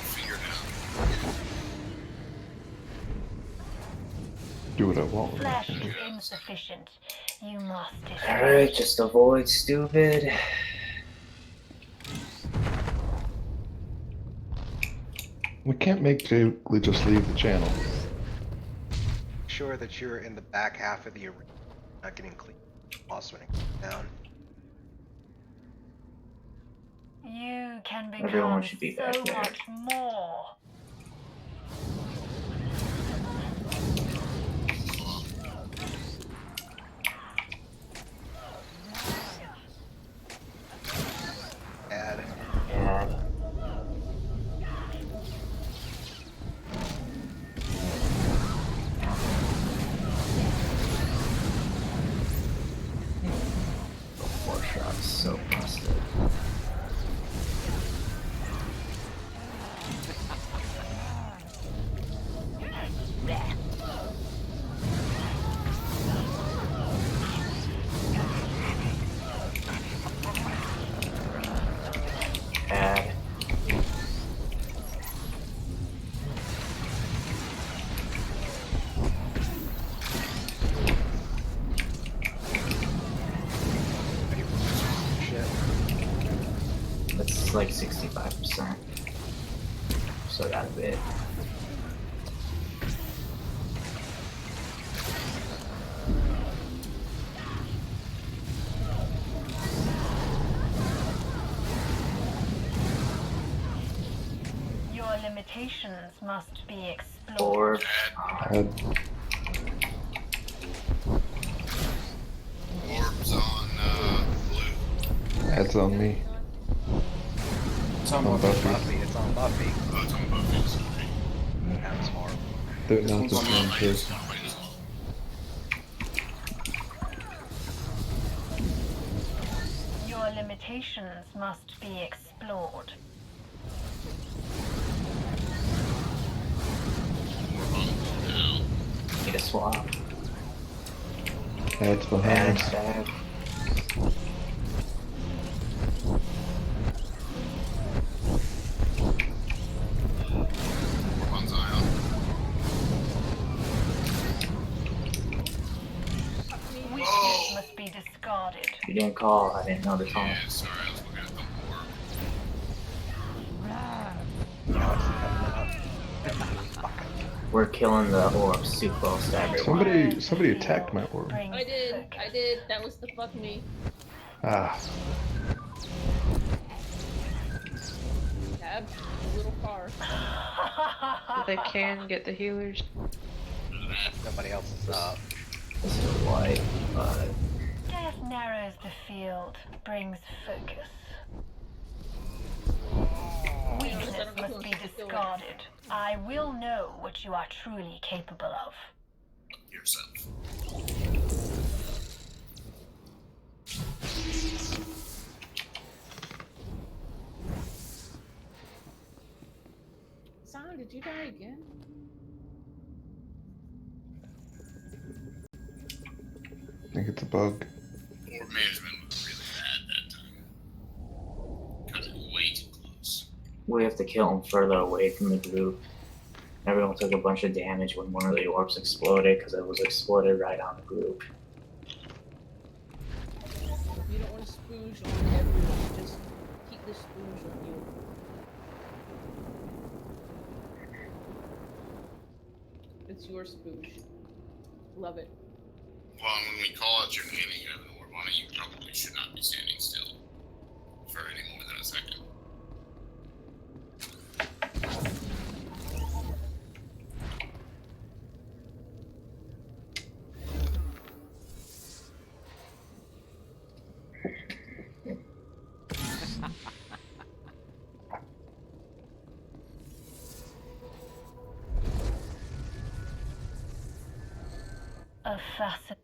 Finger down. Do what I want. Flesh is insufficient. You must destroy. Alright, just avoid stupid. We can't make Jiggly just leave the channel. Sure that you're in the back half of the arena, not getting clean boss when it comes down. You can Everyone become should be so back there. much more. Add. And the four shot's so busted. Add. Shit. That's like 65%. So got a bit. limitations must be explored. Or Orbs on blue. Ad's on me. It's on On Buffy. Buffy. It's on Buffy. Oh, it's on Buffy, sorry. That was horrible. They're This not one's the on same Minus person. one, minus one. Your limitations must be explored. Orb on blue now. need a swap. Ad's behind Bad, us. bad. Orb on Zion. Weakness Oh! must be discarded. You didn't call. I didn't know to call. Yeah, sorry, I was looking at the orb. We're killing the orbs too close to everyone. Somebody attacked my orb. Brings I did. focus. I did. That was the fuck me. Ah, Tab, a little far. They can get the healers. Nobody else is up. This is white, but Death narrows the field, brings focus. Weakness must be discarded. I will know what you are truly capable of. Yourself. Son, did you die again? I think it's a bug. Orb management was really bad that time. Got it way too close. we have to kill them further away from the group. Everyone took a bunch of damage when one of the orbs exploded because it was exploded right on the group. You don't want to spooge on everyone. Just keep the spooge on you. It's your spooge. Love it. Well, when we call out your name and you have an orb on it, you probably should not be standing still for any more than a second. A facet.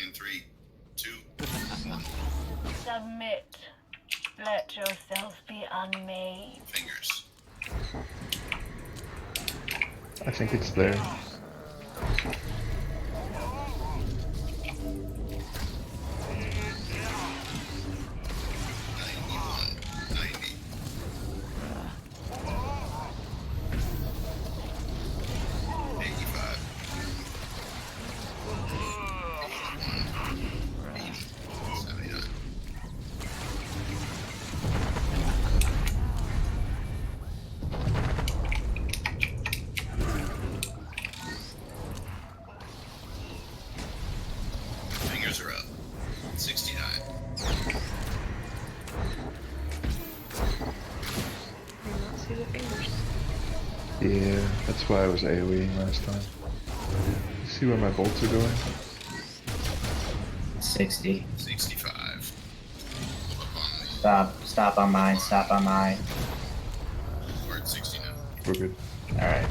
In 3, 2, 1. Submit. Let yourself be unmade. Fingers. I think it's there. Yeah, that's why I was AoEing last time. You see where my bolts are going? 60. 65. Hold up on the Stop on mine, stop on mine. we're at 60 now. We're good. Alright.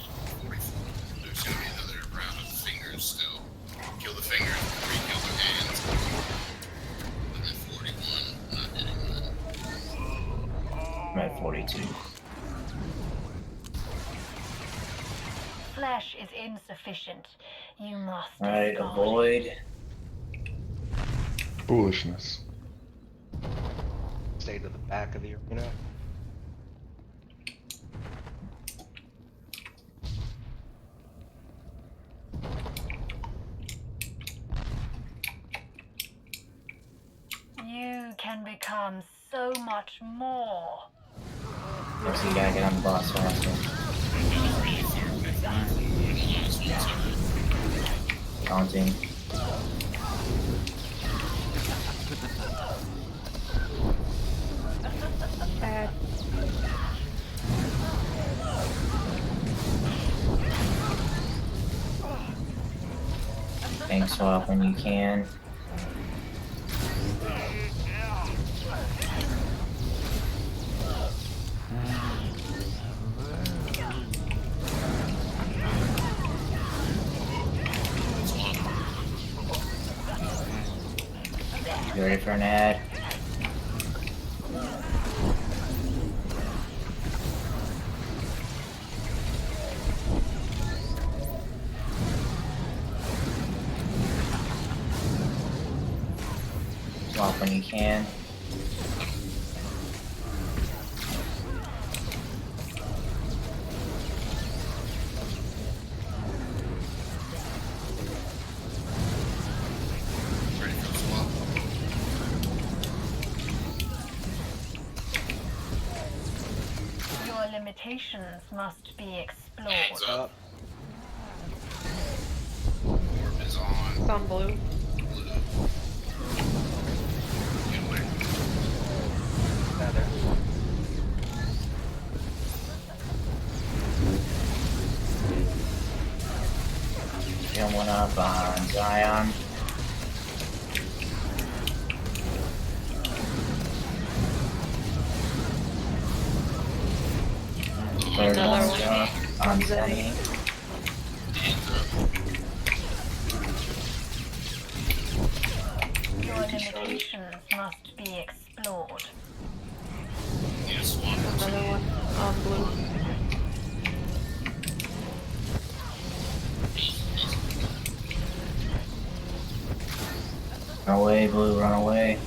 There's gonna be another round of fingers still. Kill the fingers, re-kill the hands. And then 41, not hitting that. I'm at 42. Flesh is insufficient. You must Alright, discard it. avoid. Foolishness. Stay to the back of the arena. You can become so much more. Looks like you gotta get on the boss faster. Taunting. Tank swap when you can. You ready for an ad? Swap when you can. Ready for the swap? Your limitations must be Hands explored. up. Orb is on. It's on blue. Blue. Get away. Feather. Get one up on Zion. Third Another one's one up on Zenny. Hands up. Your limitations must be explored. Need a swap. Another one on blue. Run away, Blue, run away.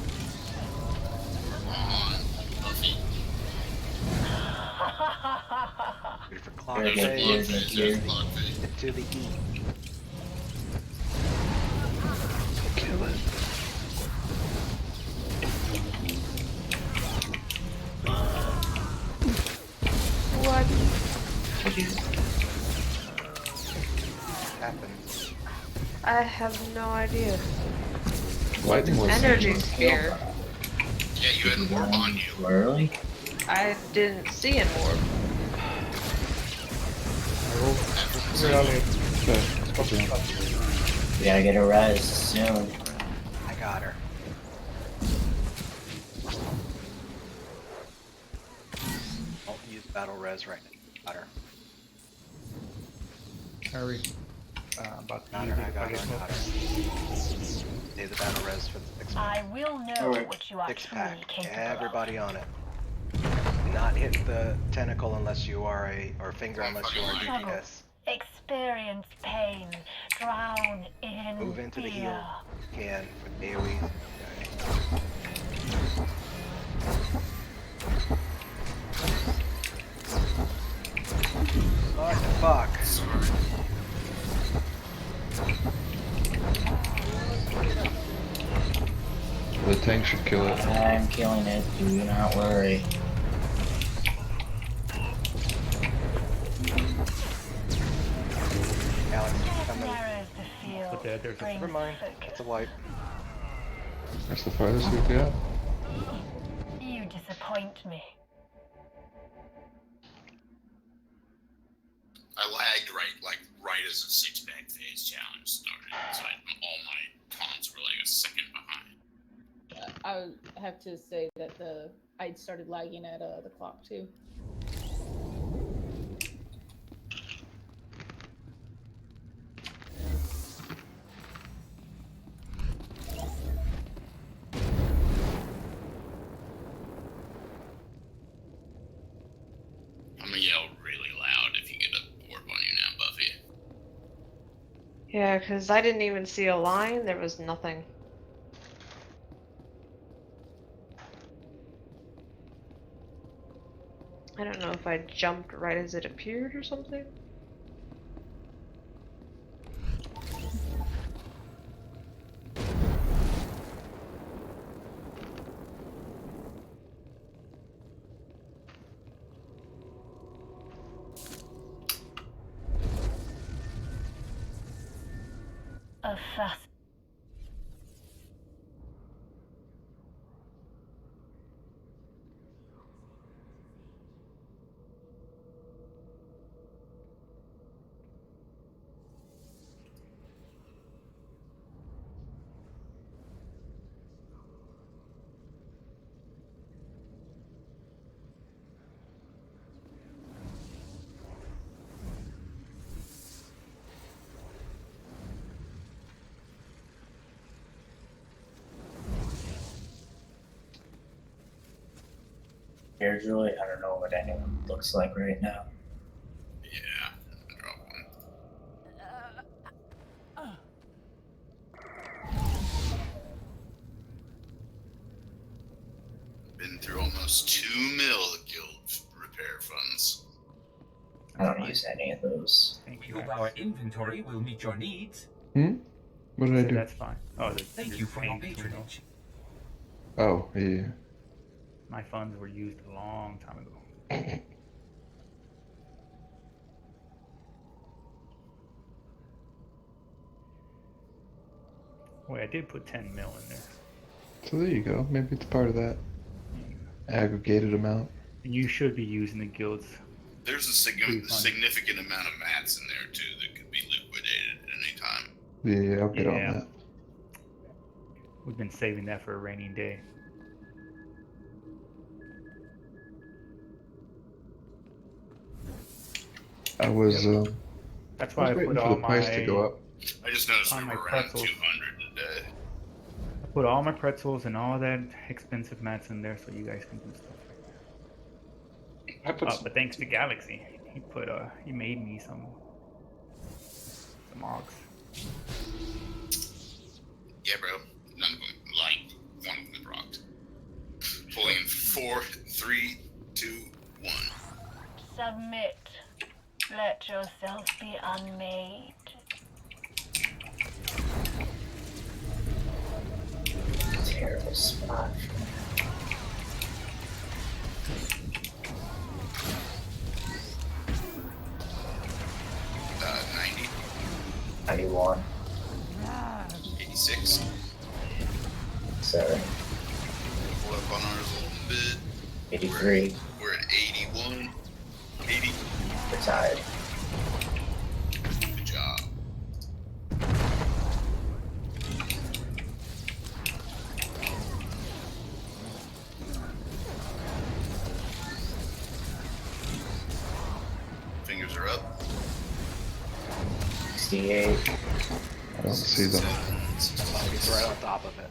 On. Buffy. Ready for clock Very good, phase. very good, here. Clock phase. To the E. Kill it. What Happens. I have no idea. Lightning was Energy sphere. Yeah, you had an orb on you. Too early? I didn't see an orb. We gotta get a res soon. I got her. I'll use battle res right now. Got her. Hurry. About to Got use her. it I if got I her. get I close. got her. Save the battle res for the six pack. I will know Alright. what you are Six truly pack. capable Everybody on it. Not hit the tentacle unless you are a, or finger unless you are DPS. of. Experience pain. Drown in Move into the fear. heal. Can with AoE. What the fuck? The tank should kill it. I'm killing it, do not worry. Alex, coming. narrows the field. But there's a- brings Never mind. focus. It's a wipe. That's the farthest we got. You disappoint me. I lagged right as the 6-pack phase challenge started, so all my taunts were like a second behind. I would have to say that I started lagging at the clock too. I'm gonna yell really loud if you get a orb on you now, Buffy. Yeah, because I didn't even see a line. There was nothing. I don't know if I jumped right as it appeared or something. A fast. Usually, I don't know what anyone looks like right now. Yeah, I dropped one. Been through almost 2 mil of guild repair funds. I don't use any of those. Thank We you. hope Alex. our inventory will meet your needs. What did I So do? that's fine. Oh, Thank you for your patronage. Oh, yeah. My funds were used a long time ago. Wait, I did put 10 mil in there. So there you go. Maybe it's part of that aggregated amount. And you should be using the guilds. There's a significant amount of mats in there too that could be liquidated at any time. Yeah, I'll get on Yeah. that. We've been saving that for a rainy day. I was That's I why was I waiting put for all the price to go my up. I just noticed we on my were around pretzels. 200 today. I put all my pretzels and all that expensive mats in there so you guys can do stuff like that. I put Oh, but thanks to Galaxy, he made me some ogs. Yeah, bro. None of them. Like, one of them rocked. Pulling in 4, 3, 2, 1. Submit. Let yourself be unmade. Terrible spot. Uh, 90, 91. 86. Sorry. Pull up on ours a little bit. 83. We're at 81. 80. We're tied. Good job. Fingers are up. 68. I don't see them. 7, He's right on top of it.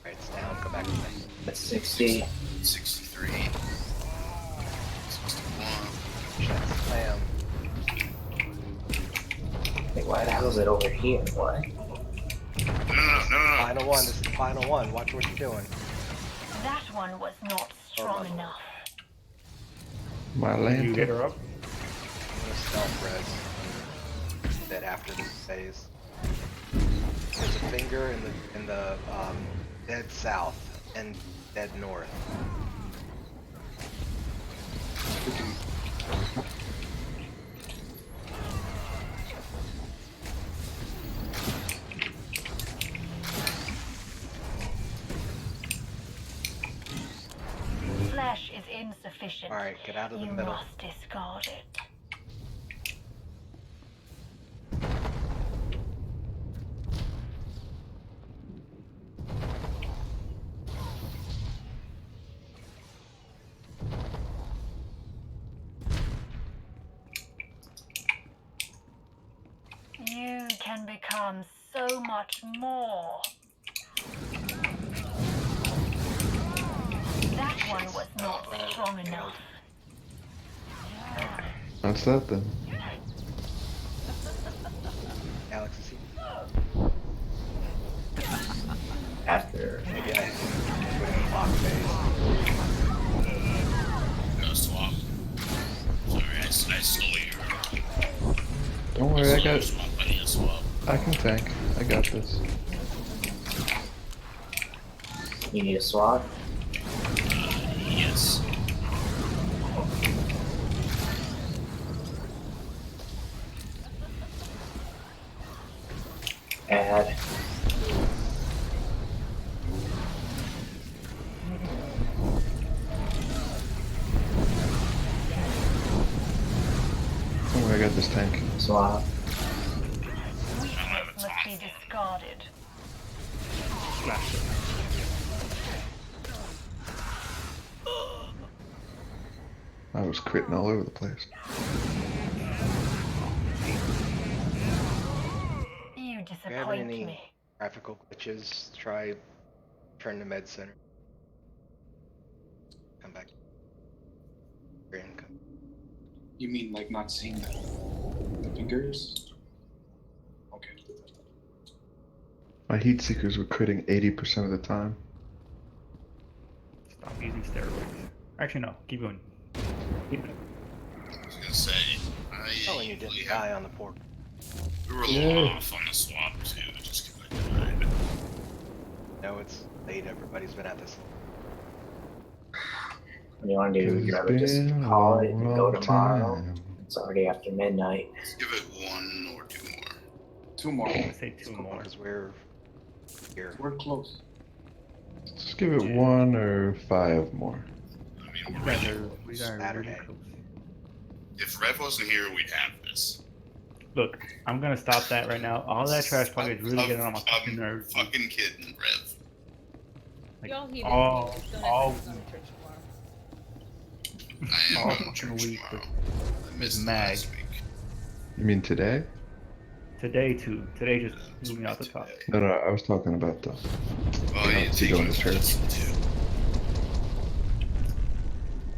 Right, it's down. Go back to me. That's 60. 63. 61. Chest slam. Wait, why the hell is it over here? What? No. Final one. This is the final one. Watch what you're doing. That one was not strong my enough. My Did you get lantern. her up? I'm gonna stealth res. That after this phase. There's a finger in the dead south and dead north. insufficient. Alright, get out of the You middle. must discard it. You can become so much more. That one was not strong enough. That's that then. Alex, is he? After Maybe I put him in lock phase. No swap. Sorry, I stole your. Don't worry, I got. Swap, I need a swap. I can tank. I got this. you need a swap. Yes. Add. Don't worry, I got this tank. Swap. Weakness must be discarded. Flash it. I was critting all over the place. You If you have disappoint any me. graphical glitches, try turn to med center. Come back. And come. You mean like not seeing the fingers? Okay. My heat seekers were critting 80% of the time. Stop using steroids. Actually, no. Keep going. Keep going. I was gonna say, Oh, and you didn't die on the port. we were a little off on the swap too, just because I died. No, it's late. Everybody's been at this. What do you want to do? Would you rather just Been a call it and go long tomorrow? time. It's already after midnight. Let's give it one or two more. Two more. I'm gonna say two more. Because we're here. We're close. Just give it 1 or 5 more. I mean, You we're guys really, are, we are really Saturday. close. if Rev wasn't here, we'd have this. Look, I'm gonna stop that right now. All that trash talk is really getting on my fucking I'm nerves. fucking kidding, Rev. Like, Y'all heathens, all, you just don't all, have to go to church tomorrow. I am all going to fucking church week tomorrow. with I missed Mag. last week. You mean today? today too. Today just blew me out the top. No, no, I was talking about the. Oh, Yeah, you to go taking to church. too.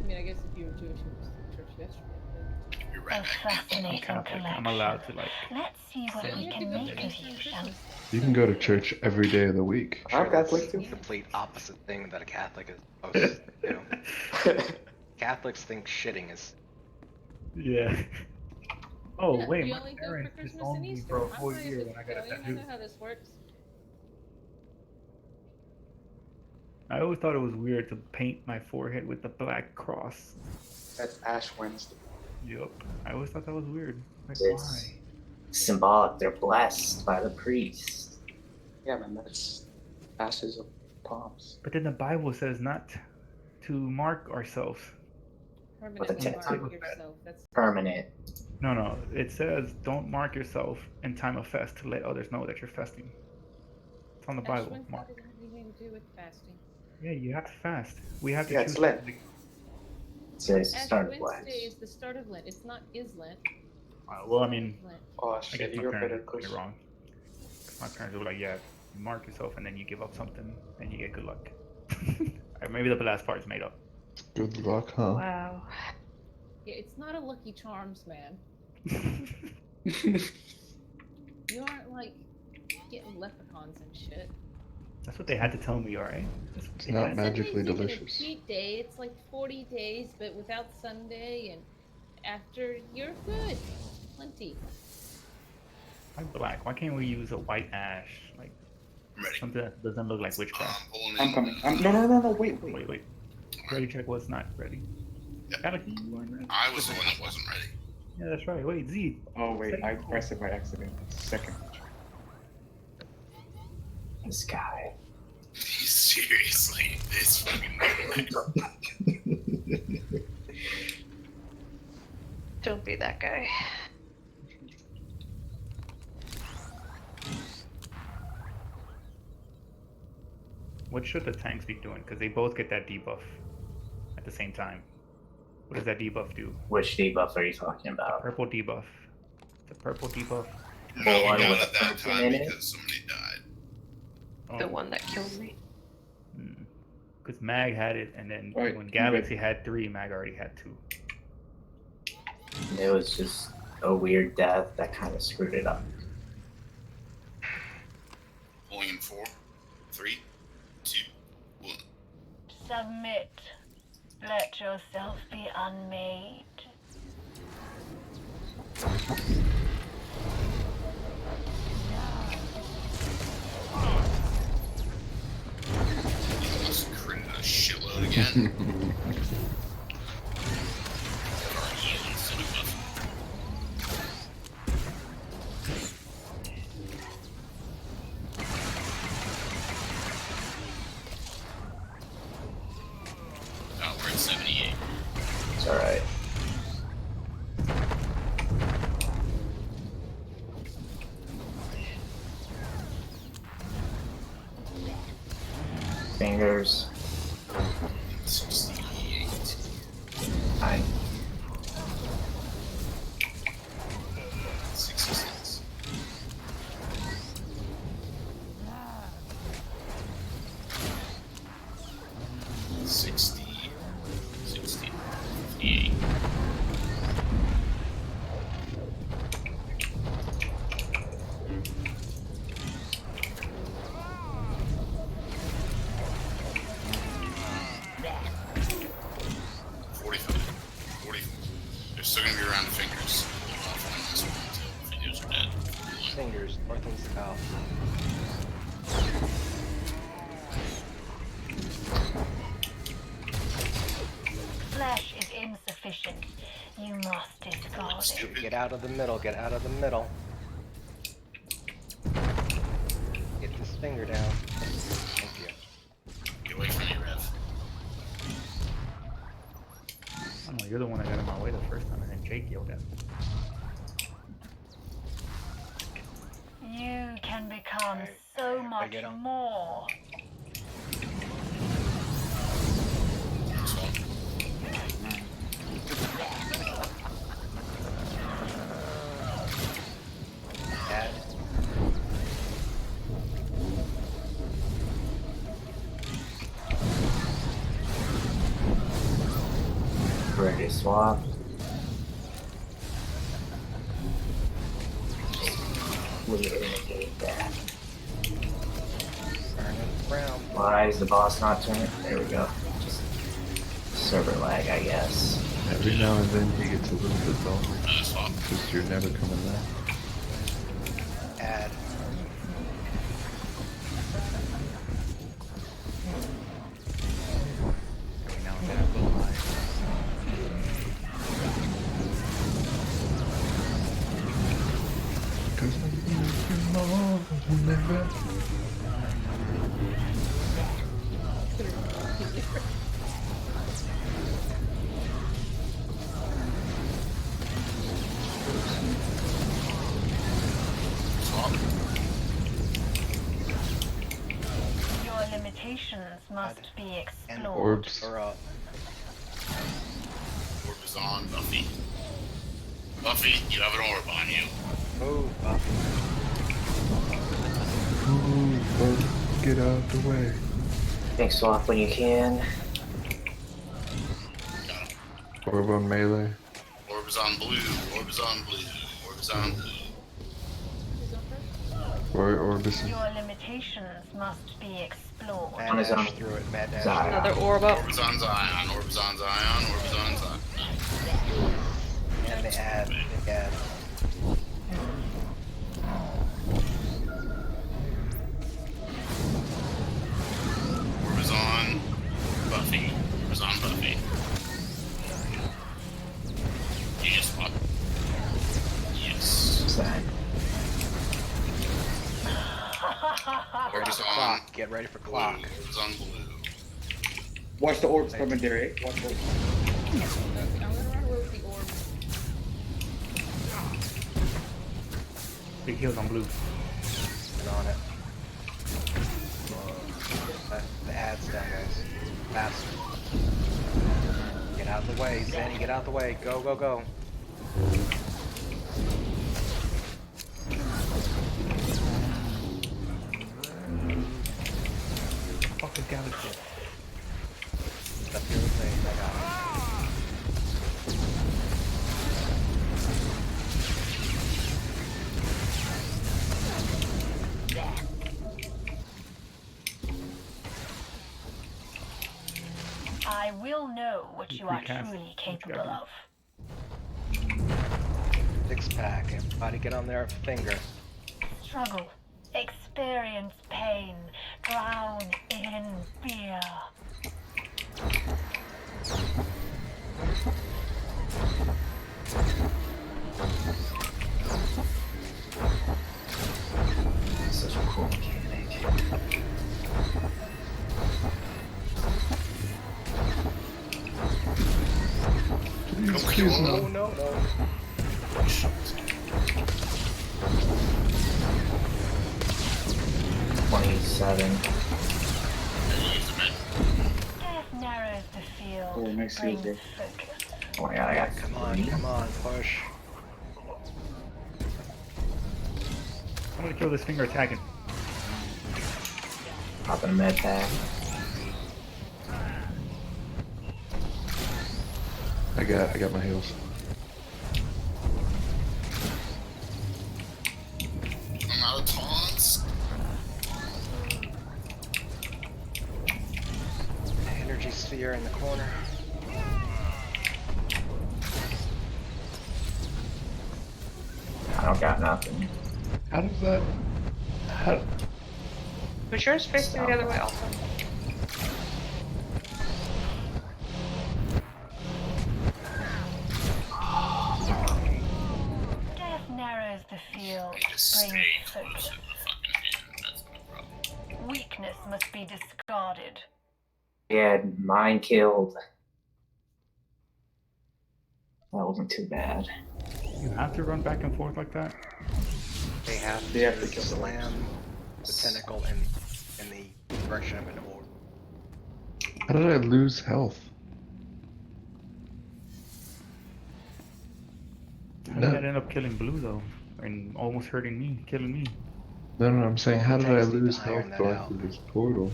I mean, I guess if you were Jewish, you went to church yesterday. You're A right back. I'm fascinating Catholic. collection. I'm allowed to like. Let's see what But we you have to can go make to of Easter you, and shall Christmas. You can go to church every day of the week. I'm That's Catholic too. the complete opposite thing that a Catholic is supposed to do. Catholics think shitting is. Yeah. Oh Yeah, wait, you my only go for parents Christmas disowned and me Easter. for a I'm whole raised year with when I got a Italian, I tattoo. know how this works. I always thought it was weird to paint my forehead with the black cross. That's Ash Wednesday. Yup. I always thought that was weird. Like, It's why? symbolic. They're blessed by the priest. Yeah, man, that's ashes of palms. But then the Bible says not to mark ourselves. Permanently tattoo. mark yourself. That's Permanent. No. It says don't mark yourself in time of fast to let others know that you're fasting. It's on the Ash Bible. Wednesday Mark. doesn't have anything to do with fasting. Yeah, you have to fast. We have to Yeah, choose. it's Lent. It's the Ash start of Wednesday Lent. is the start of Lent. It's not is Lent. Well, I mean, Lent. Oh I guess shit, my you're a better parents got Christian. it wrong. My parents were like, yeah, you mark yourself and then you give up something and you get good luck. Maybe the last part is made up. Good luck, huh? Wow. Yeah, it's not a Lucky Charms, man. You aren't like getting leprechauns and shit. That's what they had to tell me, alright? It's not Sunday's magically even delicious. a cheat day. It's like 40 days, but without Sunday, and after you're good. Plenty. I'm black. Why can't we use a white ash? Like I'm ready. something that doesn't look like witchcraft. Pulling I'm in, coming. No, wait. Wait. Ready check was not ready. Yep. Galaxy, you weren't ready? I was the one that wasn't ready. Yeah, that's right. Wait, Z. Oh wait, Say I no. pressed it by accident. Second. This guy. Seriously, this fucking. Don't be that guy. What should the tanks be doing? Because they both get that debuff at the same time. What does that debuff do? Which debuff are you talking about? Purple debuff. The purple debuff. No, The we one got with it the that person time in it? because somebody died. The one that killed me. Because Mag had it, and then Right, when you Galaxy had 3, Mag already had 2. It was just a weird death that kind of screwed it up. Pulling in 4, 3, 2, 1. Submit. Let yourself be unmade. He almost critted a shitload again. Or heal instead of buff. Oh, we're at 78. It's alright. Fingers. 68. Hi. 66. 60. 60. 58. They're still gonna be around the fingers. Fingers are dead. Fingers, north and south. Flesh is insufficient. You must discard it. Stupid. Get out of the middle, get out of the middle. Get this finger down. Thank you. Get away from me, Rev. I don't know, you're the one that got in my way the first time, and then Jake yelled at me. You can become Alright, so I much get 'em. more. Add. Ready to swap. We negate that. Turn it around. Why is the boss not turning? There we go. Just server lag, I guess. Every now and then he gets a little bit dull Swap. because you're never coming back. Add. Every now and then I will lie. Cause I'm looking more than ever. Swap. Your limitations must be And explored. Orbs. or up. Orb is on Buffy. Buffy, you have an orb on you. Move, Buffy. Ooh, Orb, get out the way. Think swap when you can. Got him. Orb on melee. Orb is on blue. Orb is on blue. Orb is on blue. Or Orbison. Your limitations must be explored. Mad On his dash own. through it, mad dash. Zion. Another orb up. Orb is on Zion. Orb is on Zion. Orb is on Zion. And the add. The add. Orb is on Buffy. Orb is on Buffy. You just swap. Yes. What's that? Orb Ready is for on clock. Get ready for blue. clock. Orb is on blue. Watch the orbs coming there, eh? Watch the orbs. I'm gonna run away with the orb. Big heals on blue. And on it. The ad's down, guys. Faster. Get out of the way, Zanny, get out of the way. Go, go, go. Fuck is Galaxy? Stuff here with me, I got it. I will know what you are Recast. truly capable Got of. Six pack, everybody get on their finger. Struggle, experience pain, drown in fear. Such a cool mechanic. Please Oh, no. no, no. Death narrows the field, Oh, nice heals, brings bro. focus. Oh my god, I got Come on, push. I'm gonna kill this finger attacking. popping a med pack. I got my heals. I'm out of taunts. Energy sphere in the corner. I don't got nothing. How does that? How? Was yours facing the other way also? Death narrows the field, I need to stay brings close focus. to the fucking hand. That's my problem. Weakness must be discarded. Yeah, mine killed. That wasn't too bad. You have to run back and forth like that? They have They have to to kill the slam the tentacle in the direction of an orb. How did I lose health? How did that end up killing blue though? And almost hurting me, killing me. No, I'm saying, how did I Tanks need to lose iron health that going out. through this portal?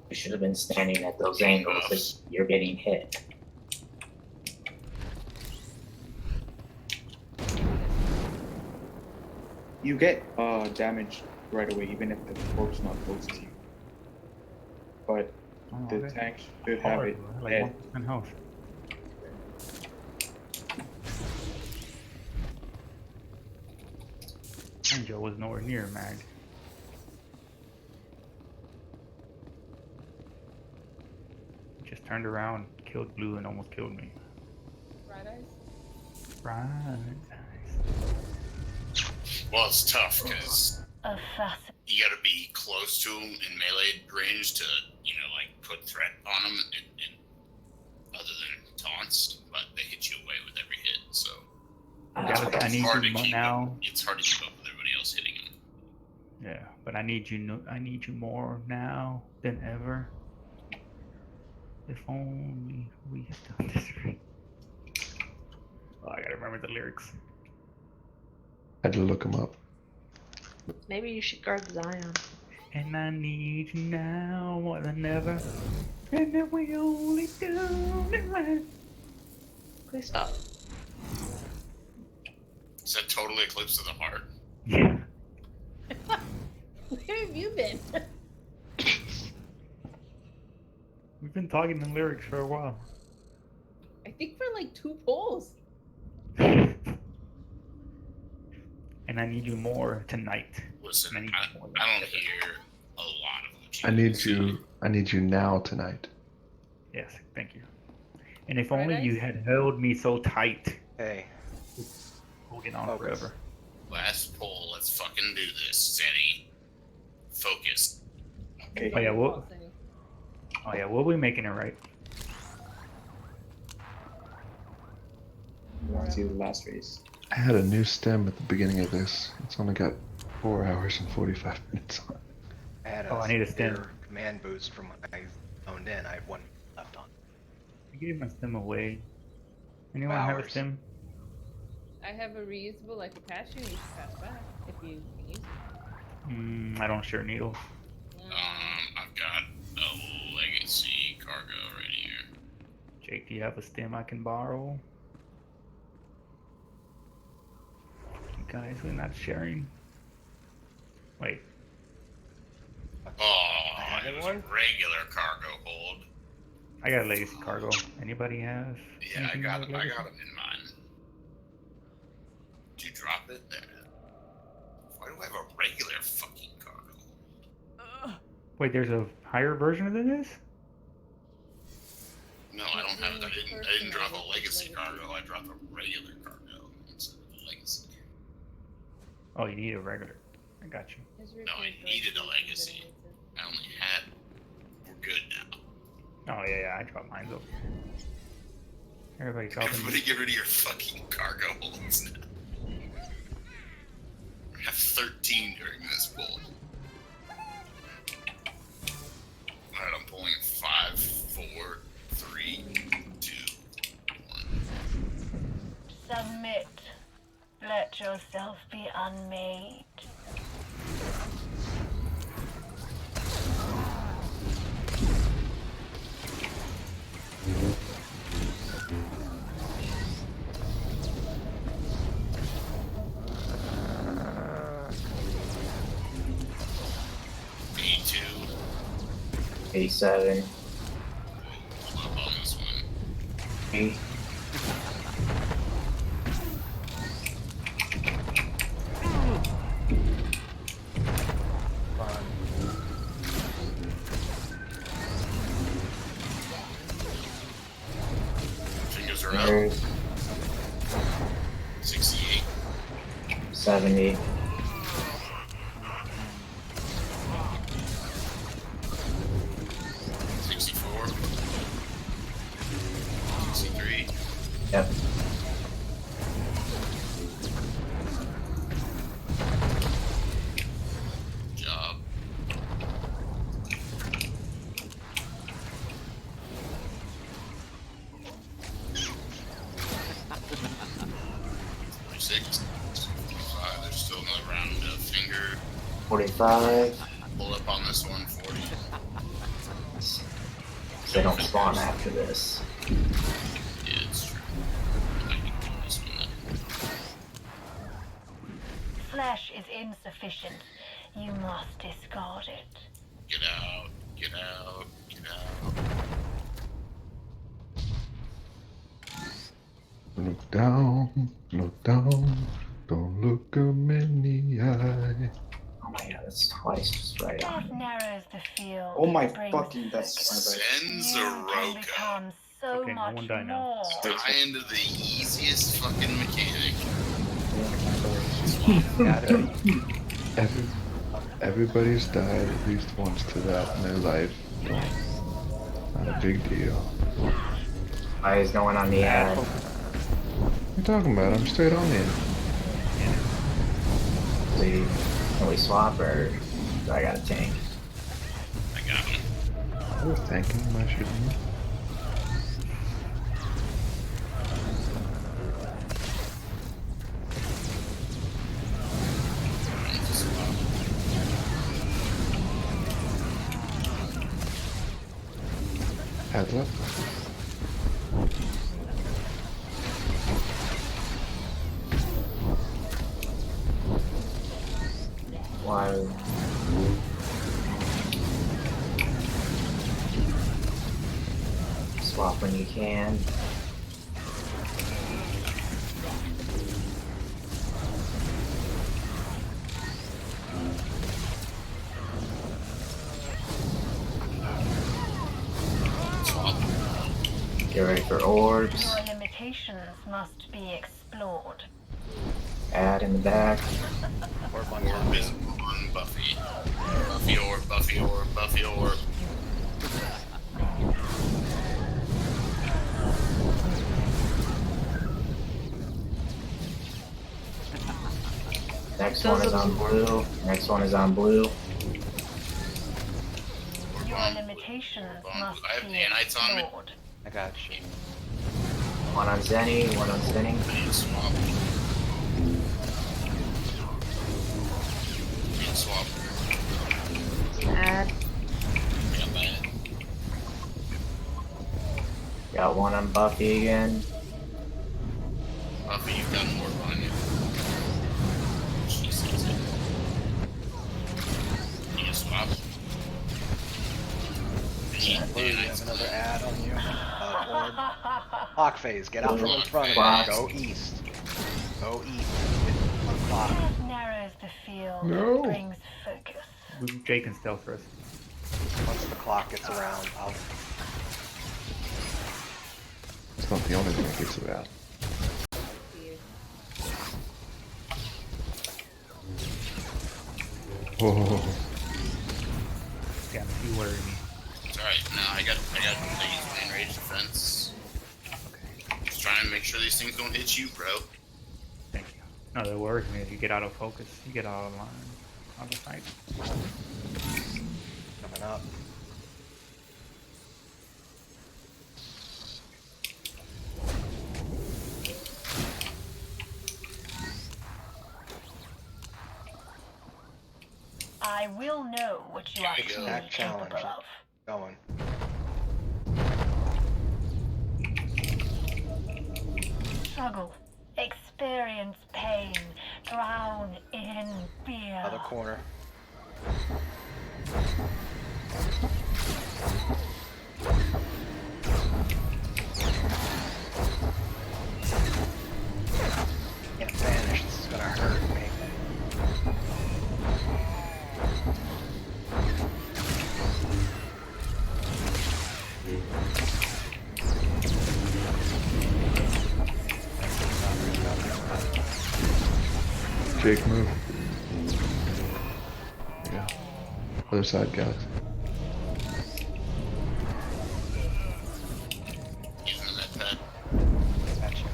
You should have been standing at those angles that you're getting hit. You get damage right away, even if the orb's not close to you. But Oh, the okay. tank should have Hard, it bro. Like dead. 1% health. Angel was nowhere near mag. Just turned around, killed blue, and almost killed me. Right eyes? Right. Well, it's tough because A facet. you gotta be close to them in melee range to, like put threat on them, and other than taunts, but they hit you away with every hit, so Galaxy, I need hard to you keep now. up. It's hard to keep up with everybody else hitting them. Yeah, but I need you. I need you more now than ever. If only we had done this right. Oh, I gotta remember the lyrics. I had to look them up. Maybe you should guard Zion. And I need you now more than ever. And if we only do it right. Please stop. Is that Total Eclipse of the Heart? Yeah. Where have you been? We've been talking in lyrics for a while. I think for like 2 polls. And I need you more tonight. Listen, And I need I you more don't than ever. hear a lot of what you I need say. you. I need you now tonight. Yes, thank you. And if Right, only you Ice? had held me so tight. Hey, Holding on Focus. forever. Last poll, let's fucking do this. Zenny, focus. Okay. Oh yeah, Oh yeah, we'll be making it right. We're on to the last phase. I had a new stem at the beginning of this. It's only got 4 hours and 45 minutes on it. I had Oh, I need a stem. severe command boost from when I zoned in. I have 1 minute left on. I gave my stem away. Anyone have a Hours. stem? I have a reusable I could pass you. You should pass back if you can use it. I don't share needles. I've got a legacy cargo right here. Jake, do you have a stem I can borrow? You guys, we're not sharing. Wait. Oh, it was a regular cargo hold. I got a legacy cargo. Anybody have? Yeah, I anything got with him. I legacy? got him in mine. Did you drop it there? Why do I have a regular fucking cargo? Wait, there's a higher version of this? No, I don't have it. I didn't drop a legacy cargo. I dropped a regular cargo instead of a legacy. Oh, you need a regular. I got you. No, I needed a legacy. I only had. We're good now. Oh yeah, I dropped mine over. Everybody dropping. Everybody get rid of your fucking cargo holds now. We have 13 during this pull. Alright, I'm pulling 5, 4, 3, 2, 1. Submit. Let yourself be unmade. B2. 87. Hold up on this one. 8. Fingers are up. Fingers. 68. 70. 64. 63. Yep. Job. Six, 45. There's still another round of finger. 45. Pull up on this one. 40. They don't spawn after this. Yeah, it's true. I can do this one then. Flesh is insufficient. You must discard it. Get out. Get out. Get out. Look down, don't look 'em in the eye. Oh my god, that's twice just right on. Death narrows the field. Oh my brings fucking, that's my bad. You can Zenzaroka. become so Okay, no much one died now. more. Tie into the easiest fucking mechanic. Everybody's died at least once to that in their life. Not a big deal. Why is no one on the ad? What are you talking about? I'm straight on in. Can we swap or do I got a tank? I got him. I was thanking him, I shouldn't. Heads up. Why? Swap when you can. Get ready for orbs. Your limitations must be explored. Add in the back. Orb on Orb top. is on Buffy. Buffy orb, Buffy orb, Buffy orb. Next one is on blue. Next one is on blue. Your limitations must I have be nanites on me. explored. I got you. One on Zenny, one on Zenny. I need to swap. Need to swap. Add. Got that. Got one on Buffy again. Buffy, you've got more on you. She sees it. Need to swap. Blue, you have another ad on you. Orb. Clock phase, get out from in front of it. Go east. Go east. Get 1 o'clock. Death narrows the field, No. brings focus. Jake can stealth first. Once the clock gets around, I'll. It's not the only thing that gets it out. Whoa. Yeah, you worry me. It's alright, no, I use my enraged defense. Okay, Just trying to make sure these things don't hit you, bro. thank you. No, that worries me. If you get out of focus, you get out of line, out of sight. Coming up. I will know what you are Here we go. truly Act challenge. capable of. Going. Struggle, experience pain, drown in fear. Other corner. Can't vanish. This is gonna hurt me. Jake, move. There you go. Other side, Galaxy. Using that pet. Got you.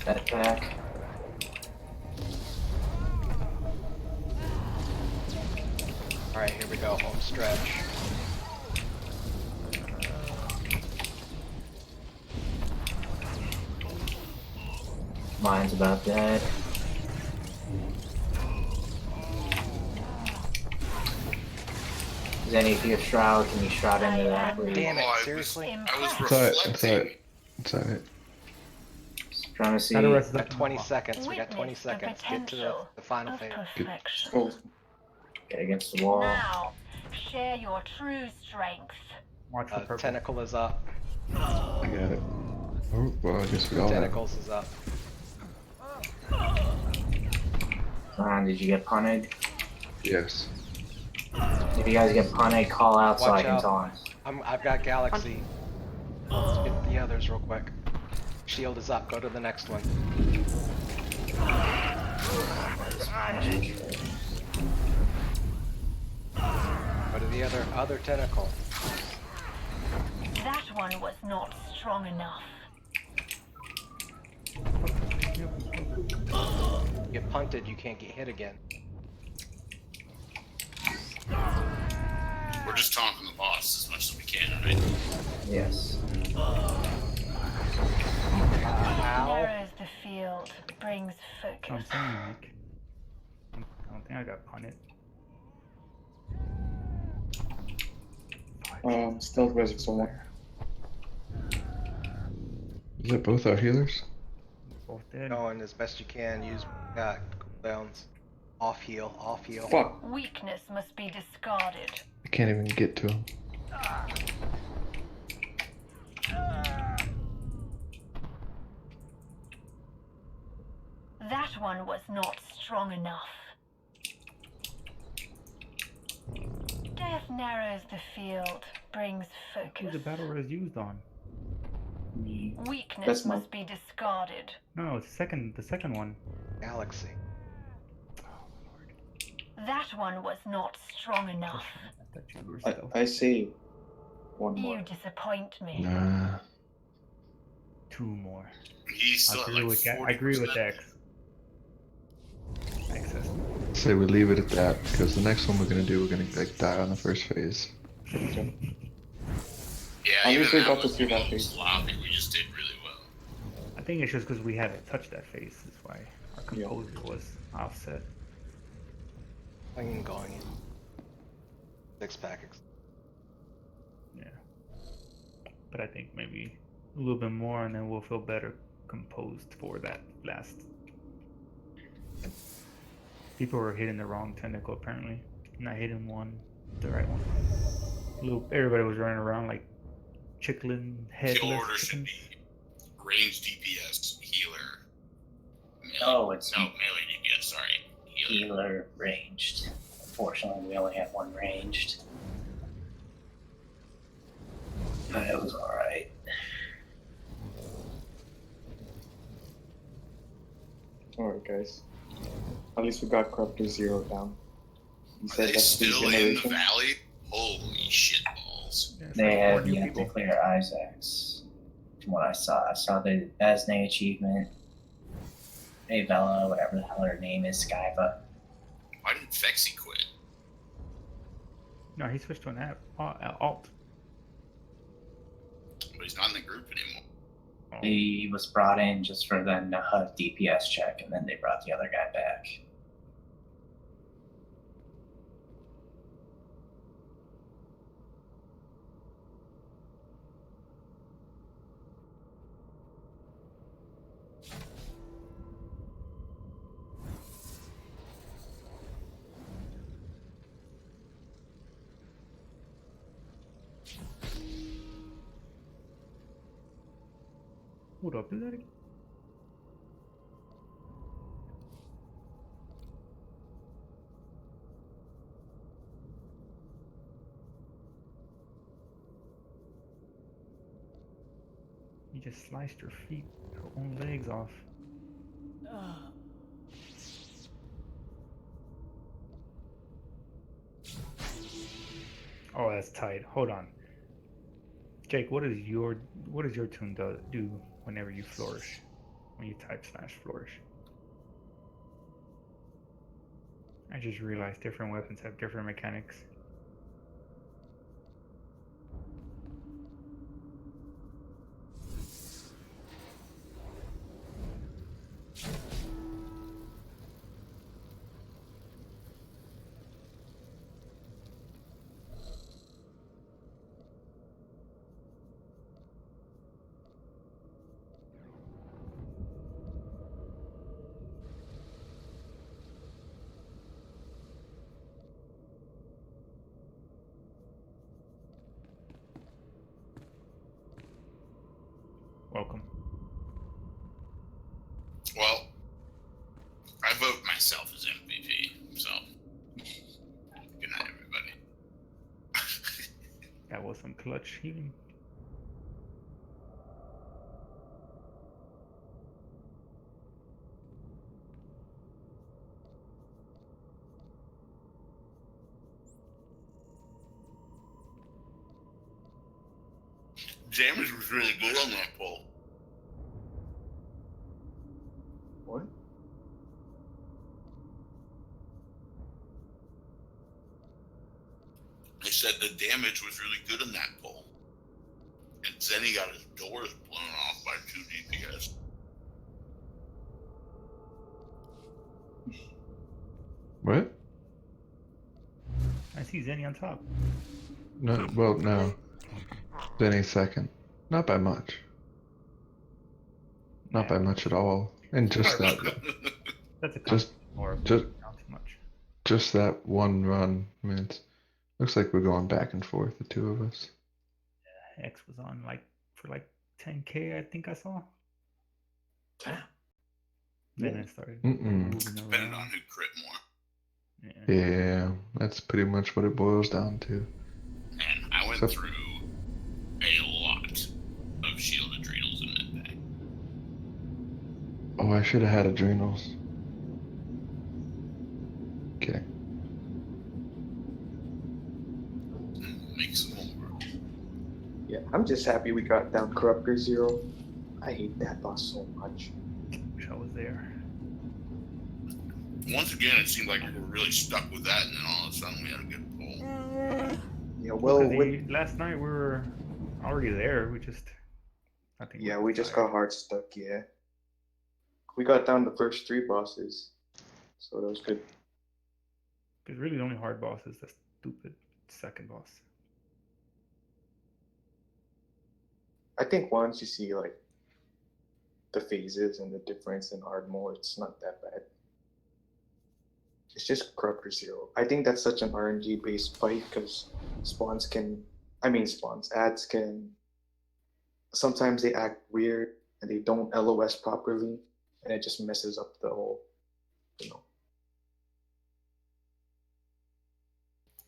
That back. Alright, here we go. Home stretch. Mine's about dead. Zenny, if you have Shroud, can you Shroud into that, please? Damn it, Oh, seriously? I was It's alright, reflecting. it's alright. It's alright. Just trying to see. Gotta rest We up got in 20 the box. seconds. We got 20 Witness the seconds. Get to potential the final of phase. perfection. Oh, Get against the wall. Now, share your true strength. Watch for purple. Tentacle is up. I got it. Oh, well, I guess we all have it. Tentacles is up. Ron, did you get punted? Yes. If you guys get punted, call out so I Watch can out. taunt. I've got Galaxy. Let's get the others real quick. Shield is up. Go to the next one. Go to the other tentacle. That one was not strong enough. Get punted, you can't get hit again. We're just taunting the boss as much as we can, right? Yes. Ow. Narrows the field, brings I'm focus. saying, Nick. I don't think I got punted. Stealth resing someone. Is that both our healers? Both dead. Going as best you can. Use cooldowns. Off heal. Off heal. Fuck. Weakness must be discarded. I can't even get to him. That one was not strong enough. Death narrows the field, brings Who's the focus. battle res used on? Me. Weakness That's my- must be discarded. No, it's the second one. Galaxy. Oh my lord. That one was not strong enough. I thought you were I stealth. say One You more. disappoint me. Nah. 2 more. He's still I at agree like with 40%. I agree with X. Excess. Say we leave it at that because the next one we're gonna do, we're gonna like die on the first phase. Yeah, I'm even usually that about to was see a that little face. sloppy. We just did really well. I think it's just because we haven't touched that phase. That's why our composure was offset. Going. 6-pack. Yeah. But I think maybe a little bit more, and then we'll feel better composed for that last. People were hitting the wrong tentacle apparently, not hitting the right one. Everybody was running around like chicken Kill headless order should chickens. be range DPS, healer. Melee, Oh, it's melee DPS, sorry. healer ranged. Unfortunately, we only have one ranged. But it was alright. Alright, guys. At least we got Corruptor Zero down. You Are said they that's still in the regeneration. valley? Holy shit balls. Yeah, it's They like 4 have new yet people. to clear Isaacs. From what I saw the Esne achievement. Avella, whatever the hell her name is, Skyva. Why didn't Fexy quit? No, he switched to an alt. But he's not in the group anymore. Oh. He was brought in just for them to have DPS check, and then they brought the other guy back. Hold up, do that again? You just sliced her feet, her own legs off. Oh, that's tight. Hold on. Jake, what does your tune do whenever you flourish? When you type /flourish? I just realized different weapons have different mechanics. Welcome. Well, I vote myself as MVP, so good night, everybody. That was some clutch healing. Damage was really good on that pull. What? I said the damage was really good on that pull. And Zenny got his doors blown off by 2 DPS. What? I see Zenny on top. No, well, no. Denny's second. Not by much. Not by much at all. And just that, That's a just, or just, not too much. just that one run. I mean, looks like we're going back and forth, the two of us. X was on for 10k, I think I saw. Damn. Then it started Mm-mm. moving Depending around. on who crit more. Yeah. Yeah, that's pretty much what it boils down to. And I went So- through a lot of shield adrenals in that bag. Oh, I should have had adrenals. Okay. Make some more. I'm just happy we got down Corruptor Zero. I hate that boss so much. Wish I was there. Once again, it seemed like we were really stuck with that, and then all of a sudden we had a good pull. Yeah, Well, well, 'cause with, last night we were already there. I think. yeah, we just got hard stuck. Yeah, we got down the first 3 bosses, so that was good. Because really, the only hard boss is the stupid second boss. I think once you see like the phases and the difference in hard mode, it's not that bad. It's just Corruptor Zero. I think that's such an RNG based fight because ads can, sometimes they act weird and they don't LOS properly and it just messes up the whole, you know.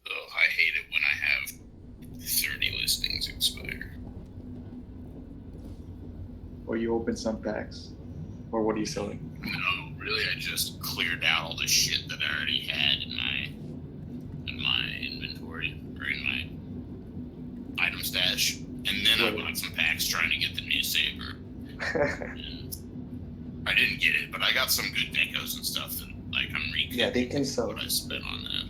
Oh, I hate it when I have 30 listings expire. Or you open some packs. Or what are you selling? No, really, I just cleared out all the shit that I already had in my inventory or in my item stash, and then I bought some packs trying to get the new saber. And I didn't get it, but I got some good decos and stuff that like I'm recouping. Yeah, they can sell what I spent on them.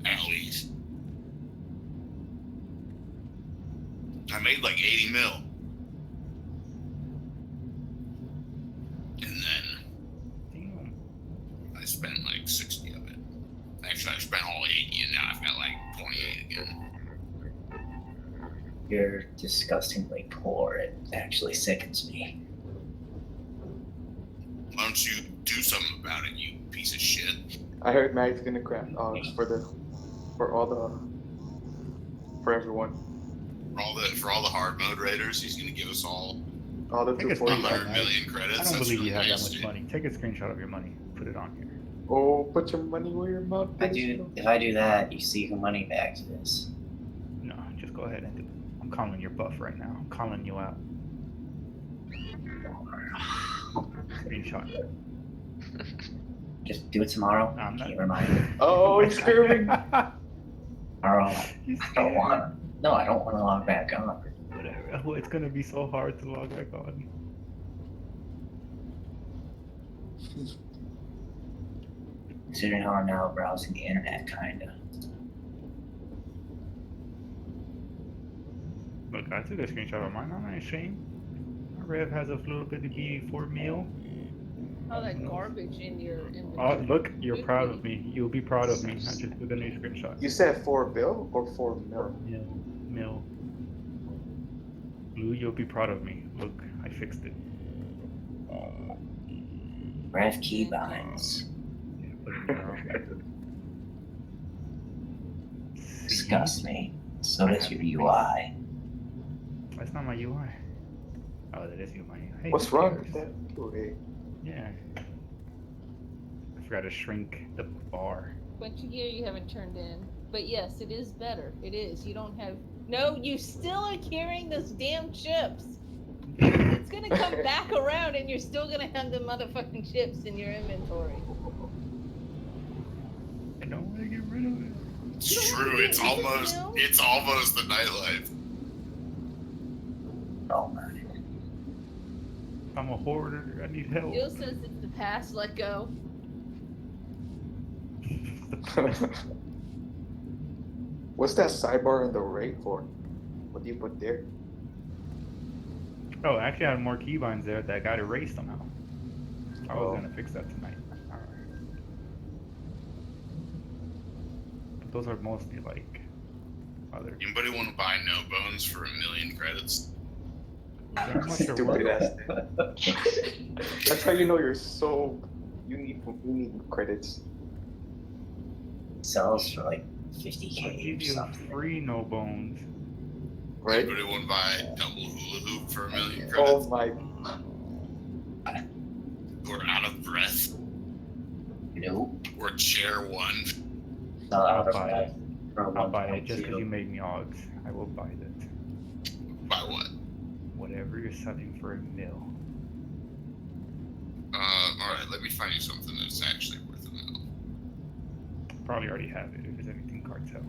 At least I made like 80 mil. And then I spent like 60 of it. Actually, I spent all 80 and now I've got like 28 again. You're disgustingly poor. It actually sickens me. Why don't you do something about it, you piece of shit? I heard Mag's gonna craft for everyone. For all the hard mode raiders, he's gonna give us all the Take a 240. 100 million credits. I don't That's believe you really have that nice, much dude. money. Take a screenshot of your money. Put it on here. Oh, put your money where your mouth is. If I do that, you see who money bags is. No, just go ahead and do it. I'm calling your buff right now. I'm calling you out. Screenshot. Just do it tomorrow. I'm not. Can you remind me? Oh, he's screaming. Tomorrow. I don't want. No, I don't want to log back on. Whatever. Oh, it's gonna be so hard to log back on. Considering how I'm now browsing the internet, kinda. Look, I took a screenshot of mine. I'm not ashamed. My Rev has a little bit of BD4 meal. All that garbage in your Oh, inventory. look, you're proud of me. You'll be proud of me. I just took a new screenshot. You said 4 bill or 4 mil? Mill. Blue, you'll be proud of me. Look, I fixed it. Rev keybinds. Yeah, put it there. Disgust me. So does your UI. That's not my UI. Oh, that is UI. Hey, What's who wrong cares? with that? Okay. Yeah. I forgot to shrink the bar. Bunch of gear you haven't turned in. But yes, it is better. It is. You don't have. No, you still are carrying those damn chips. It's gonna come back around and you're still gonna have the motherfucking chips in your inventory. I don't want to get rid of it. It's true. It's almost the nightlife. Oh my. I'm a hoarder. I need help. Gil says it's the past, let go. What's that sidebar in the right for? What do you put there? Oh, actually, I had more keybinds there that got erased somehow. I was gonna fix that tonight. Alright. But those are mostly like other. Anybody want to buy no bones for 1 million credits? How much are Stupid worth? ass. That's how you know you're so. You need credits. Sells for like I'll 50k give or you something. free no bones. Right? Anybody want to buy double hula hoop for 1 million Oh credits? my. Or out of breath? Nope. Or chair one? Not I'll out of buy that. it. For I'll buy it just 1.2. because you made me Augs. I will buy that. Buy what? Whatever you're selling for $1 mil. Alright, let me find you something that's actually worth $1 million. Probably already have it if it's anything cartel.